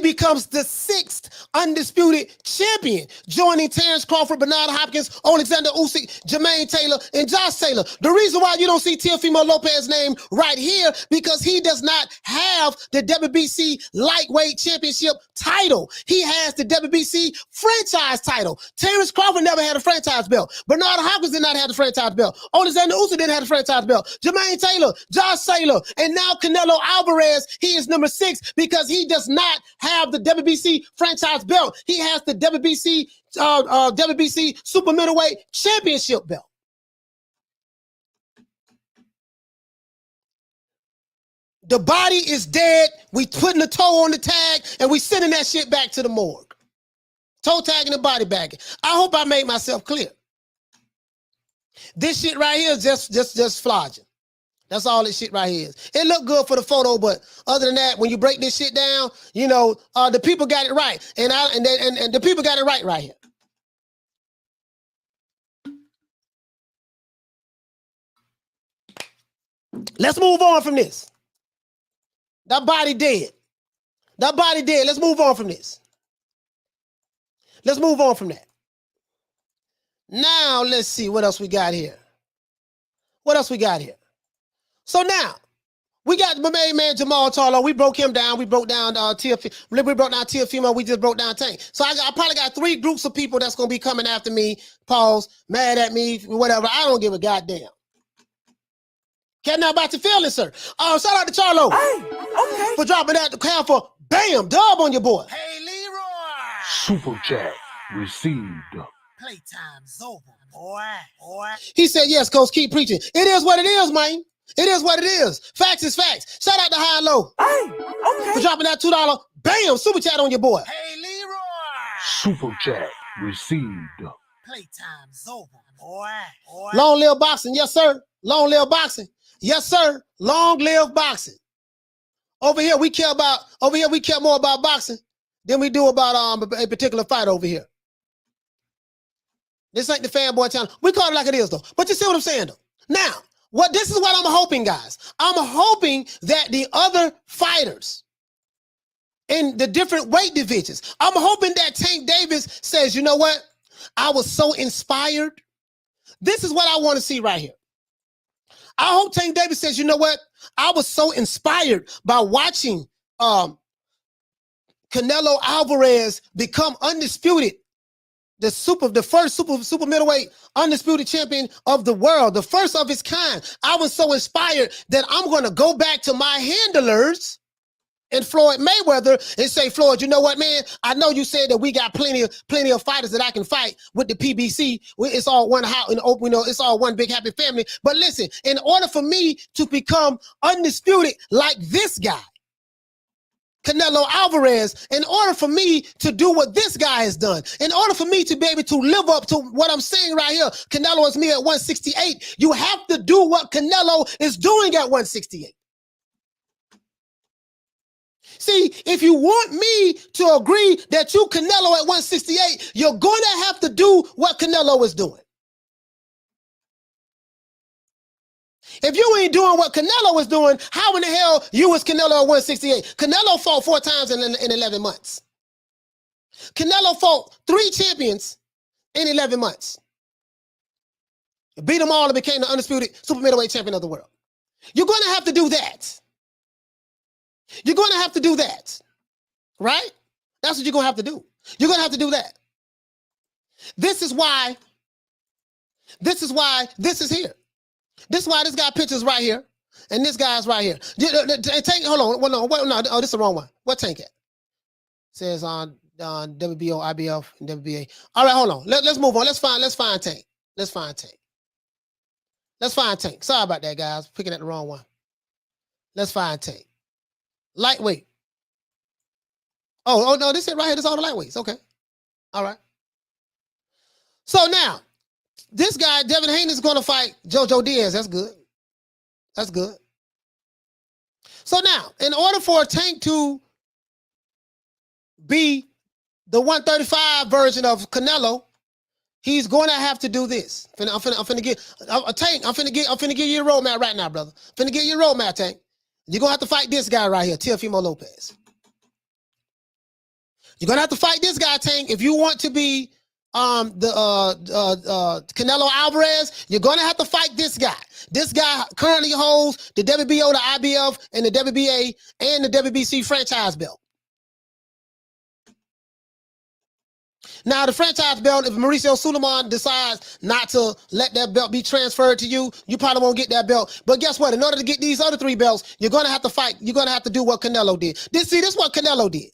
becomes the 6th undisputed champion, joining Terrence Crawford, Bernard Hopkins, Alexander Usyk, Jermaine Taylor, and Josh Taylor. The reason why you don't see Teofimo Lopez's name right here, because he does not have the WBC lightweight championship title. He has the WBC franchise title. Terrence Crawford never had a franchise belt. Bernard Hopkins did not have the franchise belt. Alexander Usyk didn't have the franchise belt. Jermaine Taylor, Josh Taylor, and now Canelo Alvarez, he is number 6 because he does not have the WBC franchise belt. He has the WBC super middleweight championship belt. The body is dead. We putting the toe on the tag and we sending that shit back to the morgue. Toe tagging the body back. I hope I made myself clear. This shit right here is just flogging. That's all this shit right here is. It looked good for the photo, but other than that, when you break this shit down, you know, the people got it right. And the people got it right here. Let's move on from this. That body dead. That body dead. Let's move on from this. Let's move on from that. Now, let's see what else we got here. What else we got here? So now, we got my main man Jamal Charlo. We broke him down. We broke down Teofimo. We broke down Teofimo. We just broke down Tank. So I probably got 3 groups of people that's going to be coming after me, pause, mad at me, whatever. I don't give a goddamn. Care now about your feelings, sir. Shout out to Charlo. Hey, okay. For dropping out the count for bam, dub on your boy. Hey, Leroy. Super chat received. Playtime's over, boy. He said, yes, coach, keep preaching. It is what it is, man. It is what it is. Facts is facts. Shout out to High and Low. Hey, okay. For dropping that $2, bam, super chat on your boy. Hey, Leroy. Super chat received. Playtime's over, boy. Long live boxing, yes, sir. Long live boxing. Yes, sir. Long live boxing. Over here, we care more about boxing than we do about a particular fight over here. This ain't the fanboy channel. We call it like it is, though. But you see what I'm saying, though? Now, this is what I'm hoping, guys. I'm hoping that the other fighters in the different weight divisions, I'm hoping that Tank Davis says, you know what? I was so inspired. This is what I want to see right here. I hope Tank Davis says, you know what? I was so inspired by watching Canelo Alvarez become undisputed, the first super middleweight undisputed champion of the world, the first of his kind. I was so inspired that I'm going to go back to my handlers and Floyd Mayweather and say, Floyd, you know what, man? I know you said that we got plenty of fighters that I can fight with the PBC. It's all one house, it's all one big happy family. But listen, in order for me to become undisputed like this guy, Canelo Alvarez, in order for me to do what this guy has done, in order for me to be able to live up to what I'm saying right here, Canelo is me at 168, you have to do what Canelo is doing at 168. See, if you want me to agree that you Canelo at 168, you're going to have to do what Canelo is doing. If you ain't doing what Canelo was doing, how in the hell you was Canelo at 168? Canelo fought 4 times in 11 months. Canelo fought 3 champions in 11 months. Beat them all and became the undisputed super middleweight champion of the world. You're going to have to do that. You're going to have to do that, right? That's what you're going to have to do. You're gonna have to do that. This is why this is here. This is why this guy pictures right here, and this guy's right here. Tank, hold on, no, oh, this is the wrong one. What Tank at? Says on WBO, IBF, and WBA. All right, hold on. Let's move on. Let's find Tank. Let's find Tank. Sorry about that, guys. Picking at the wrong one. Let's find Tank. Lightweight. Oh no, this is right here. This is all the lightweights. Okay. All right. So now, this guy, Devin Haney, is going to fight JoJo Diaz. That's good. That's good. So now, in order for Tank to be the 135 version of Canelo, he's going to have to do this. I'm finna give Tank. I'm finna give you a roadmap right now, brother. Finna give you a roadmap, Tank. You're gonna have to fight this guy right here, Teofimo Lopez. You're gonna have to fight this guy, Tank, if you want to be Canelo Alvarez. You're gonna have to fight this guy. This guy currently holds the WBO, the IBF, and the WBA and the WBC franchise belt. Now, the franchise belt, if Mauricio Sulaiman decides not to let that belt be transferred to you, you probably won't get that belt. But guess what? In order to get these other 3 belts, you're going to have to fight. You're going to have to do what Canelo did. This is what Canelo did.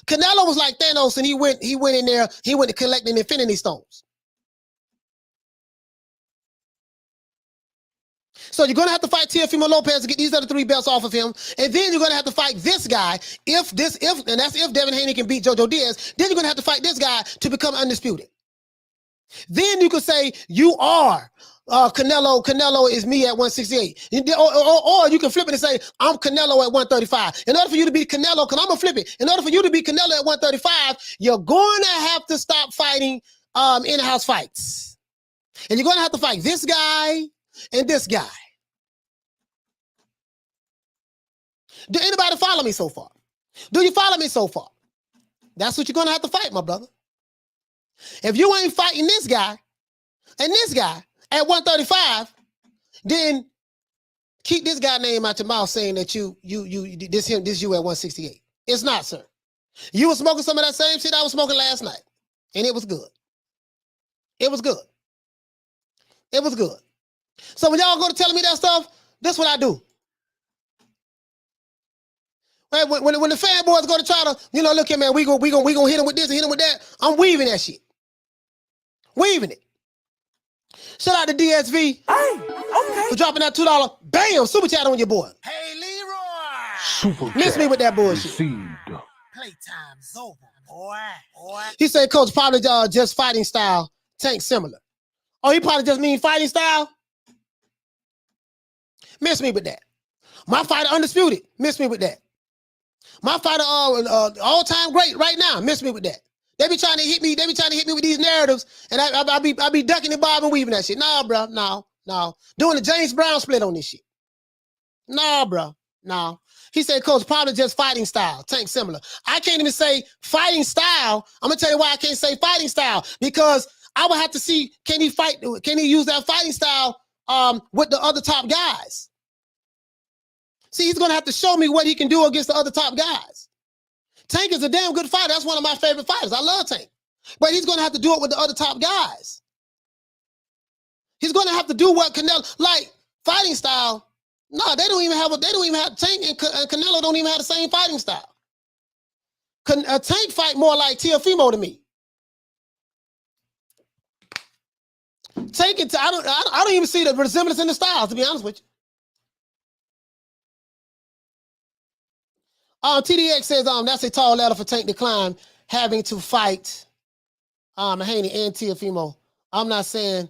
Canelo was like Thanos, and he went in there, he went to collecting Infinity Stones. So you're going to have to fight Teofimo Lopez to get these other 3 belts off of him. And then you're going to have to fight this guy. And that's if Devin Haney can beat JoJo Diaz, then you're going to have to fight this guy to become undisputed. Then you could say you are Canelo. Canelo is me at 168. Or you can flip it and say, I'm Canelo at 135. In order for you to be Canelo, because I'm going to flip it. In order for you to be Canelo at 135, you're going to have to stop fighting in-house fights. And you're going to have to fight this guy and this guy. Do anybody follow me so far? Do you follow me so far? That's what you're going to have to fight, my brother. If you ain't fighting this guy and this guy at 135, then keep this guy name out your mouth saying that you at 168. It's not, sir. You were smoking some of that same shit I was smoking last night, and it was good. It was good. It was good. So when y'all go to telling me that stuff, that's what I do. When the fanboys go to try to, look here, man, we gonna hit him with this and hit him with that, I'm weaving that shit. Weaving it. Shout out to DSV for dropping that $2. Bam! Super chat on your boy. Hey, Leroy. Super Miss me with that bullshit. Received. Playtime's over, boy. He said, Coach, probably just fighting style. Tank similar. Oh, he probably just mean fighting style? Miss me with that. My fighter undisputed. Miss me with that. My fighter all-time great right now. Miss me with that. They be trying to hit me. They be trying to hit me with these narratives, and I be ducking and bobbing and weaving that shit. Nah, bro. No. Doing the James Brown split on this shit. Nah, bro. No. He said, Coach, probably just fighting style. Tank similar. I can't even say fighting style. I'm gonna tell you why I can't say fighting style, because I would have to see, can he use that fighting style with the other top guys? See, he's gonna have to show me what he can do against the other top guys. Tank is a damn good fighter. That's one of my favorite fighters. I love Tank. But he's gonna have to do it with the other top guys. He's gonna have to do what Canelo, like fighting style. No, they don't even have Tank and Canelo don't even have the same fighting style. Tank fight more like Teofimo to me. Tank it. I don't even see the resemblance in the styles, to be honest with you. TDX says that's a tall ladder for Tank to climb, having to fight Haney and Teofimo. I'm not saying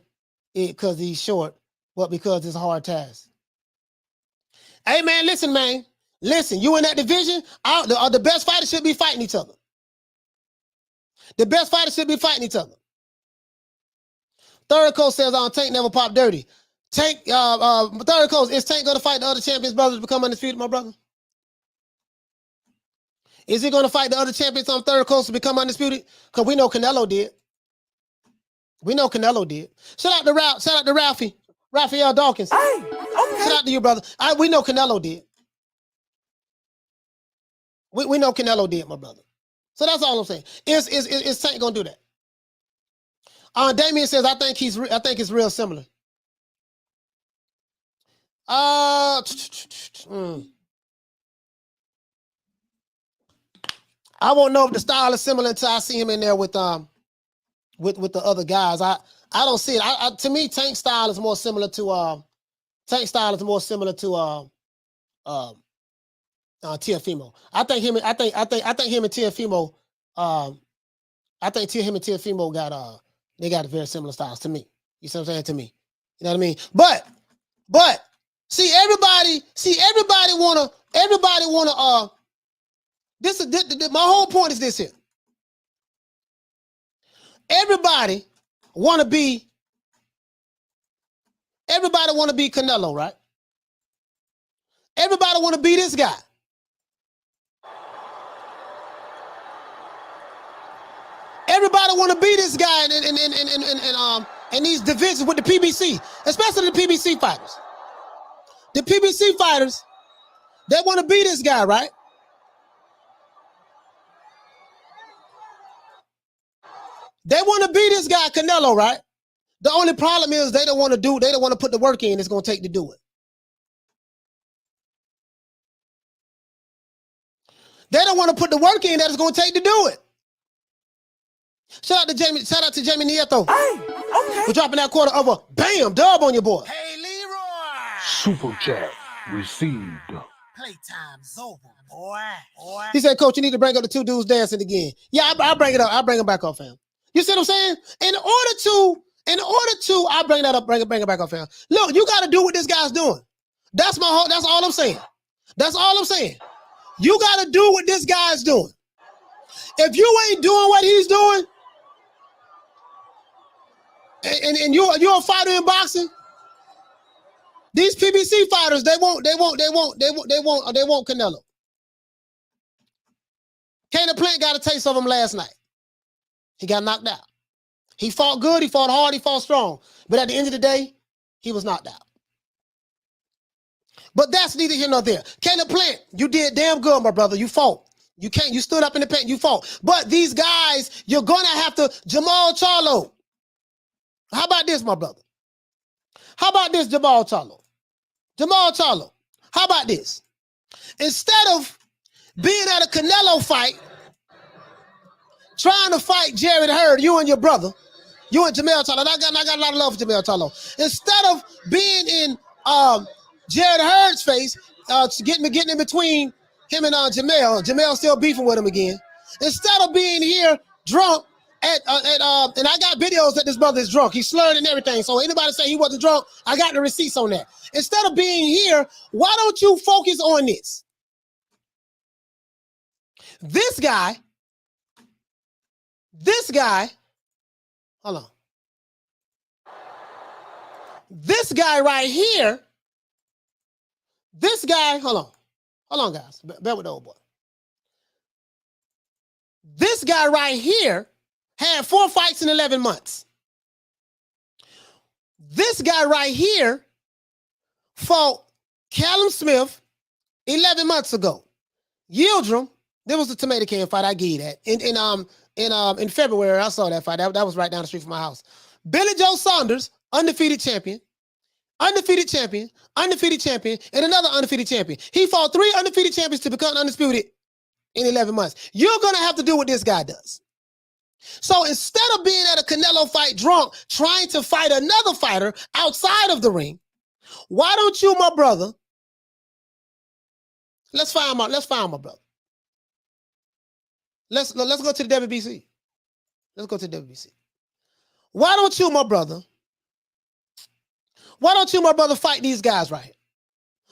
it because he's short, but because it's a hard task. Hey man, listen, man. Listen, you in that division, the best fighters should be fighting each other. The best fighters should be fighting each other. Third Coast says Tank never popped dirty. Tank, Third Coast, is Tank gonna fight the other champions brothers to become undisputed, my brother? Is he going to fight the other champions on Third Coast to become undisputed? Because we know Canelo did. We know Canelo did. Shout out to Ralphie. Raphael Dawkins. Hey, okay. Shout out to you, brother. We know Canelo did. We know Canelo did, my brother. So that's all I'm saying. Is Tank gonna do that? Damien says I think it's real similar. I won't know if the style is similar until I see him in there with the other guys. I don't see it. To me, Tank's style is more similar to Teofimo. I think him and Teofimo. I think him and Teofimo got very similar styles to me. You see what I'm saying? To me, you know what I mean? But see everybody wanna. This is my whole point is this here. Everybody wanna be Canelo, right? Everybody wanna be this guy. Everybody want to be this guy in these divisions with the PBC, especially the PBC fighters. The PBC fighters, they want to be this guy, right? They want to be this guy, Canelo, right? The only problem is they don't want to put the work in it's going to take to do it. They don't want to put the work in that it's going to take to do it. Shout out to Jamie Nieto. Hey, okay. For dropping that quarter of a bam dub on your boy. Hey, Leroy. Super chat received. Playtime's over, boy. He said, Coach, you need to bring up the two dudes dancing again. Yeah, I'll bring it up. I'll bring them back up, fam. You see what I'm saying? In order to, I'll bring that up, bring it back up, fam. Look, you got to do what this guy's doing. That's all I'm saying. That's all I'm saying. You got to do what this guy's doing. If you ain't doing what he's doing, and you're a fighter in boxing, these PBC fighters, they want Canelo. Calb Plant got a taste of him last night. He got knocked out. He fought good, he fought hard, he fought strong. But at the end of the day, he was knocked out. But that's neither here nor there. Calb Plant, you did damn good, my brother. You fought. You stood up in the paint, you fought. But these guys, you're gonna have to Jamal Charlo. How about this, my brother? How about this, Jamal Charlo? Jamal Charlo, how about this? Instead of being at a Canelo fight, trying to fight Jared Hurd, you and your brother, you and Jamal Charlo. I got a lot of love for Jamal Charlo. Instead of being in Jared Hurd's face, getting in between him and Jamal still beefing with him again. Instead of being here drunk, and I got videos that this brother is drunk. He's slurred and everything. So anybody say he wasn't drunk, I got the receipts on that. Instead of being here, why don't you focus on this? This guy, hold on. This guy right here, hold on, guys. Bear with the old boy. This guy right here had 4 fights in 11 months. This guy right here fought Callum Smith 11 months ago. Yildirim, there was a tomato can fight. I give you that. In February, I saw that fight. That was right down the street from my house. Billy Joe Saunders, undefeated champion, and another undefeated champion. He fought 3 undefeated champions to become undisputed in 11 months. You're going to have to do what this guy does. So instead of being at a Canelo fight drunk, trying to fight another fighter outside of the ring, why don't you, my brother, let's find my brother. Let's go to the WBC. Let's go to the WBC. Why don't you, my brother, fight these guys right here?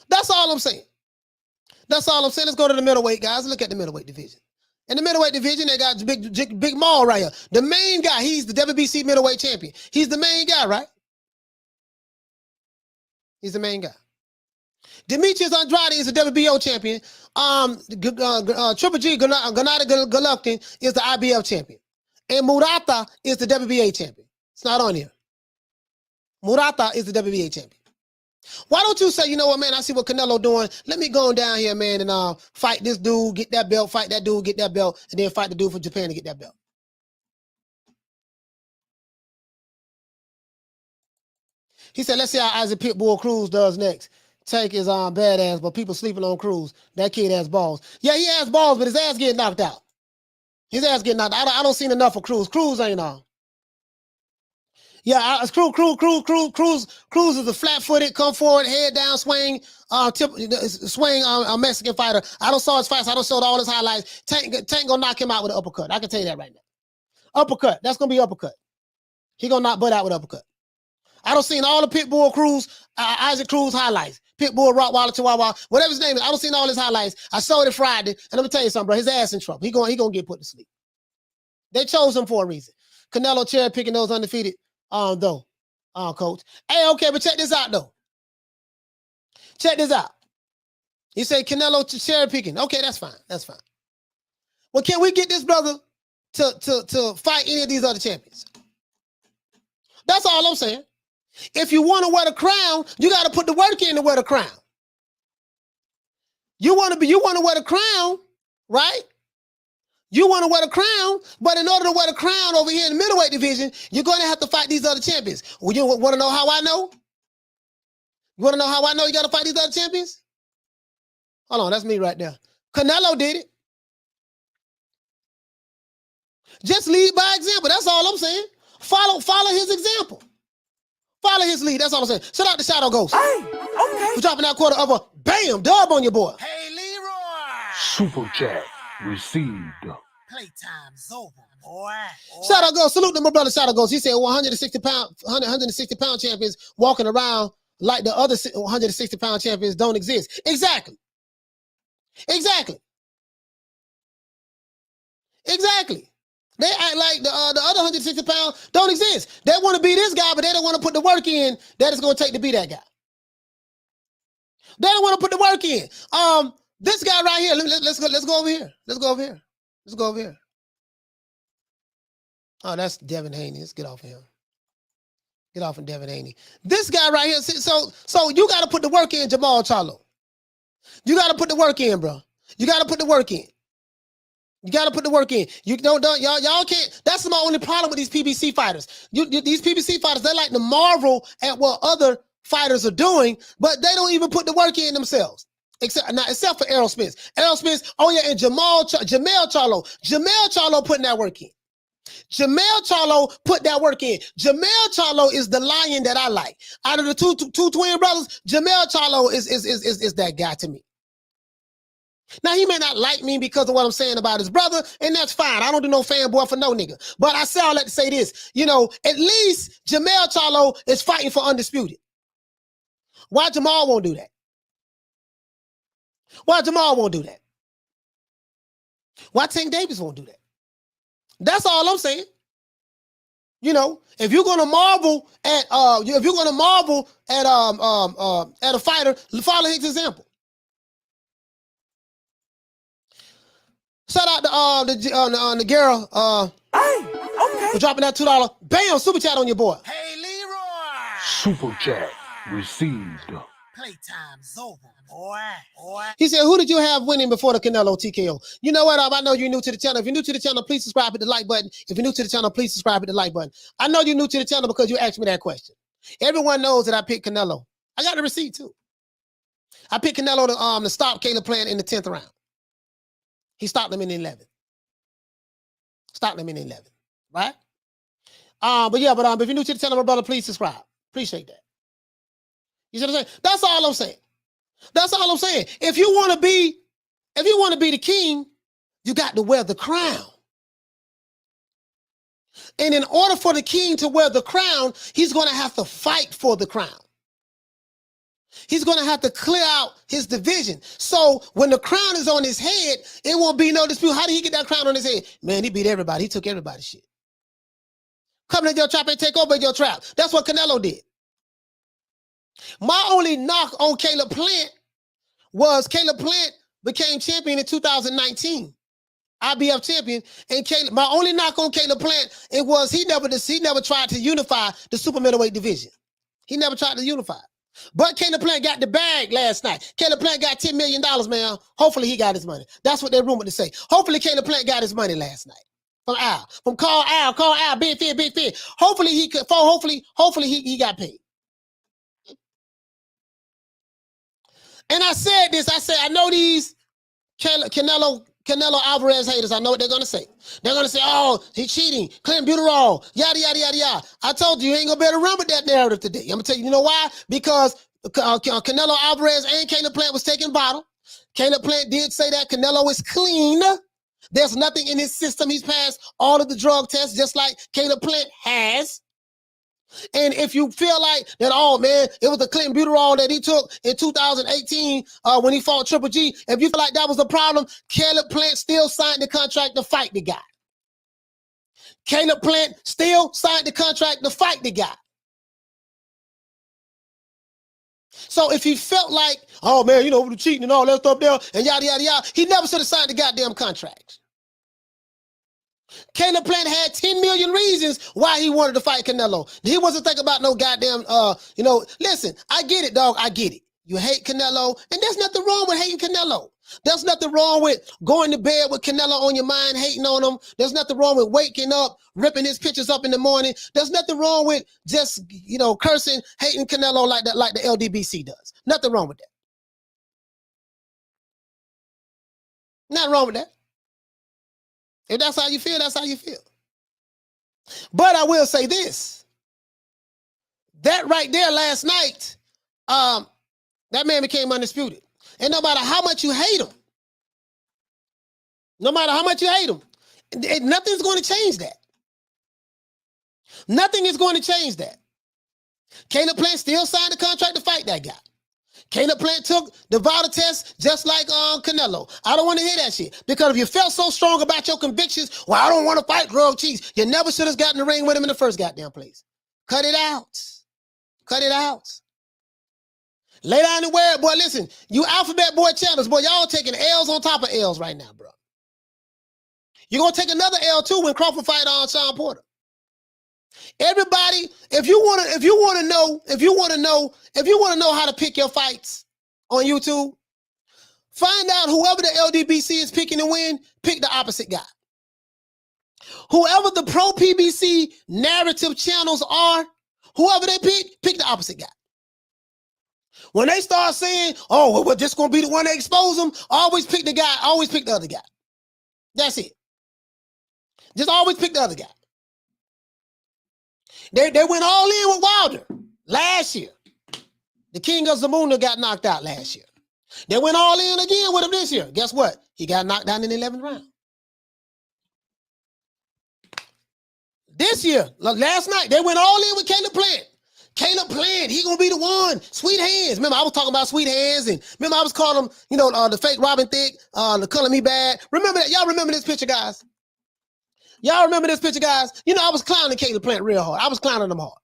That's all I'm saying. Let's go to the middleweight, guys. Look at the middleweight division. In the middleweight division, they got big Maul right here. The main guy, he's the WBC middleweight champion. He's the main guy, right? He's the main guy. Demetrius Andrade is the WBO champion. Triple G Gennady Golovkin is the IBF champion. And Murata is the WBA champion. It's not on here. Murata is the WBA champion. Why don't you say, you know what, man, I see what Canelo doing. Let me go on down here, man, and fight this dude, get that belt, fight that dude, get that belt, and then fight the dude from Japan to get that belt. He said, let's see how Isaac Pitbull Cruz does next. Tank is badass, but people sleeping on Cruz. That kid has balls. Yeah, he has balls, but his ass getting knocked out. His ass getting knocked out. I don't see enough for Cruz. Cruz ain't on. Yeah, Cruz is a flat-footed, come forward, head down, swing, Mexican fighter. I don't saw his fights. I don't show all his highlights. Tank gonna knock him out with an uppercut. I can tell you that right now. Uppercut. That's gonna be uppercut. He gonna knock Bud out with uppercut. I don't seen all the Pitbull Cruz, Isaac Cruz highlights. Pitbull, Rottweiler, Chihuahua, whatever his name is. I don't seen all his highlights. I saw it Friday, and let me tell you something, bro. His ass in trouble. He gonna get put to sleep. They chose him for a reason. Canelo cherry picking those undefeated. Coach. Hey, okay, but check this out, though. Check this out. He said Canelo cherry picking. Okay, that's fine. That's fine. Well, can we get this brother to fight any of these other champions? That's all I'm saying. If you want to wear the crown, you got to put the work in to wear the crown. You want to wear the crown, right? You want to wear the crown, but in order to wear the crown over here in the middleweight division, you're going to have to fight these other champions. Well, you want to know how I know? You want to know how I know you got to fight these other champions? Hold on, that's me right there. Canelo did it. Just lead by example. That's all I'm saying. Follow his example. Follow his lead. That's all I'm saying. Shout out to Shadow Ghost. Hey, okay. For dropping that quarter of a bam dub on your boy. Hey, Leroy. Super chat received. Playtime's over, boy. Shadow Ghost. Salute to my brother Shadow Ghost. He said 160 pound champions walking around like the other 160 pound champions don't exist. Exactly. Exactly. Exactly. They act like the other 160 pounds don't exist. They want to be this guy, but they don't want to put the work in that it's going to take to be that guy. They don't want to put the work in. This guy right here, let's go over here. Let's go over here. Let's go over here. Oh, that's Devin Haney. Let's get off of him. Get off of Devin Haney. This guy right here, so you got to put the work in, Jamal Charlo. You got to put the work in, bro. You got to put the work in. You got to put the work in. You don't y'all can't. That's my only problem with these PBC fighters. These PBC fighters, they like to marvel at what other fighters are doing, but they don't even put the work in themselves. Except for Errol Spence. Errol Spence, oh yeah, and Jamel Charlo. Jamel Charlo putting that work in. Jamel Charlo put that work in. Jamel Charlo is the lion that I like. Out of the two twin brothers, Jamel Charlo is that guy to me. Now, he may not like me because of what I'm saying about his brother, and that's fine. I don't do no fanboy for no nigga. But I say all that to say this. You know, at least Jamel Charlo is fighting for Undisputed. Why Jamal won't do that? Why Jamal won't do that? Why Tank Davis won't do that? That's all I'm saying. You know, if you're gonna marvel at a fighter, follow his example. Shout out to the girl for dropping that $2. Bam, super chat on your boy. Hey, Leroy. Super chat received. Playtime's over, boy. He said, who did you have winning before the Canelo TKO? You know what? I know you're new to the channel. If you're new to the channel, please subscribe, hit the like button. If you're new to the channel, please subscribe, hit the like button. I know you're new to the channel because you asked me that question. Everyone knows that I picked Canelo. I got the receipt too. I picked Canelo to stop Calb Plant in the 10th round. He stopped him in the 11th. Stopped him in the 11th, right? But if you're new to the channel, my brother, please subscribe. Appreciate that. You see what I'm saying? That's all I'm saying. That's all I'm saying. If you want to be the king, you got to wear the crown. And in order for the king to wear the crown, he's going to have to fight for the crown. He's going to have to clear out his division. So when the crown is on his head, it won't be no dispute. How did he get that crown on his head? Man, he beat everybody. He took everybody's shit. Come to your trap and take over your trap. That's what Canelo did. My only knock on Calb Plant was Calb Plant became champion in 2019. IBF champion. And my only knock on Calb Plant, it was he never tried to unify the super middleweight division. He never tried to unify. But Caleb Plant got the bag last night. Caleb Plant got $10 million, man. Hopefully he got his money. That's what they're rumored to say. Hopefully Caleb Plant got his money last night. From Al. From Call Al, big fit. Hopefully he could, hopefully he got paid. And I said this, I know these Canelo Alvarez haters, I know what they're going to say. They're going to say, oh, he's cheating, Clinton Buterol, yada, yada, yada, yada. I told you ain't going to be able to run with that narrative today. I'm going to tell you, you know why? Because Canelo Alvarez and Caleb Plant was taking bottle. Caleb Plant did say that Canelo is clean. There's nothing in his system. He's passed all of the drug tests, just like Caleb Plant has. And if you feel like that, oh man, it was the Clinton Buterol that he took in 2018 when he fought Triple G. If you feel like that was the problem, Caleb Plant still signed the contract to fight the guy. Caleb Plant still signed the contract to fight the guy. So if he felt like, oh man, you know, the cheating and all that stuff there, and yada, yada, yada, he never should have signed the goddamn contract. Caleb Plant had 10 million reasons why he wanted to fight Canelo. He wasn't thinking about no goddamn, listen, I get it, dog. I get it. You hate Canelo, and there's nothing wrong with hating Canelo. There's nothing wrong with going to bed with Canelo on your mind, hating on him. There's nothing wrong with waking up, ripping his pictures up in the morning. There's nothing wrong with just, cursing, hating Canelo like that, like the LDBC does. Nothing wrong with that. Nothing wrong with that. If that's how you feel, that's how you feel. But I will say this. That right there last night, that man became undisputed. And no matter how much you hate him, nothing's going to change that. Nothing is going to change that. Caleb Plant still signed the contract to fight that guy. Caleb Plant took the vital test just like Canelo. I don't want to hear that shit. Because if you felt so strong about your convictions, well, I don't want to fight drug cheats. You never should have gotten in the ring with him in the first goddamn place. Cut it out. Cut it out. Lay down and wear it, boy. Listen, you alphabet boy channels, boy, y'all taking L's on top of L's right now, bro. You're going to take another L too when Crawford fight on Sean Porter. Everybody, if you want to know how to pick your fights on YouTube, find out whoever the LDBC is picking to win, pick the opposite guy. Whoever the pro PBC narrative channels are, whoever they pick the opposite guy. When they start saying, oh, well, we're just going to be the one that expose them, always pick the guy, always pick the other guy. That's it. Just always pick the other guy. They went all in with Wilder last year. The King of Zamunda got knocked out last year. They went all in again with him this year. Guess what? He got knocked down in the 11th round. This year, last night, they went all in with Caleb Plant. Caleb Plant, he gonna be the one. Sweet hands. Remember, I was talking about sweet hands, and remember I was calling him, the fake Robin Thicke, the color me bad. Remember that? Y'all remember this picture, guys? Y'all remember this picture, guys? I was clowning Caleb Plant real hard. I was clowning him hard.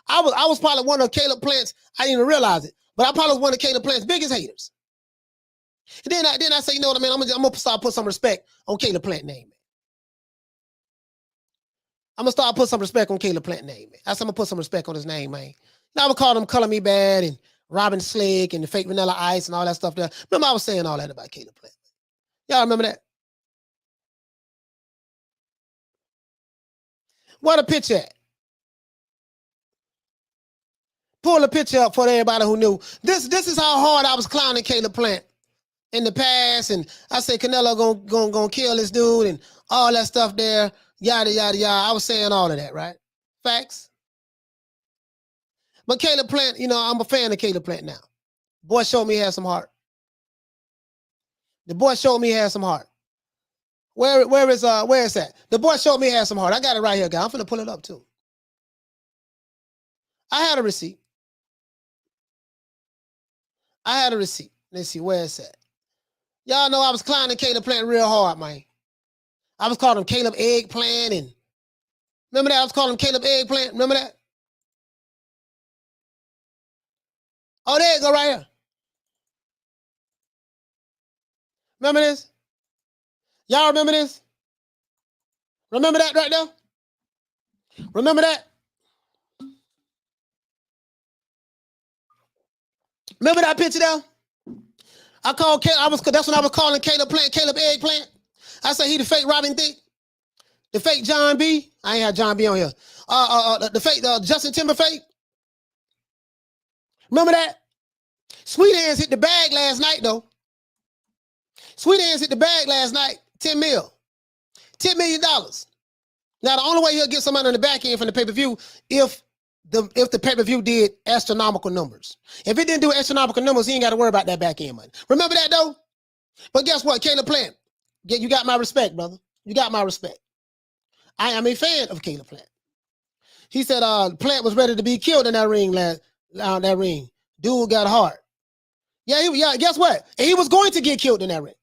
I was probably one of Caleb Plant's, I didn't even realize it, but I probably was one of Caleb Plant's biggest haters. And then I say, you know what I mean? I'm gonna start put some respect on Caleb Plant name, man. I'm gonna start put some respect on Caleb Plant name, man. I'm gonna put some respect on his name, man. Now I'm gonna call him Color Me Bad and Robin Slick and the fake Vanilla Ice and all that stuff there. Remember I was saying all that about Caleb Plant. Y'all remember that? What a picture at? Pull a picture up for everybody who knew. This is how hard I was clowning Caleb Plant in the past, and I said Canelo gonna kill this dude and all that stuff there, yada yada yada. I was saying all of that, right? Facts. But Caleb Plant, I'm a fan of Caleb Plant now. Boy showed me he had some heart. The boy showed me he had some heart. Where is that? The boy showed me he had some heart. I got it right here, guys. I'm finna pull it up too. I had a receipt. Let's see, where is that? Y'all know I was clowning Caleb Plant real hard, man. I was calling him Caleb Eggplant, and remember that? I was calling him Caleb Eggplant. Remember that? Oh, there you go right here. Remember this? Y'all remember this? Remember that right there? Remember that? Remember that picture there? That's when I was calling Caleb Plant, Caleb Egg Plant. I said he the fake Robin Thicke, the fake John B. I ain't had John B on here. The fake Justin Timberlake. Remember that? Sweet Hands hit the bag last night though. Sweet Hands hit the bag last night. $10 million. Now the only way he'll get some money on the back end from the pay-per-view if the pay-per-view did astronomical numbers. If it didn't do astronomical numbers, he ain't got to worry about that back end money. Remember that though? But guess what? Caleb Plant, you got my respect, brother. You got my respect. I am a fan of Caleb Plant. He said Plant was ready to be killed in that ring that ring. Dude got hard. Yeah, guess what? And he was going to get killed in that ring.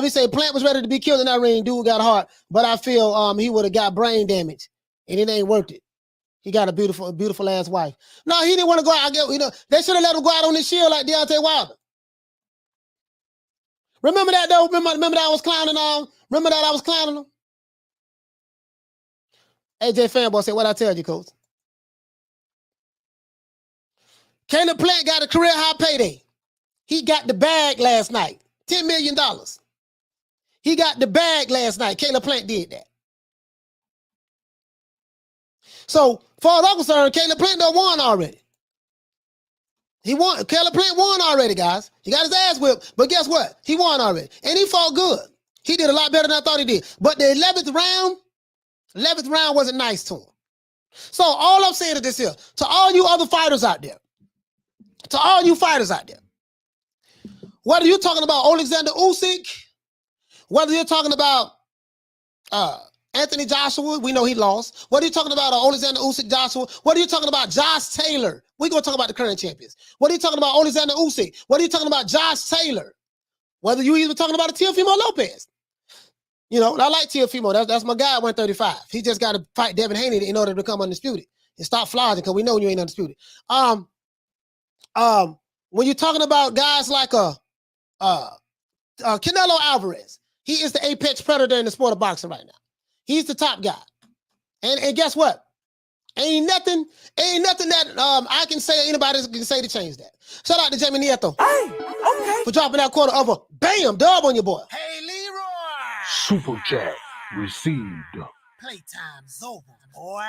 He said Plant was ready to be killed in that ring. Dude got hard. But I feel he would have got brain damage. And it ain't worth it. He got a beautiful ass wife. No, he didn't want to go out. They should have let him go out on his shield like Deontay Wilder. Remember that though? Remember that I was clowning on? Remember that I was clowning him? AJ Fanboy said, what I tell you, coach? Caleb Plant got a career high payday. He got the bag last night. $10 million. He got the bag last night. Caleb Plant did that. So, far as I'm concerned, Caleb Plant done won already. He won. Caleb Plant won already, guys. He got his ass whipped, but guess what? He won already. And he fought good. He did a lot better than I thought he did. But the 11th round wasn't nice to him. So, all I'm saying is this here. To all you other fighters out there, whether you're talking about Alexander Usyk, whether you're talking about Anthony Joshua, we know he lost. What are you talking about Alexander Usyk, Joshua? What are you talking about Josh Taylor? We're going to talk about the current champions. What are you talking about Alexander Usyk? What are you talking about Josh Taylor? Whether you even talking about a Teofimo Lopez. You know, I like Teofimo. That's my guy at 135. He just got to fight Devin Haney in order to become undisputed and stop flogging because we know you ain't undisputed. When you're talking about guys like Canelo Alvarez, he is the apex predator in the sport of boxing right now. He's the top guy. And guess what? Ain't nothing that I can say, anybody can say to change that. Shout out to Jamie Nieto. Hey, okay. For dropping that quarter of a bam dub on your boy. Hey, Leroy. Super chat received. Playtime's over, boy.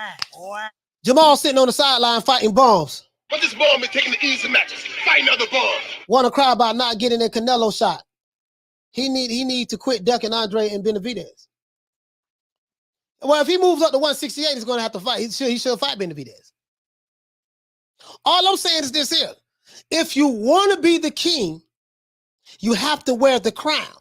Jamal sitting on the sideline fighting bombs. But this bomb is taking the easy matches, fighting other bombs. Want to cry about not getting a Canelo shot. He need to quit ducking Andre and Benavidez. Well, if he moves up to 168, he's going to have to fight. He should fight Benavidez. All I'm saying is this here. If you want to be the king, you have to wear the crown.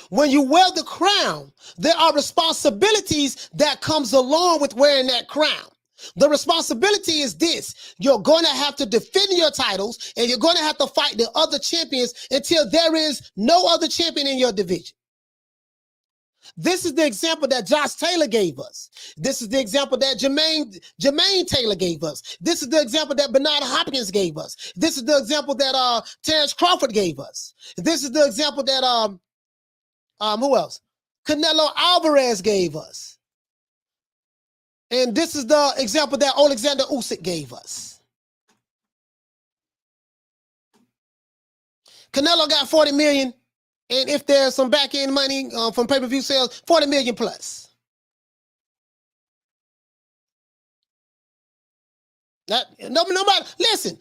When you wear the crown, there are responsibilities that comes along with wearing that crown. The responsibility is this. You're going to have to defend your titles and you're going to have to fight the other champions until there is no other champion in your division. This is the example that Josh Taylor gave us. This is the example that Jermaine Taylor gave us. This is the example that Bernard Hopkins gave us. This is the example that Terrence Crawford gave us. This is the example that who else? Canelo Alvarez gave us. And this is the example that Alexander Usyk gave us. Canelo got 40 million. And if there's some back-end money from pay-per-view sales, 40 million plus. Nobody, listen.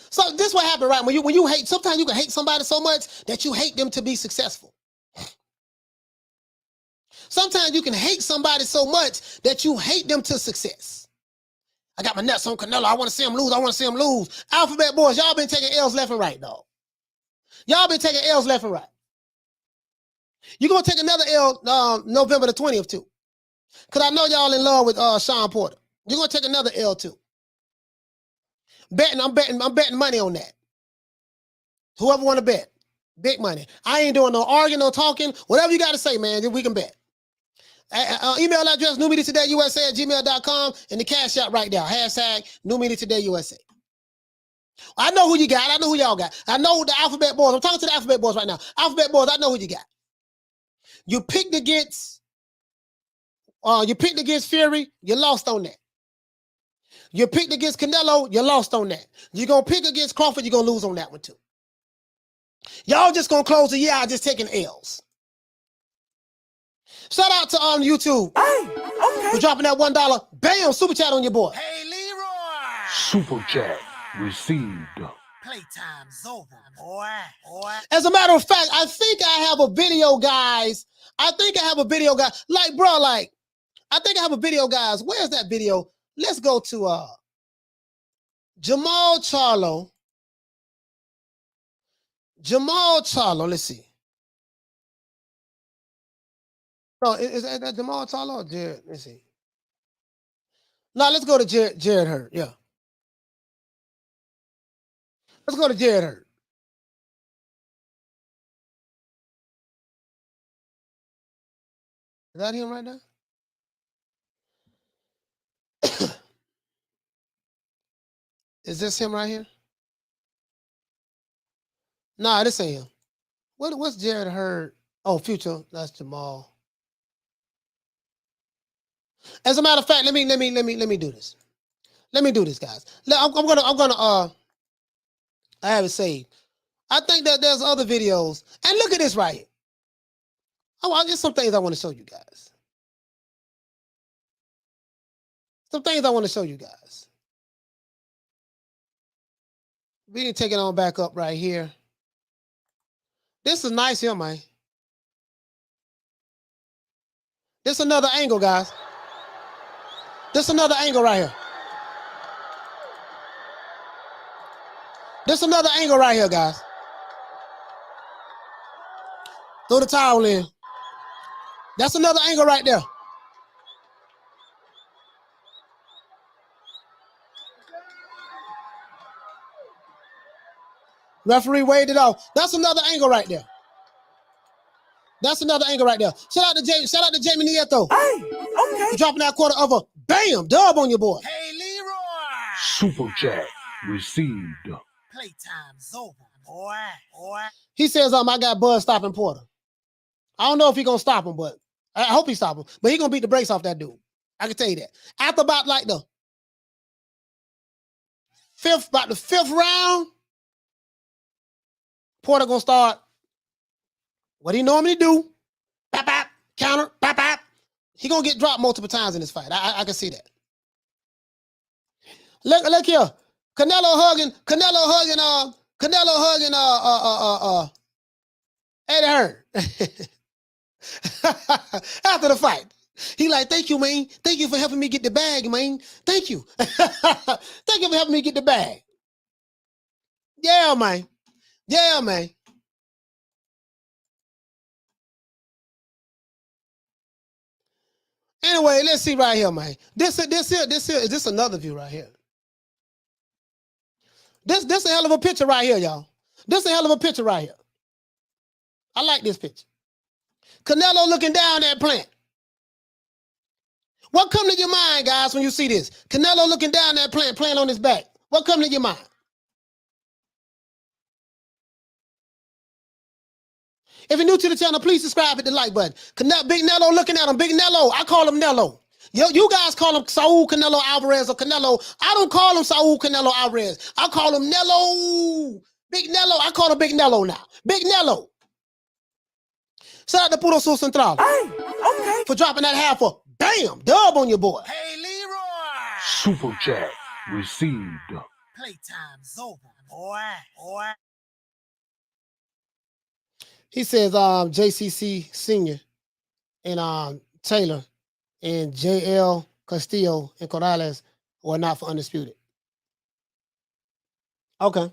So this what happened, right? When you hate, sometimes you can hate somebody so much that you hate them to be successful. Sometimes you can hate somebody so much that you hate them to success. I got my nuts on Canelo. I want to see him lose. Alphabet boys, y'all been taking L's left and right, dog. Y'all been taking L's left and right. You're going to take another L November the 20th, too. Because I know y'all in love with Sean Porter. You're going to take another L, too. I'm betting money on that. Whoever want to bet. Big money. I ain't doing no arguing, no talking. Whatever you got to say, man, we can bet. Email address, newmediatodayyusa@gmail.com, and the cash out right now. #newmediatodayyusa. I know who you got. I know who y'all got. I know the Alphabet Boys. I'm talking to the Alphabet Boys right now. Alphabet Boys, I know who you got. You picked against Fury. You lost on that. You picked against Canelo, you lost on that. You're going to pick against Crawford, you're going to lose on that one too. Y'all just going to close the year out just taking L's. Shout out to YouTube. Hey, For okay. dropping that $1. Bam, super chat on your boy. Hey, Leroy. Super chat received. Playtime's over, boy. As a matter of fact, I think I have a video, guys. I think I have a video, guys. Like, bro, like, I think I have a video, guys. Where's that video? Let's go to Jamal Charlo. Jamal Charlo, let's see. No, is that Jamal Charlo or Jared? Let's see. No, let's go to Jared Hurd. Yeah. Let's go to Jared Hurd. Is that him right now? Is this him right here? Nah, this ain't him. What's Jared Hurd? Oh, Future. That's Jamal. As a matter of fact, let me do this. Let me do this, guys. I'm gonna I have it saved. I think that there's other videos. And look at this right here. Oh, there's some things I want to show you guys. Some things I want to show you guys. We can take it on back up right here. This is nice here, man. This another angle, guys. This another angle right here. This another angle right here, guys. Throw the towel in. That's another angle right there. Referee waved it off. That's another angle right there. That's another angle right there. Shout out to Jamie Nieto. Hey, okay. For dropping that quarter of a bam dub on your boy. Hey, Leroy. Super chat received. Playtime's over, boy. He says, I got Buzz stopping Porter. I don't know if he's going to stop him, but I hope he stop him. But he's going to beat the brakes off that dude. I can tell you that. After about like the fifth round, Porter going to start what he normally do. Bap, bap, counter, bap, bap. He going to get dropped multiple times in this fight. I can see that. Look here. Canelo hugging Eddie Hearn. After the fight. He like, thank you, man. Thank you for helping me get the bag, man. Thank you. Thank you for helping me get the bag. Yeah, man. Yeah, man. Anyway, let's see right here, man. This is another view right here. This a hell of a picture right here, y'all. This a hell of a picture right here. I like this picture. Canelo looking down at Plant. What come to your mind, guys, when you see this? Canelo looking down at Plant, Plant on his back. What come to your mind? If you're new to the channel, please subscribe, hit the like button. Big Nello looking at him. Big Nello. I call him Nello. You guys call him Saul Canelo Alvarez or Canelo. I don't call him Saul Canelo Alvarez. I call him Nello. Big Nello. I call him Big Nello now. Big Nello. Shout out to Puro Sul Central. Hey, okay. For dropping that half a bam dub on your boy. Hey, Leroy. Super chat received. Playtime's over, boy. He says JCC Senior and Taylor and JL Castillo and Corrales were not for Undisputed. Okay.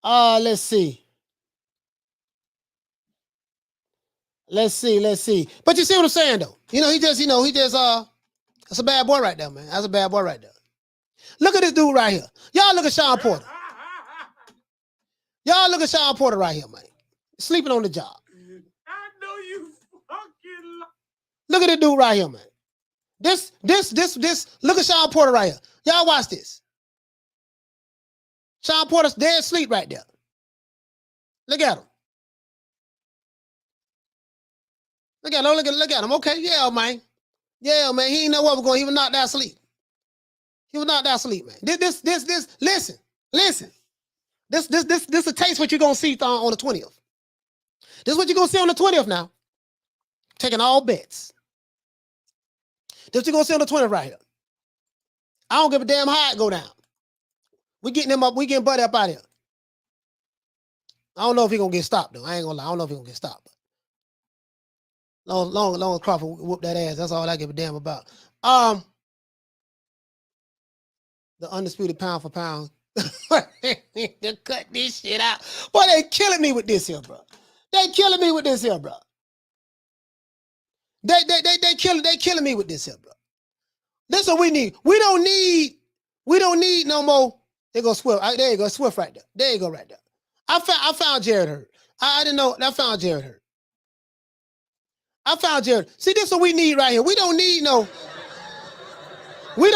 Let's see. Let's see. But you see what I'm saying though? He just that's a bad boy right there, man. That's a bad boy right there. Look at this dude right here. Y'all look at Sean Porter. Y'all look at Sean Porter right here, man. Sleeping on the job. I know you fucking. Look at this dude right here, man. This. Look at Sean Porter right here. Y'all watch this. Sean Porter's dead asleep right there. Look at him. Look at him. Okay, yeah, man. Yeah, man, he ain't know what was going. He was knocked out asleep. He was knocked out asleep, man. Listen. This a taste what you're gonna see on the 20th. This is what you're gonna see on the 20th now. Taking all bets. This what you're gonna see on the 20th right here. I don't give a damn how it go down. We getting him up, we getting Buddy up out of here. I don't know if he gonna get stopped though. I ain't gonna lie. I don't know if he gonna get stopped. Long as Crawford whoop that ass. That's all I give a damn about. The undisputed pound for pound. To cut this shit out. Boy, they killing me with this here, bro. They killing me with this here, bro. They killing me with this here, bro. This is what we need. We don't need no more. They go Swift. There you go, Swift right there. There you go, right there. I found Jared Hurt. I didn't know. I found Jared Hurt. I found Jared. See, this is what we need right here. We don't need no. We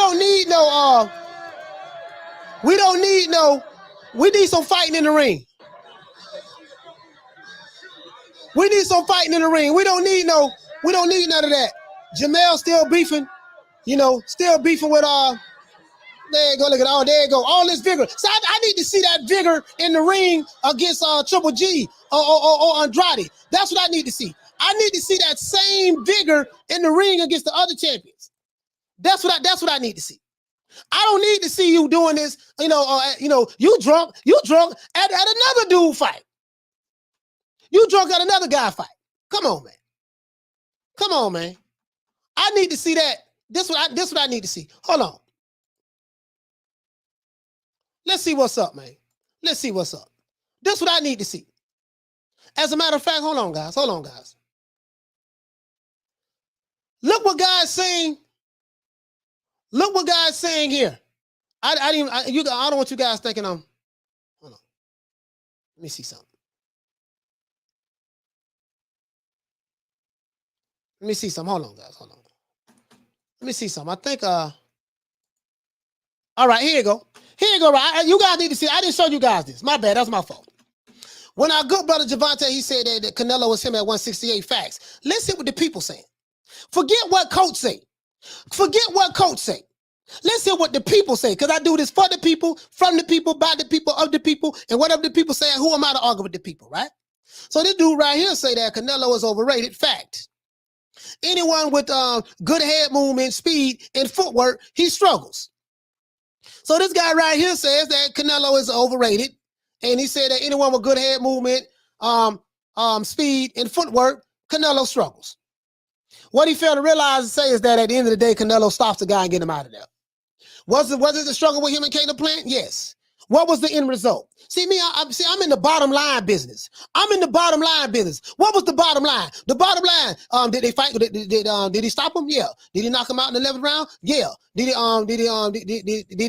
need some fighting in the ring. We need some fighting in the ring. We don't need none of that. Jamel still beefing, still beefing with there you go, look at all, there you go. All this vigor. So I need to see that vigor in the ring against Triple G or Andrade. That's what I need to see. I need to see that same vigor in the ring against the other champions. That's what I need to see. I don't need to see you doing this, you drunk at another dude fight. You drunk at another guy fight. Come on, man. I need to see that. This what I need to see. Hold on. Let's see what's up, man. Let's see what's up. This what I need to see. As a matter of fact, hold on, guys. Look what Guy's saying. Look what Guy's saying here. I don't want you guys thinking hold on. Let me see something. Let me see something. Hold on, guys. Hold on. Let me see something. I think all right, here you go. Right. You guys need to see. I didn't show you guys this. My bad. That's my fault. When our good brother Javante, he said that Canelo was him at 168 facts. Let's hear what the people saying. Forget what coach say. Let's hear what the people say. Because I do this for the people, from the people, by the people, of the people, and whatever the people say, who am I to argue with the people, right? So this dude right here say that Canelo is overrated. Fact. Anyone with good head movement, speed, and footwork, he struggles. So this guy right here says that Canelo is overrated, and he said that anyone with good head movement, speed, and footwork, Canelo struggles. What he failed to realize and say is that at the end of the day, Canelo stops the guy and get him out of there. Was it the struggle with him and Calb Plant? Yes. What was the end result? See me, I'm in the bottom line business. What was the bottom line? The bottom line, did they fight? Did he stop him? Yeah. Did he knock him out in the 11th round? Yeah. Did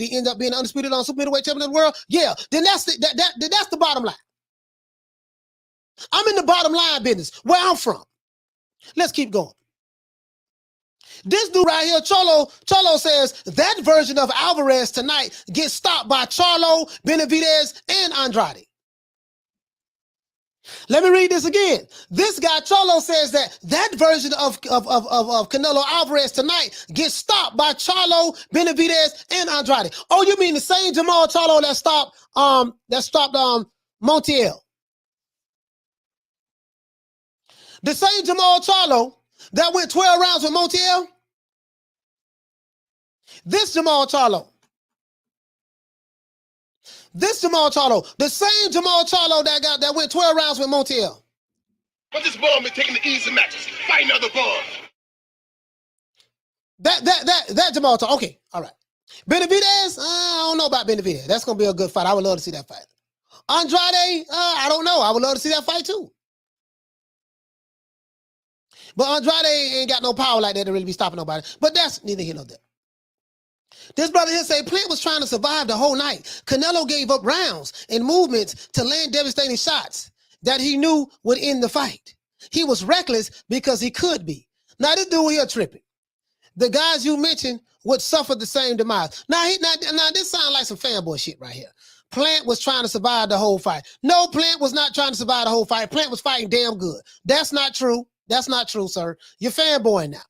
he end up being undisputed on super middleweight champion of the world? Yeah. Then that's the bottom line. I'm in the bottom line business where I'm from. Let's keep going. This dude right here, Cholo says that version of Alvarez tonight gets stopped by Charlo, Benavidez, and Andrade. Let me read this again. This guy, Cholo, says that version of Canelo Alvarez tonight gets stopped by Charlo, Benavidez, and Andrade. Oh, you mean the same Jamal Charlo that stopped Montiel? The same Jamal Charlo that went 12 rounds with Montiel? This Jamal Charlo. The same Jamal Charlo that went 12 rounds with Montiel. But this ball been taking the easy matches. Fight another ball. That Jamal Charlo. Okay, all right. Benavidez, I don't know about Benavidez. That's gonna be a good fight. I would love to see that fight. Andrade, I don't know. I would love to see that fight too. But Andrade ain't got no power like that to really be stopping nobody. But that's neither here nor there. This brother here say Plant was trying to survive the whole night. Canelo gave up rounds and movements to land devastating shots that he knew would end the fight. He was reckless because he could be. Now this dude here tripping. The guys you mentioned would suffer the same demise. Now this sounds like some fanboy shit right here. Plant was trying to survive the whole fight. No, Plant was not trying to survive the whole fight. Plant was fighting damn good. That's not true. That's not true, sir. You're fanboying now.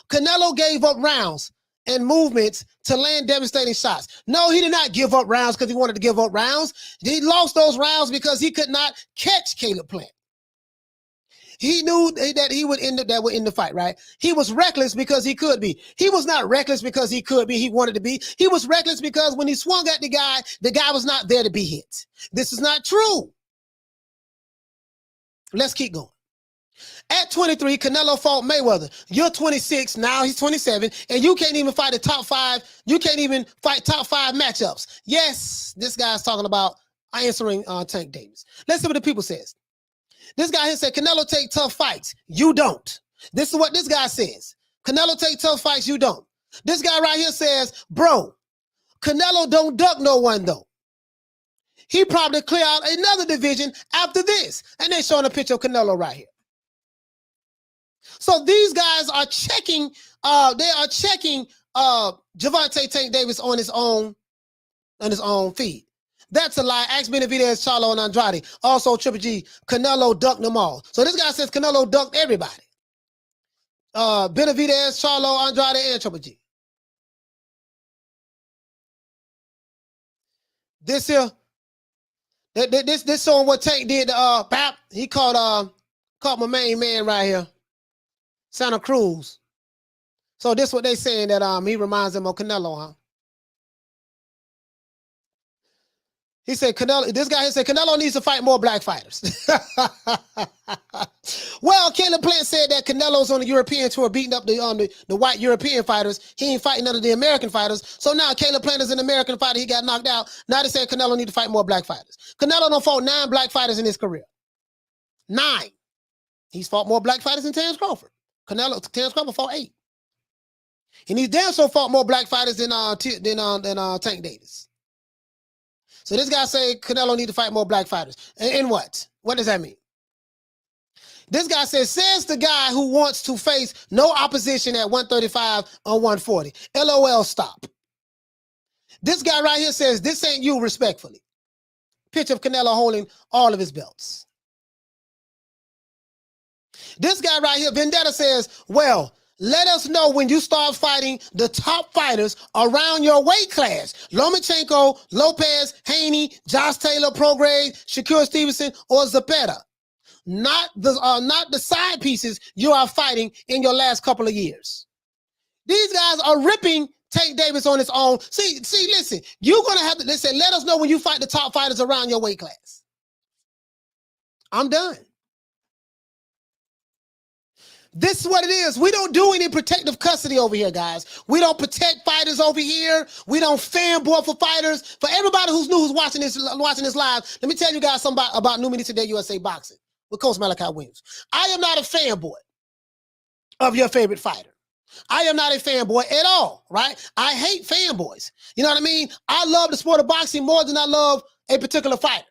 Canelo gave up rounds and movements to land devastating shots. No, he did not give up rounds because he wanted to give up rounds. He lost those rounds because he could not catch Calb Plant. He knew that he would end the fight, right? He was reckless because he could be. He was not reckless because he could be. He wanted to be. He was reckless because when he swung at the guy was not there to be hit. This is not true. Let's keep going. At 23, Canelo fought Mayweather. You're 26, now he's 27, and you can't even fight the top 5. You can't even fight top 5 matchups. Yes, this guy's talking about answering Tank Davis. Let's see what the people says. This guy here said, Canelo take tough fights. You don't. This is what this guy says. Canelo take tough fights. You don't. This guy right here says, bro, Canelo don't duck no one, though. He probably clear out another division after this. And they're showing a picture of Canelo right here. So these guys are checking, Gervonta Tank Davis on his own feed. That's a lie. Ask Benavidez, Charlo, and Andrade. Also, Triple G, Canelo ducked them all. So this guy says Canelo ducked everybody. Benavidez, Charlo, Andrade, and Triple G. This here, this showing what Tank did to Pap. He caught my main man right here, Santa Cruz. So this what they saying that he reminds them of Canelo, huh? He said Canelo. This guy here said Canelo needs to fight more black fighters. Well, Calb Plant said that Canelo's on the European tour beating up the white European fighters. He ain't fighting none of the American fighters. So now Calb Plant is an American fighter. He got knocked out. Now they said Canelo need to fight more black fighters. Canelo done fought 9 black fighters in his career. 9. He's fought more black fighters than Terence Crawford. Terence Crawford fought 8. And he's damn sure fought more black fighters than Tank Davis. So this guy say Canelo need to fight more black fighters. And what? What does that mean? This guy says the guy who wants to face no opposition at 135 or 140. LOL, stop. This guy right here says, this ain't you, respectfully. Picture of Canelo holding all of his belts. This guy right here, Vendetta, says, well, let us know when you start fighting the top fighters around your weight class. Lomachenko, Lopez, Haney, Josh Taylor, Prograis, Shakur Stevenson, or Zepeda. Not the side pieces you are fighting in your last couple of years. These guys are ripping Tank Davis on his own. See, listen, you're going to have to, they say, let us know when you fight the top fighters around your weight class. I'm done. This is what it is. We don't do any protective custody over here, guys. We don't protect fighters over here. We don't fanboy for fighters. For everybody who's new, who's watching this live, let me tell you guys something about New Media Today USA Boxing with Coach Malachi Williams. I am not a fanboy of your favorite fighter. I am not a fanboy at all, right? I hate fanboys. You know what I mean? I love the sport of boxing more than I love a particular fighter,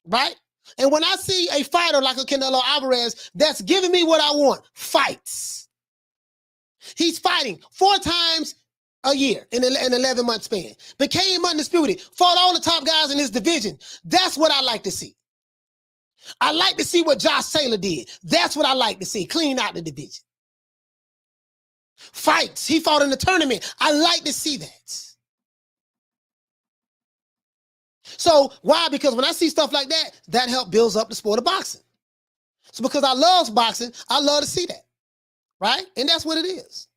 right? And when I see a fighter like a Canelo Alvarez that's giving me what I want, fights. He's fighting 4 times a year in an 11-month span. Became undisputed. Fought all the top guys in his division. That's what I like to see. I like to see what Josh Taylor did. That's what I like to see. Clean out the division. Fights. He fought in the tournament. I like to see that. So why? Because when I see stuff like that, that helps builds up the sport of boxing. So because I love boxing, I love to see that, right? And that's what it is.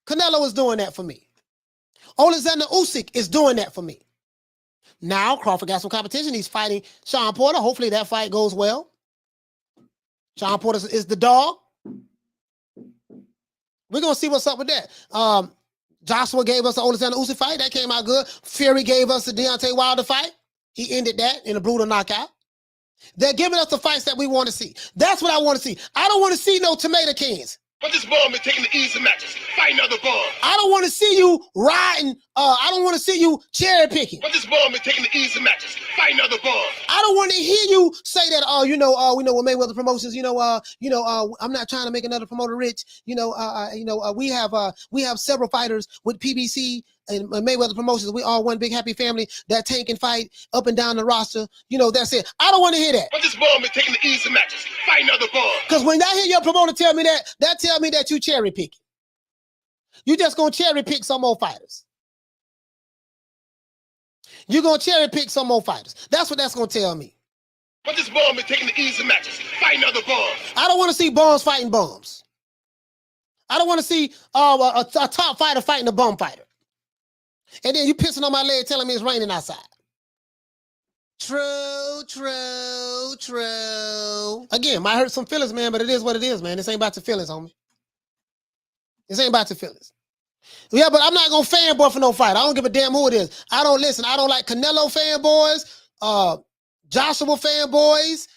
Canelo is doing that for me. Alexander Usyk is doing that for me. Now Crawford got some competition. He's fighting Sean Porter. Hopefully that fight goes well. Sean Porter is the dog. We're gonna see what's up with that. Joshua gave us the Alexander Usyk fight. That came out good. Fury gave us the Deontay Wilder fight. He ended that in a brutal knockout. They're giving us the fights that we want to see. That's what I want to see. I don't want to see no tomato cans. But this bum is taking the easy matches. Fight another bum. I don't want to see you riding. I don't want to see you cherry picking. But this bum is taking the easy matches. Fight another bum. I don't want to hear you say that. Oh, you know, we know with Mayweather Promotions. I'm not trying to make another promoter rich. We have several fighters with PBC and Mayweather Promotions. We all one big happy family that tank and fight up and down the roster. That's it. I don't want to hear that. But this bum is taking the easy matches, fighting other bums. Because when I hear your promoter tell me that tell me that you cherry picking. You just gonna cherry pick some more fighters. You're going to cherry pick some more fighters. That's what that's going to tell me. But this bum is taking the easy matches, fighting other bums. I don't want to see bums fighting bums. I don't want to see a top fighter fighting a bum fighter. And then you pissing on my leg telling me it's raining outside. True. Again, might hurt some feelings, man, but it is what it is, man. This ain't about your feelings, homie. This ain't about your feelings. Yeah, but I'm not gonna fanboy for no fight. I don't give a damn who it is. I don't like Canelo fanboys, Joshua fanboys,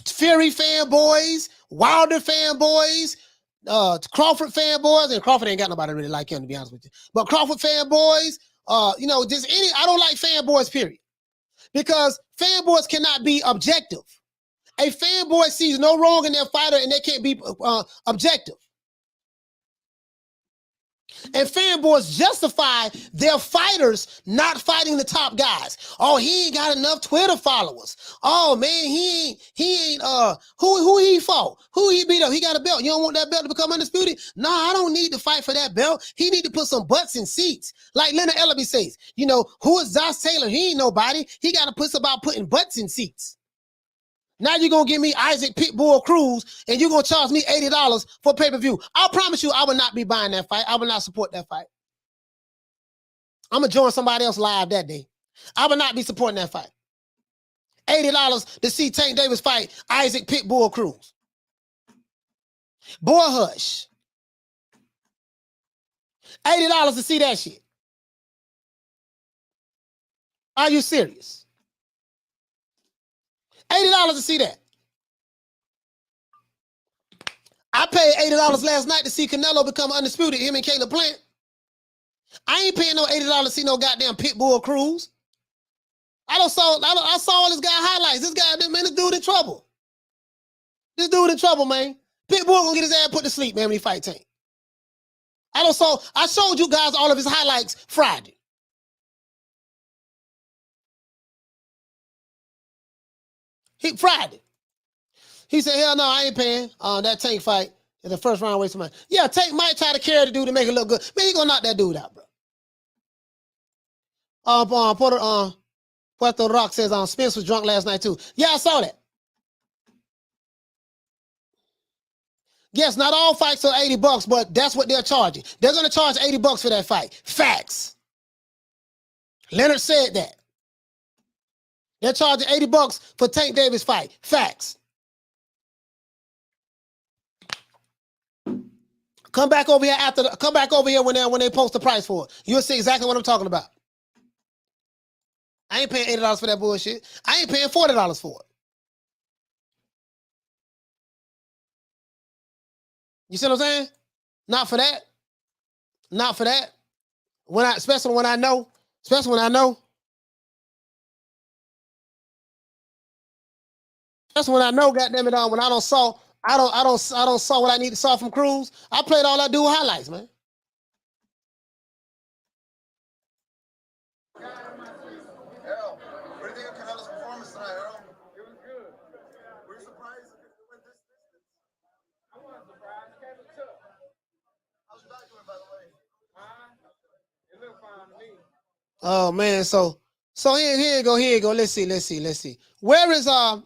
Fury fanboys, Wilder fanboys, Crawford fanboys, and Crawford ain't got nobody really like him, to be honest with you. But Crawford fanboys, I don't like fanboys, period. Because fanboys cannot be objective. A fanboy sees no wrong in their fighter and they can't be objective. And fanboys justify their fighters not fighting the top guys. Oh, he ain't got enough Twitter followers. Oh man, he ain't who he fought? Who he beat up? He got a belt. You don't want that belt to become undisputed? No, I don't need to fight for that belt. He need to put some butts in seats. Like Leonard Ellaby says, who is Josh Taylor? He ain't nobody. He got to put about putting butts in seats. Now you're going to give me Isaac Pitbull Cruz and you're going to charge me $80 for pay-per-view. I promise you I will not be buying that fight. I will not support that fight. I'm going to join somebody else live that day. I will not be supporting that fight. $80 to see Tank Davis fight Isaac Pitbull Cruz. Boy, hush. $80 to see that shit. Are you serious? $80 to see that. I paid $80 last night to see Canelo become undisputed, him and Calb Plant. I ain't paying no $80 to see no goddamn Pitbull Cruz. I saw all this guy highlights. This guy, man, this dude in trouble. This dude in trouble, man. Pitbull gonna get his ass put to sleep, man, when he fight Tank. I showed you guys all of his highlights Friday. Friday. He said, hell no, I ain't paying that Tank fight in the first round. Waste of money. Yeah, Tank might try to carry the dude to make it look good. Man, he gonna knock that dude out, bro. Puerto Rock says Spence was drunk last night too. Yeah, I saw that. Yes, not all fights are $80, but that's what they're charging. They're gonna charge $80 for that fight. Facts. Leonard said that. They're charging $80 for Tank Davis fight. Facts. Come back over here when they post the price for it. You'll see exactly what I'm talking about. I ain't paying $80 for that bullshit. I ain't paying $40 for it. You see what I'm saying? Not for that. Not for that. Especially when I know. Especially when I know, goddamn it, when I don't saw what I need to saw from Cruz. I played all I do with highlights, man. Harold, what do you think of Canelo's performance tonight, Harold? It was good. Were you surprised if it went this distance? I wasn't surprised. Kind of tough. How's your back doing, by the way? It looked fine to me. Oh man, so here you go. Let's see. Where is Jamal?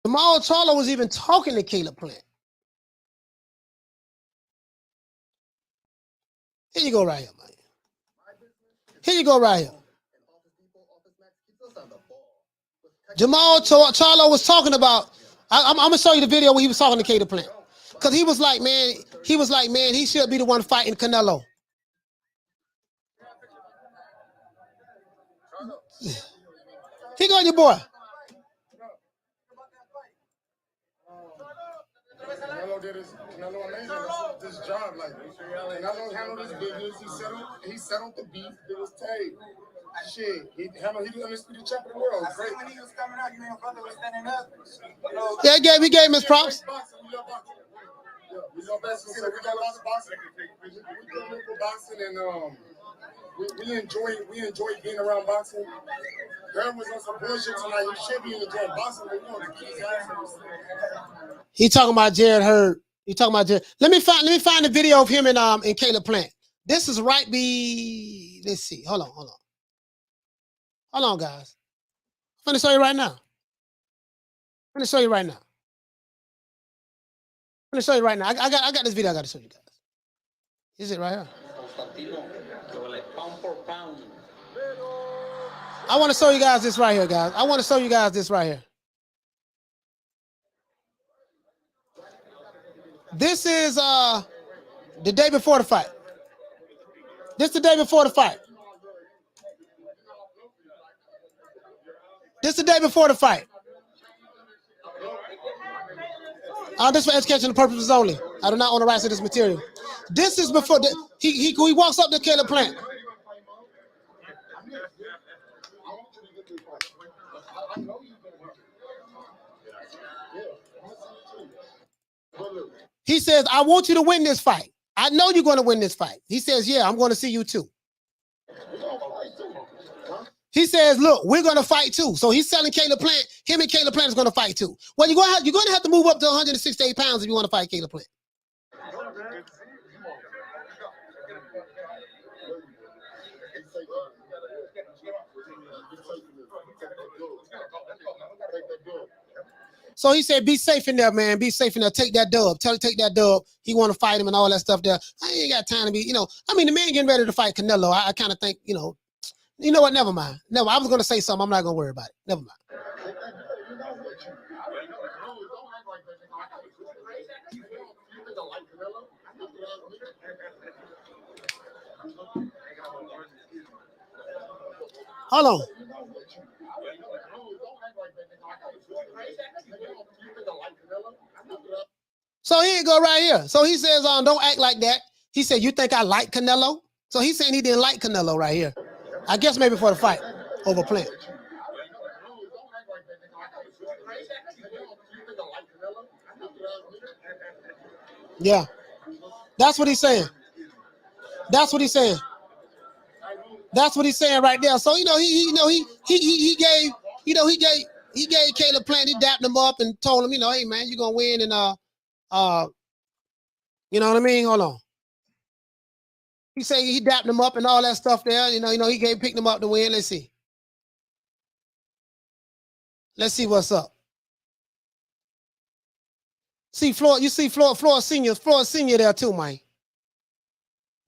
Jamal Charlo was even talking to Calb Plant. Here you go right here, man. Here you go right here. Jamal Charlo was talking about, I'm going to show you the video where he was talking to Calb Plant. Because he was like, man, he should be the one fighting Canelo. Here go your boy. Canelo Canelo did his this job. Like Canelo handled his business. He settled the beef. Did his tape. Shit, he the undisputed champion of the world. Great. When he was coming out, you know, brother was standing up. Yeah, he gave him his props. We love boxing. We got lots of boxing. We do boxing, and we enjoy being around boxing. There was on some bullshit tonight. He should be enjoying boxing, but we want to keep his ass. He talking about Jared Hurd. He talking about Jared. Let me find the video of him and Caleb Plant. This is right. Let's see. Hold on, guys. I'm gonna show you right now. I got this video I got to show you guys. Is it right here? I want to show you guys this right here, guys. This is the day before the fight. This is the day before the fight. This for educational purposes only. I do not own the rights to this material. This is before he walks up to Caleb Plant. He says, I want you to win this fight. I know you're going to win this fight. He says, yeah, I'm going to see you too. He says, look, we're going to fight too. So he's telling Caleb Plant, him and Caleb Plant is going to fight too. Well, you're going to have to move up to 168 pounds if you want to fight Caleb Plant. So he said, be safe in there, man. Be safe in there. Take that dub. Take that dub. He want to fight him and all that stuff there. I ain't got time to be, the man getting ready to fight Canelo. I kind of think, you know what? Never mind. I was going to say something. I'm not going to worry about it. Never mind. Hold on. So here you go right here. So he says, don't act like that. He said, you think I like Canelo? So he's saying he didn't like Canelo right here. I guess maybe for the fight over Plant. Yeah. That's what he's saying. That's what he's saying right there. So, he gave Caleb Plant, he dapped him up and told him, hey man, you're gonna win, and you know what I mean? Hold on. He said he dapped him up and all that stuff there. He picked him up to win. Let's see. Let's see what's up. See Floyd, you see Floyd Senior there too, man.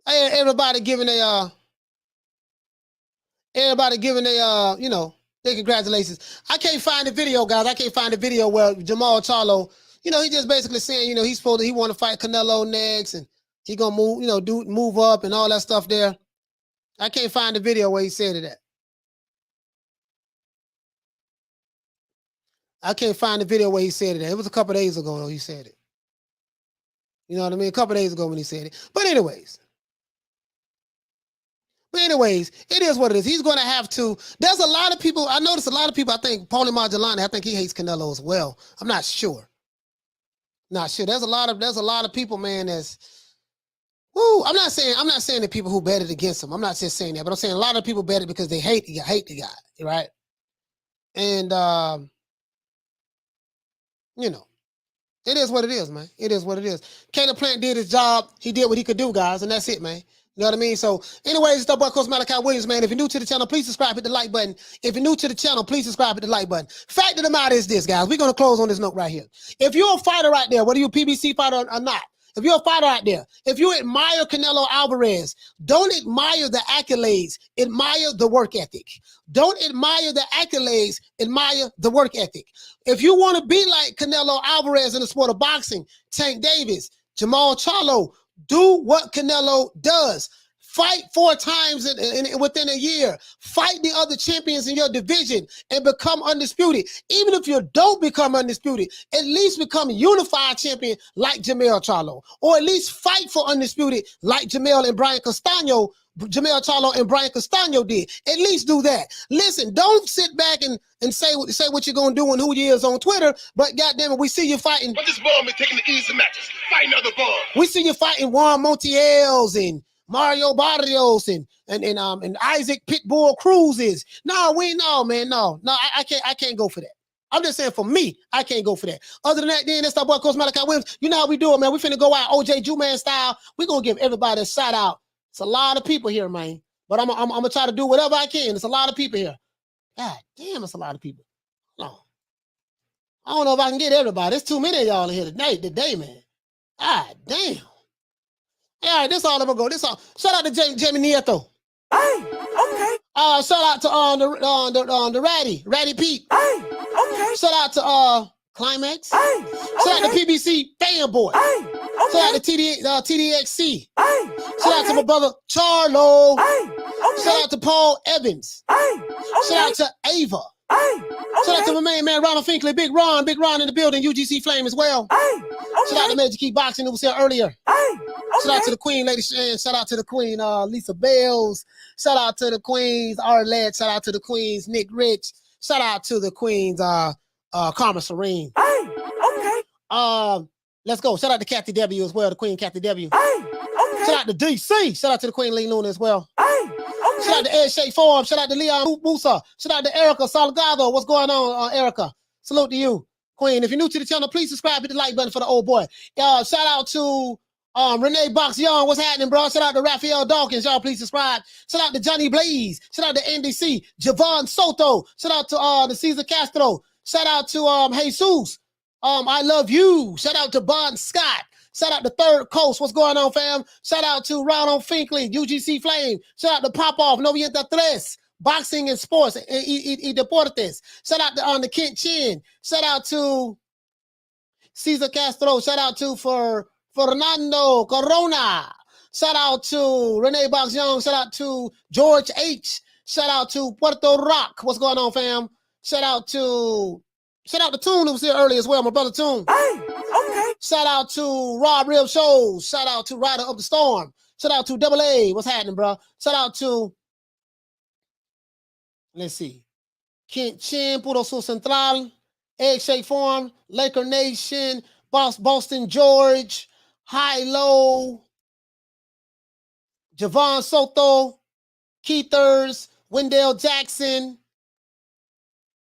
Everybody giving their their congratulations. I can't find the video, guys. I can't find the video where Jamal Charlo, he just basically saying, he want to fight Canelo next, and he gonna move, move up and all that stuff there. I can't find the video where he said it at. I can't find the video where he said it at. It was a couple days ago though he said it. You know what I mean? A couple days ago when he said it. But anyways, it is what it is. He's going to have to. There's a lot of people. I noticed a lot of people. I think Paulie Maldonado, I think he hates Canelo as well. I'm not sure. There's a lot of people, man. I'm not saying the people who betted against him. I'm not just saying that, but I'm saying a lot of people betted because they hate the guy, right? And it is what it is, man. It is what it is. Caleb Plant did his job. He did what he could do, guys, and that's it, man. You know what I mean? So, anyways, it's the boy Coach Malachi Williams, man. If you're new to the channel, please subscribe, hit the like button. If you're new to the channel, please subscribe, hit the like button. Fact of the matter is this, guys. We're going to close on this note right here. If you're a fighter right there, whether you're a PBC fighter or not, if you're a fighter out there, if you admire Canelo Alvarez, don't admire the accolades, admire the work ethic. Don't admire the accolades, admire the work ethic. If you want to be like Canelo Alvarez in the sport of boxing, Tank Davis, Jamal Charlo, do what Canelo does. Fight 4 times within a year. Fight the other champions in your division and become undisputed. Even if you don't become undisputed, at least become a unified champion like Jamel Charlo. Or at least fight for undisputed like Jamel Charlo and Brian Castano did. At least do that. Listen, don't sit back and say what you're going to do and who you is on Twitter, but goddamn it, we see you fighting. But this bum is taking the easy matches. Fight another bum. We see you fighting Juan Montiels and Mario Barrios and Isaac Pitbull Cruzes. No, man. I can't go for that. I'm just saying for me, I can't go for that. Other than that, then that's our boy Coach Malachi Williams. You know how we do it, man. We finna go out OJ Juman style. We're gonna give everybody a shout out. It's a lot of people here, man. But I'm gonna try to do whatever I can. It's a lot of people here. God damn, it's a lot of people. No. I don't know if I can get everybody. There's too many of y'all in here today, man. God damn. All right, this all I'm gonna go. This all. Shout out to Jamie Nieto. Hey, okay. Shout out to the Ratty Pete. Hey, okay. Shout out to Climax. Hey, Shout out to PBC Fanboy. Hey, okay. Shout out to TDXC. Hey, Shout out to my brother Charlo. Hey, okay. Shout out to Paul Evans. Hey, okay. Shout out to Ava. Hey, okay. Shout out to my man Ronald Finkley, Big Ron in the building, UGC Flame as well. Hey, okay. Shout out to Magic Key Boxing who was here earlier. Hey, okay. Shout out to the Queen, Lady Shan. Shout out to the Queen, Lisa Bells. Shout out to the Queens, Arlette. Shout out to the Queens, Nick Rich. Shout out to the Queens, Karma Serene. Hey, okay. Let's go. Shout out to Kathy W as well, the Queen Kathy W. Hey, okay. Shout out to DC. Shout out to the Queen Lee Luna as well. Hey, okay. Shout out to Ed Shea Forum. Shout out to Leon Musa. Shout out to Erica Salgado. What's going on, Erica? Salute to you, Queen. If you're new to the channel, please subscribe, hit the like button for the old boy. Shout out to Renee Box Young. What's happening, bro? Shout out to Raphael Dawkins. Y'all please subscribe. Shout out to Johnny Blaze. Shout out to NDC. Javon Soto. Shout out to the Cesar Castro. Shout out to Jesus. I love you. Shout out to Bon Scott. Shout out to Third Coast. What's going on, fam? Shout out to Ronald Finkley, UGC Flame. Shout out to Pop Off, 93. Boxing and Sports, y Deportes. Shout out to the Kent Chin. Shout out to Cesar Castro. Shout out to Fernando Corona. Shout out to Renee Box Young. Shout out to George H. Shout out to Puerto Rock. What's going on, fam? Shout out to Toon, who was here earlier as well, my brother Toon. Hey, okay. Shout out to Rob Real Shows. Shout out to Rider of the Storm. Shout out to Double A. What's happening, bro? Shout out to, let's see, Kent Chin, Puro Sur Central, Egg Shake Farm, Laker Nation, Boston George, High Low, Javon Soto, Keithers, Wendell Jackson,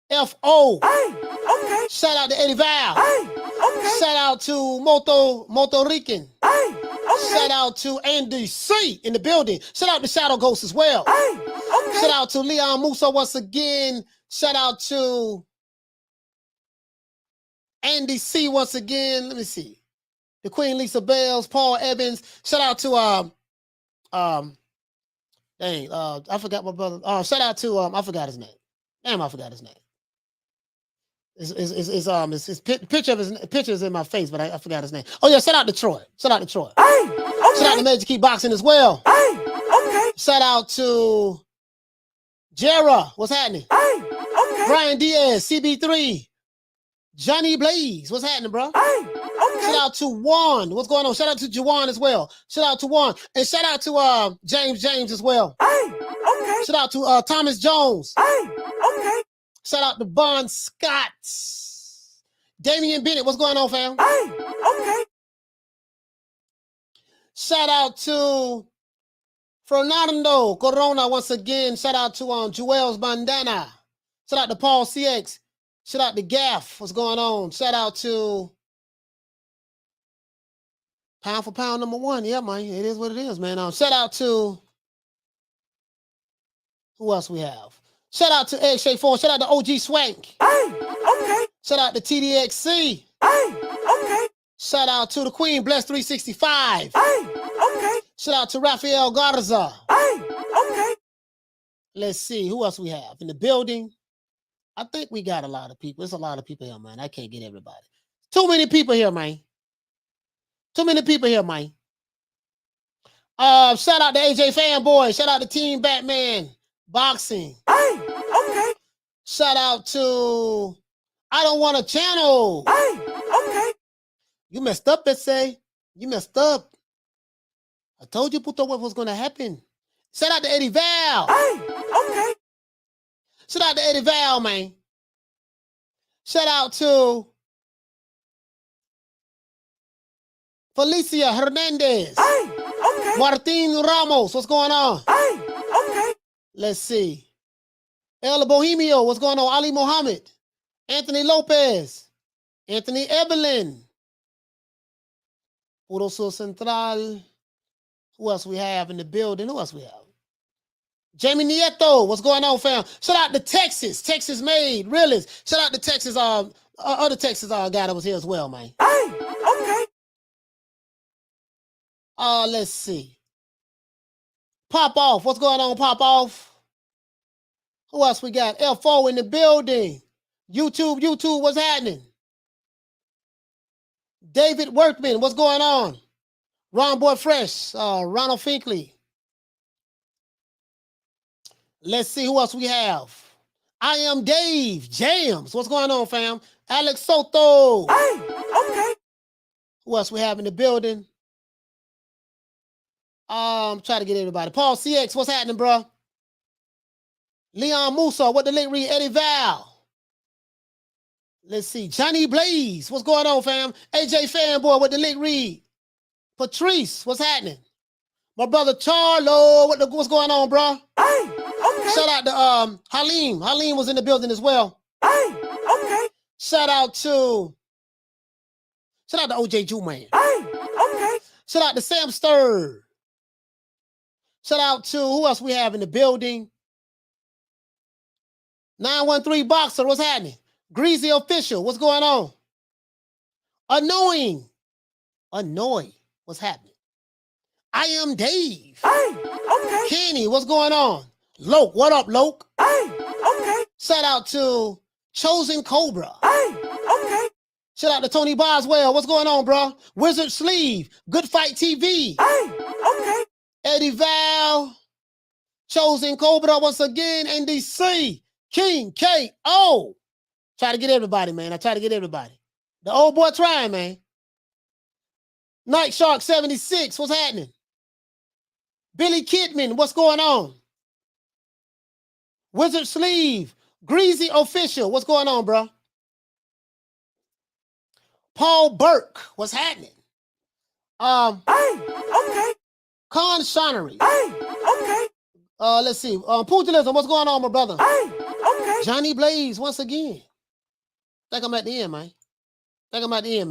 F.O. Hey, okay. Shout out to Eddie Val. Hey, okay. Shout out to Moto Rican. Hey, okay. Shout out to Andy C in the building. Shout out to Shadow Ghost as well. Hey, okay. Shout out to Leon Musa once again. Shout out to Andy C once again. Let me see. The Queen Lisa Bells, Paul Evans. Shout out to I forgot my brother. Shout out to I forgot his name. Damn, I forgot his name. His pictures in my face, but I forgot his name. Oh yeah, shout out to Troy. Shout out to Troy. Hey, okay. Shout out to Magic Key Boxing as well. Hey, okay. Shout out to Jera. What's happening? Hey, okay. Brian Diaz, CB3. Johnny Blaze. What's happening, bro? Hey, okay. Shout out to Juan. What's going on? Shout out to Juwan as well. Shout out to Juan. And shout out to James as well. Hey, okay. Shout out to Thomas Jones. Hey, okay. Shout out to Bon Scott. Damian Bennett. What's going on, fam? Hey, okay. Shout out to Fernando Corona once again. Shout out to Joel's Bandana. Shout out to Paul CX. Shout out to Gaff. What's going on? Shout out to Pound for Pound #1. Yeah, man. It is what it is, man. Shout out to who else we have? Shout out to Egg Shea 4. Shout out to OG Swank. Hey, okay. Shout out to TDXC. Hey, okay. Shout out to the Queen Bless 365. Hey, okay. Shout out to Rafael Garza. Hey, okay. Let's see who else we have in the building. I think we got a lot of people. There's a lot of people here, man. I can't get everybody. Too many people here, man. Too many people here, man. Shout out to AJ Fanboy. Shout out to Team Batman Boxing. Hey, okay. Shout out to I Don't Want a Channel. Hey, okay. You messed up, say. You messed up. I told you, Puto, what was going to happen. Shout out to Eddie Val. Hey, okay. Shout out to Eddie Val, man. Shout out to Felicia Hernandez. Hey, okay. Martin Ramos, what's going on? Hey, okay. Let's see. El Bohemio, what's going on? Ali Mohammed. Anthony Lopez. Anthony Evelyn. Puro Sur Central. Who else we have in the building? Who else we have? Jamie Nieto, what's going on, fam? Shout out to Texas. Texas made, realist. Shout out to Texas, other Texas guy that was here as well, man. Hey, okay. Let's see. Pop Off, what's going on, Pop Off? Who else we got? L4 in the building. YouTube, what's happening? David Workman, what's going on? Ron Boy Fresh, Ronald Finkley. Let's see who else we have. I Am Dave Jams. What's going on, fam? Alex Soto. Hey, okay. Who else we have in the building? Try to get everybody. Paul CX, what's happening, bro? Leon Musa, what the link read? Eddie Val. Let's see. Johnny Blaze, what's going on, fam? AJ Fanboy, what the link read? Patrice, what's happening? My brother Charlo, what's going on, bro? Hey, okay. Shout out to Halim. Halim was in the building as well. Hey, okay. Shout out to OJ Jew Man. Hey, okay. Shout out to Sam Sturr. Shout out to who else we have in the building? 913 Boxer, what's happening? Greasy Official, what's going on? Annoy, what's happening? I Am Dave. Hey, okay. Kenny, what's going on? Loke, what up, Loke? Hey, okay. Shout out to Chosen Cobra. Hey, okay. Shout out to Tony Boswell, what's going on, bro? Wizard Sleeve, Good Fight TV. Hey, okay. Eddie Val, Chosen Cobra once again, NDC, King K.O. Try to get everybody, man. I try to get everybody. The old boy trying, man. Night Shark 76, what's happening? Billy Kidman, what's going on? Wizard Sleeve, Greasy Official, what's going on, bro? Paul Burke, what's happening? Hey, okay. Con Shonery. Hey, okay. Let's see. Pugilism, what's going on, my brother? Hey, okay. Johnny Blaze, once again. Think I'm at the end, man. Think I'm at the end,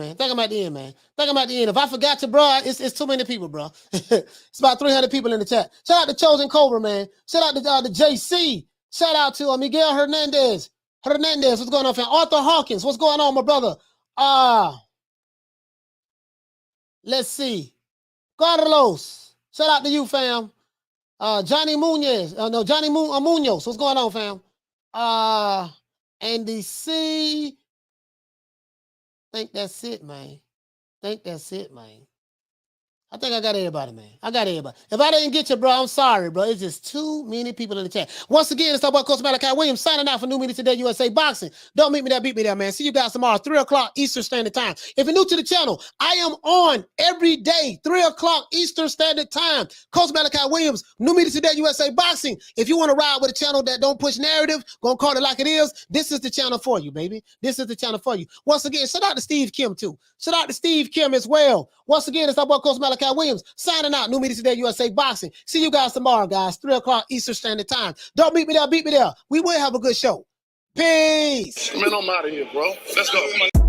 man. If I forgot to, bro, it's too many people, bro. It's about 300 people in the chat. Shout out to Chosen Cobra, man. Shout out to JC. Shout out to Miguel Hernandez. What's going on, fam? Arthur Hawkins, what's going on, my brother? Let's see. Carlos, shout out to you, fam. Johnny Munoz, Munoz, what's going on, fam? Andy C. Think that's it, man. I think I got everybody, man. If I didn't get you, bro, I'm sorry, bro. It's just too many people in the chat. Once again, it's our boy Coach Malachi Williams signing out for New Media Today USA Boxing. Don't meet me there, beat me there, man. See you guys tomorrow, 3 o'clock Eastern Standard Time. If you're new to the channel, I am on every day, 3 o'clock Eastern Standard Time. Coach Malachi Williams, New Media Today USA Boxing. If you want to ride with a channel that don't push narrative, gonna call it like it is, this is the channel for you, baby. This is the channel for you. Once again, shout out to Steve Kim, too. Shout out to Steve Kim as well. Once again, it's our boy Coach Malachi Williams signing out. New Media Today USA Boxing. See you guys tomorrow, guys. 3 o'clock Eastern Standard Time. Don't meet me there, beat me there. We will have a good show. Peace. Man, I'm out of here, bro. Let's go.